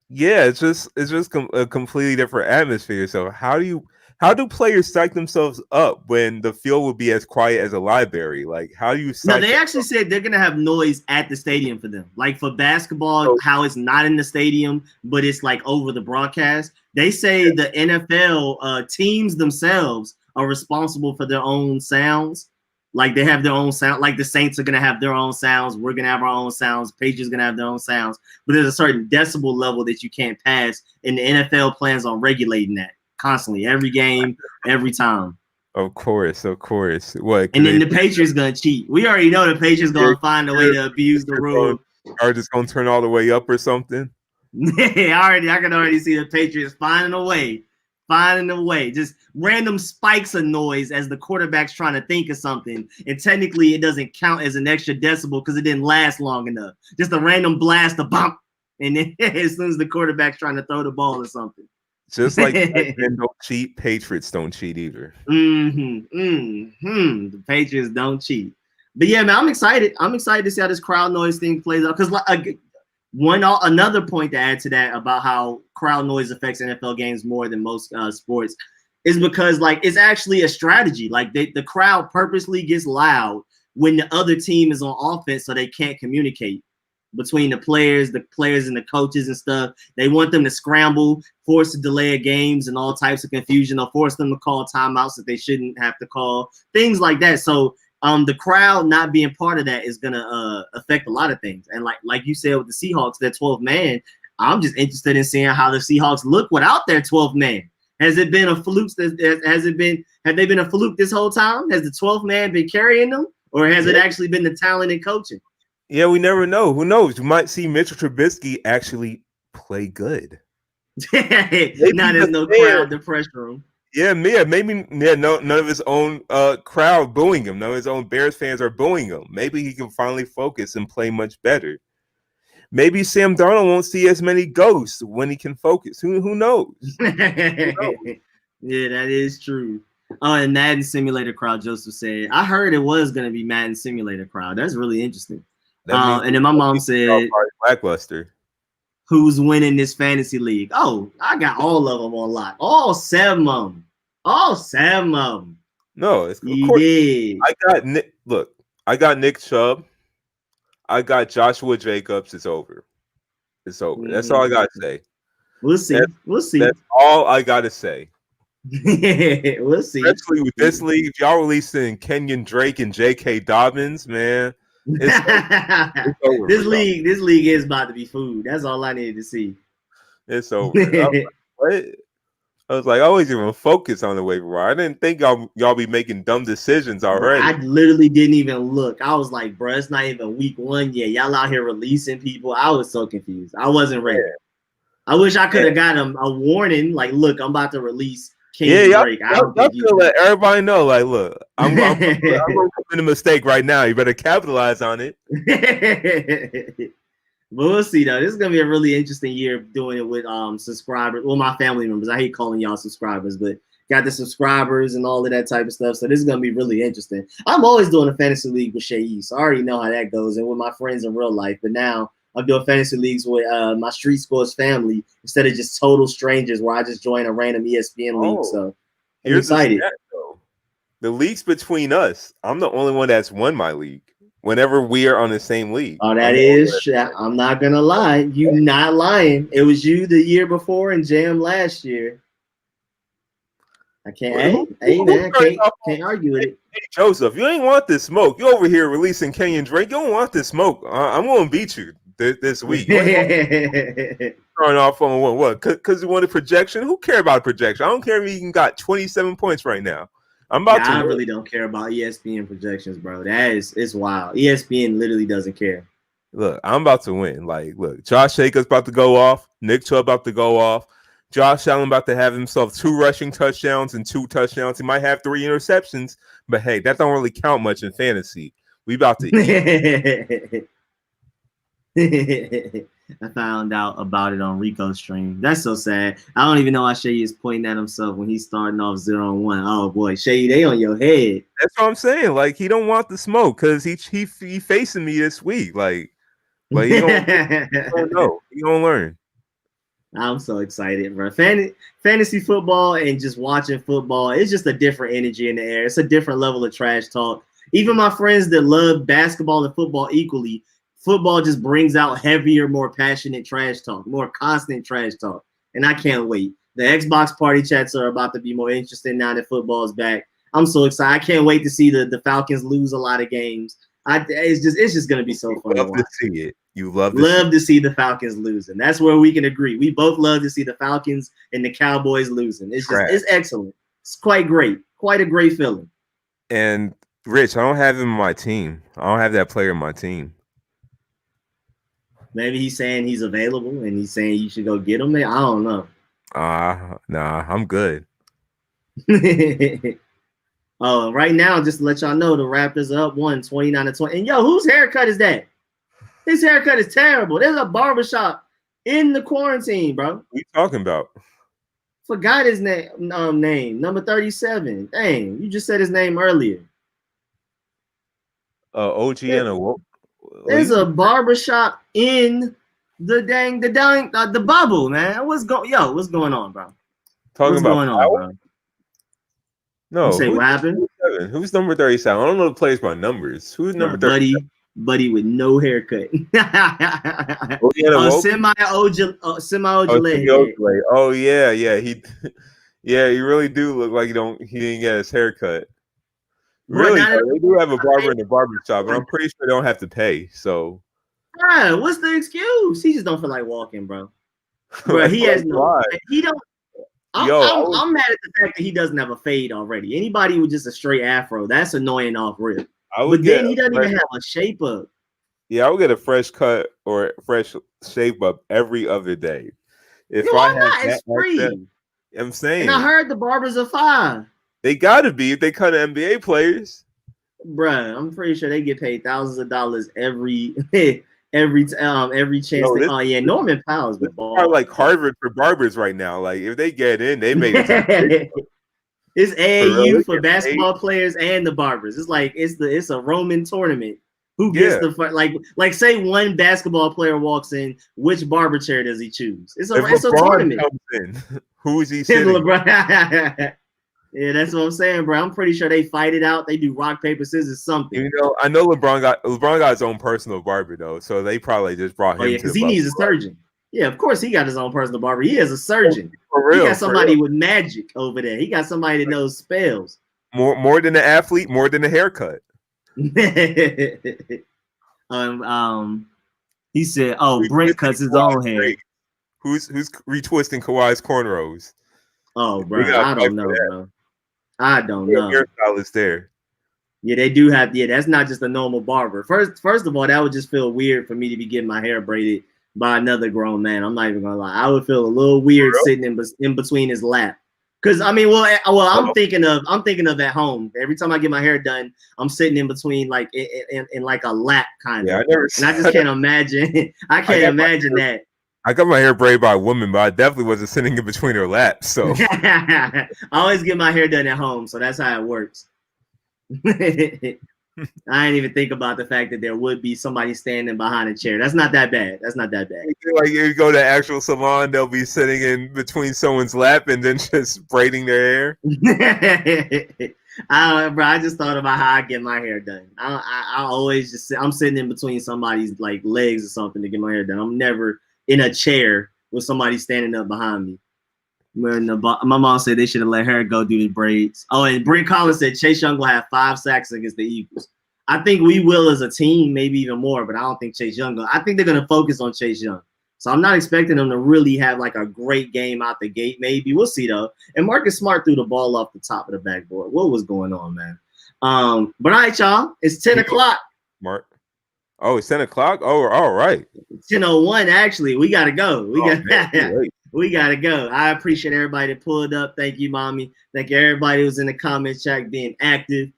yeah, it's just a completely different atmosphere. So how do players psych themselves up when the field will be as quiet as a library? Like, how do you psych No, they actually said they're gonna have noise at the stadium for them. Like for basketball, how it's not in the stadium, but it's like over the broadcast. They say the NFL teams themselves are responsible for their own sounds. Like they have their own sound. Like the Saints are gonna have their own sounds. We're gonna have our own sounds. Patriots gonna have their own sounds. But there's a certain decibel level that you can't pass, and the NFL plans on regulating that constantly, every game, every time. Of course. What? And then the Patriots gonna cheat. We already know the Patriots gonna find a way to abuse the rule. Are just gonna turn all the way up or something? I can already see the Patriots finding a way, just random spikes of noise as the quarterback's trying to think of something, and technically it doesn't count as an extra decibel because it didn't last long enough. Just a random blast, a bump, and then as soon as the quarterback's trying to throw the ball or something. Just like men don't cheat, Patriots don't cheat either. The Patriots don't cheat. But yeah, man, I'm excited. I'm excited to see how this crowd noise thing plays out. Because another point to add to that about how crowd noise affects NFL games more than most sports is because like it's actually a strategy. Like the crowd purposely gets loud when the other team is on offense, so they can't communicate between the players and the coaches and stuff. They want them to scramble, force to delay of games and all types of confusion, or force them to call timeouts that they shouldn't have to call, things like that. So the crowd not being part of that is gonna affect a lot of things. And like you said with the Seahawks, their 12th man, I'm just interested in seeing how the Seahawks look without their 12th man. Has it been a fluke? Have they been a fluke this whole time? Has the 12th man been carrying them, or has it actually been the talent and coaching? Yeah, we never know. Who knows? You might see Mitchell Trubisky actually play good. Now there's no crowd in the press room. Maybe none of his own crowd booing him. None of his own Bears fans are booing him. Maybe he can finally focus and play much better. Maybe Sam Darnold won't see as many ghosts when he can focus. Who knows? Yeah, that is true. Oh, and Madden Simulator crowd, Joseph said. I heard it was going to be Madden Simulator crowd. That's really interesting. And then my mom said, lackluster. Who's winning this fantasy league? Oh, I got all of them on lock. All 7 of them. No, it's of course. Did. I got Nick Chubb. I got Joshua Jacobs. It's over. That's all I got to say. We'll see. That's all I got to say. We'll see. Especially with this league, if y'all releasing Kenyon Drake and J.K. Dobbins, man. It's over. This league is about to be food. That's all I needed to see. It's over. I was like, I wasn't even focused on the waiver wire. I didn't think y'all be making dumb decisions already. I literally didn't even look. I was like, bro, it's not even week 1 yet. Y'all out here releasing people. I was so confused. I wasn't ready. Yeah. I wish I could have got a warning. Like, look, I'm about to release Kenyon Drake. Y'all let everybody know. Like, look, I'm going to commit a mistake right now. You better capitalize on it. But we'll see though. This is gonna be a really interesting year doing it with subscribers. Well, my family members. I hate calling y'all subscribers, but got the subscribers and all of that type of stuff. So this is gonna be really interesting. I'm always doing a fantasy league with Seyi, so I already know how that goes, and with my friends in real life. But now I'm doing fantasy leagues with my RicoScores family instead of just total strangers, where I just join a random ESPN league. So I'm excited. The leagues between us, I'm the only one that's won my league. Whenever we are on the same league. Oh, I'm not gonna lie. You not lying. It was you the year before and Jam last year. I can't. Hey man, can't argue with it. Hey, Joseph, you ain't want this smoke. You over here releasing Kenyon Drake. You don't want this smoke. I'm gonna beat you this week. Starting off on what? Because you wanted projection. Who care about projection? I don't care if you got 27 points right now. I really don't care about ESPN projections, bro. It's wild. ESPN literally doesn't care. Look, I'm about to win. Like, look, Josh Jacobs about to go off. Nick Chubb about to go off. Josh Allen about to have himself 2 rushing touchdowns and 2 touchdowns. He might have 3 interceptions, but hey, that don't really count much in fantasy. We about to I found out about it on Rico's stream. That's so sad. I don't even know why Seyi is pointing at himself when he's starting off 0-1. Oh boy, Seyi, they on your head. That's what I'm saying. Like he don't want the smoke because he facing me this week. Like, but he don't know. He don't learn. I'm so excited, bro. Fantasy football and just watching football, it's just a different energy in the air. It's a different level of trash talk. Even my friends that love basketball and football equally, football just brings out heavier, more passionate trash talk, more constant trash talk. And I can't wait. The Xbox party chats are about to be more interesting now that football is back. I'm so excited. I can't wait to see the Falcons lose a lot of games. It's just gonna be so fun. Love to see it. You love to see the Falcons losing. That's where we can agree. We both love to see the Falcons and the Cowboys losing. It's excellent. It's quite great. Quite a great feeling. And Rich, I don't have him on my team. I don't have that player on my team. Maybe he's saying he's available and he's saying you should go get him. I don't know. Nah, I'm good. Oh, right now, just to let y'all know, the Raptors are up 29-20. And yo, whose haircut is that? His haircut is terrible. There's a barbershop in the quarantine, bro. What are you talking about? Forgot his name. Number 37. Dang, you just said his name earlier. OG There's a barbershop in the bubble, man. What's going on, bro? What's going on, bro? No. You say what happened? Who's number 37? I don't know the players by numbers. Who's number 37? Buddy with no haircut. Semi Ojale. Oh yeah. He really do look like he didn't get his haircut. Really, they do have a barber in the barber shop, but I'm pretty sure they don't have to pay. So, what's the excuse? He just don't feel like walking, bro. Bro, he has no. He don't. I'm mad at the fact that he doesn't have a fade already. Anybody with just a straight afro, that's annoying off rip. But then he doesn't even have a shape up. Yeah, I would get a fresh cut or fresh shape up every other day. It's free. I'm saying. And I heard the barbers are $5. They gotta be if they cut NBA players. Bruh, I'm pretty sure they get paid thousands of dollars every chance. Norman Powell's the ball. Like Harvard for barbers right now. Like if they get in, they make it. It's AAU for basketball players and the barbers. It's like it's a Roman tournament. Who gets the like say one basketball player walks in, which barber chair does he choose? It's a tournament. Who is he sitting? LeBron. Yeah, that's what I'm saying, bro. I'm pretty sure they fight it out. They do rock, paper, scissors, something. You know, I know LeBron got his own personal barber though, so they probably just brought him. Because he needs a surgeon. Yeah, of course he got his own personal barber. He is a surgeon. For real, he got somebody with magic over there. He got somebody that knows spells. More than an athlete, more than a haircut. He said, Brent cuts his own hair. Who's retwisting Kawhi's cornrows? Oh, bro, I don't know, bro. I don't know. Hairstylist there. Yeah, they do have. Yeah, that's not just a normal barber. First of all, that would just feel weird for me to be getting my hair braided by another grown man. I'm not even gonna lie. I would feel a little weird sitting in between his lap. Cause I mean, I'm thinking of at home. Every time I get my hair done, I'm sitting in between, like in like a lap kind of. And I just can't imagine. I can't imagine that. I got my hair braided by a woman, but I definitely wasn't sitting in between her laps. So I always get my hair done at home, so that's how it works. I didn't even think about the fact that there would be somebody standing behind a chair. That's not that bad. Like if you go to actual salon, they'll be sitting in between someone's lap and then just braiding their hair. I just thought about how I get my hair done. I always just I'm sitting in between somebody's like legs or something to get my hair done. I'm never in a chair with somebody standing up behind me. My mom said they should have let her go do the braids. Oh, and Brent Collins said Chase Young will have 5 sacks against the Eagles. I think we will as a team, maybe even more, but I don't think Chase Young will. I think they're going to focus on Chase Young. So I'm not expecting them to really have like a great game out the gate. Maybe we'll see though. And Marcus Smart threw the ball off the top of the backboard. What was going on, man? But all right, y'all. It's 10 o'clock. Mark. Oh, it's 10 o'clock? Oh, all right. 10:01, actually. We got to go. We got to go. I appreciate everybody that pulled up. Thank you, Mommy. Thank you, everybody who's in the comment chat being active.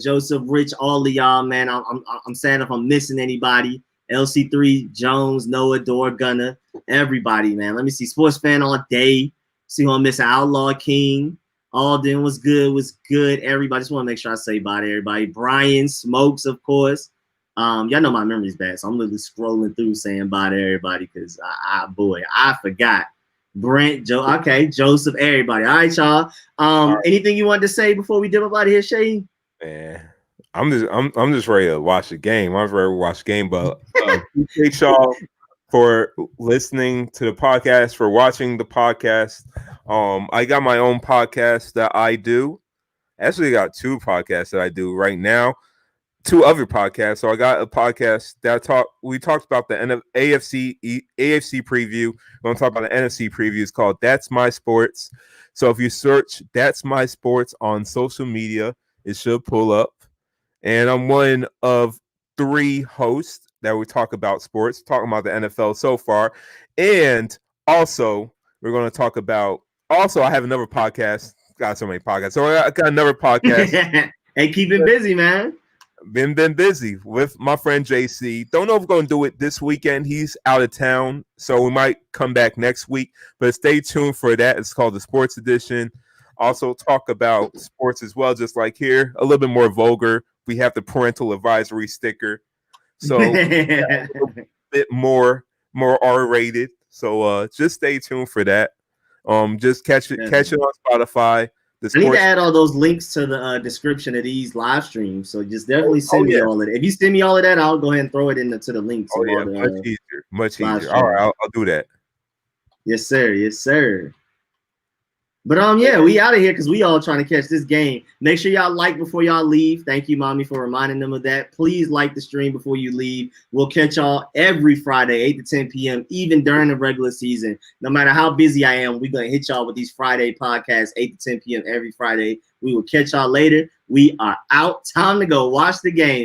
Joseph, Rich, all of y'all, man. I'm sad if I'm missing anybody. LC3, Jones, Noah, Door, Gunner, everybody, man. Let me see. Sports fan all day. See who I'm missing. Outlaw King. Alden was good. Everybody, just want to make sure I say bye to everybody. Brian Smokes, of course. Y'all know my memory's bad, so I'm literally scrolling through saying bye to everybody because I forgot. Brent, Joe, okay, Joseph, everybody. All right, y'all. Anything you wanted to say before we dip up out of here, Seyi? Man, I'm just ready to watch the game. I'm ready to watch the game, but appreciate y'all for listening to the podcast, for watching the podcast. I got my own podcast that I do. Actually, I got 2 podcasts that I do right now. 2 other podcasts. So I got a podcast that we talked about the AFC preview. We're going to talk about the NFC preview. It's called That's My Sports. So if you search That's My Sports on social media, it should pull up. And I'm one of 3 hosts that we talk about sports, talking about the NFL so far. And also, we're going to talk about, I have another podcast. Got so many podcasts. So I got another podcast. Hey, keep it busy, man. Been busy with my friend JC. Don't know if we're going to do it this weekend. He's out of town, so we might come back next week. But stay tuned for that. It's called the Sports Edition. Also talk about sports as well, just like here. A little bit more vulgar. We have the parental advisory sticker, so a bit more R-rated. So just stay tuned for that. Just catch it on Spotify. I need to add all those links to the description of these live streams. So just definitely send me all of it. If you send me all of that, I'll go ahead and throw it into the links. Much easier. All right, I'll do that. Yes, sir. Yes, sir. But yeah, we out of here because we all trying to catch this game. Make sure y'all like before y'all leave. Thank you, Mommy, for reminding them of that. Please like the stream before you leave. We'll catch y'all every Friday, 8 to 10 p.m., even during the regular season. No matter how busy I am, we're going to hit y'all with these Friday podcasts, 8 to 10 p.m. every Friday. We will catch y'all later. We are out. Time to go watch the game.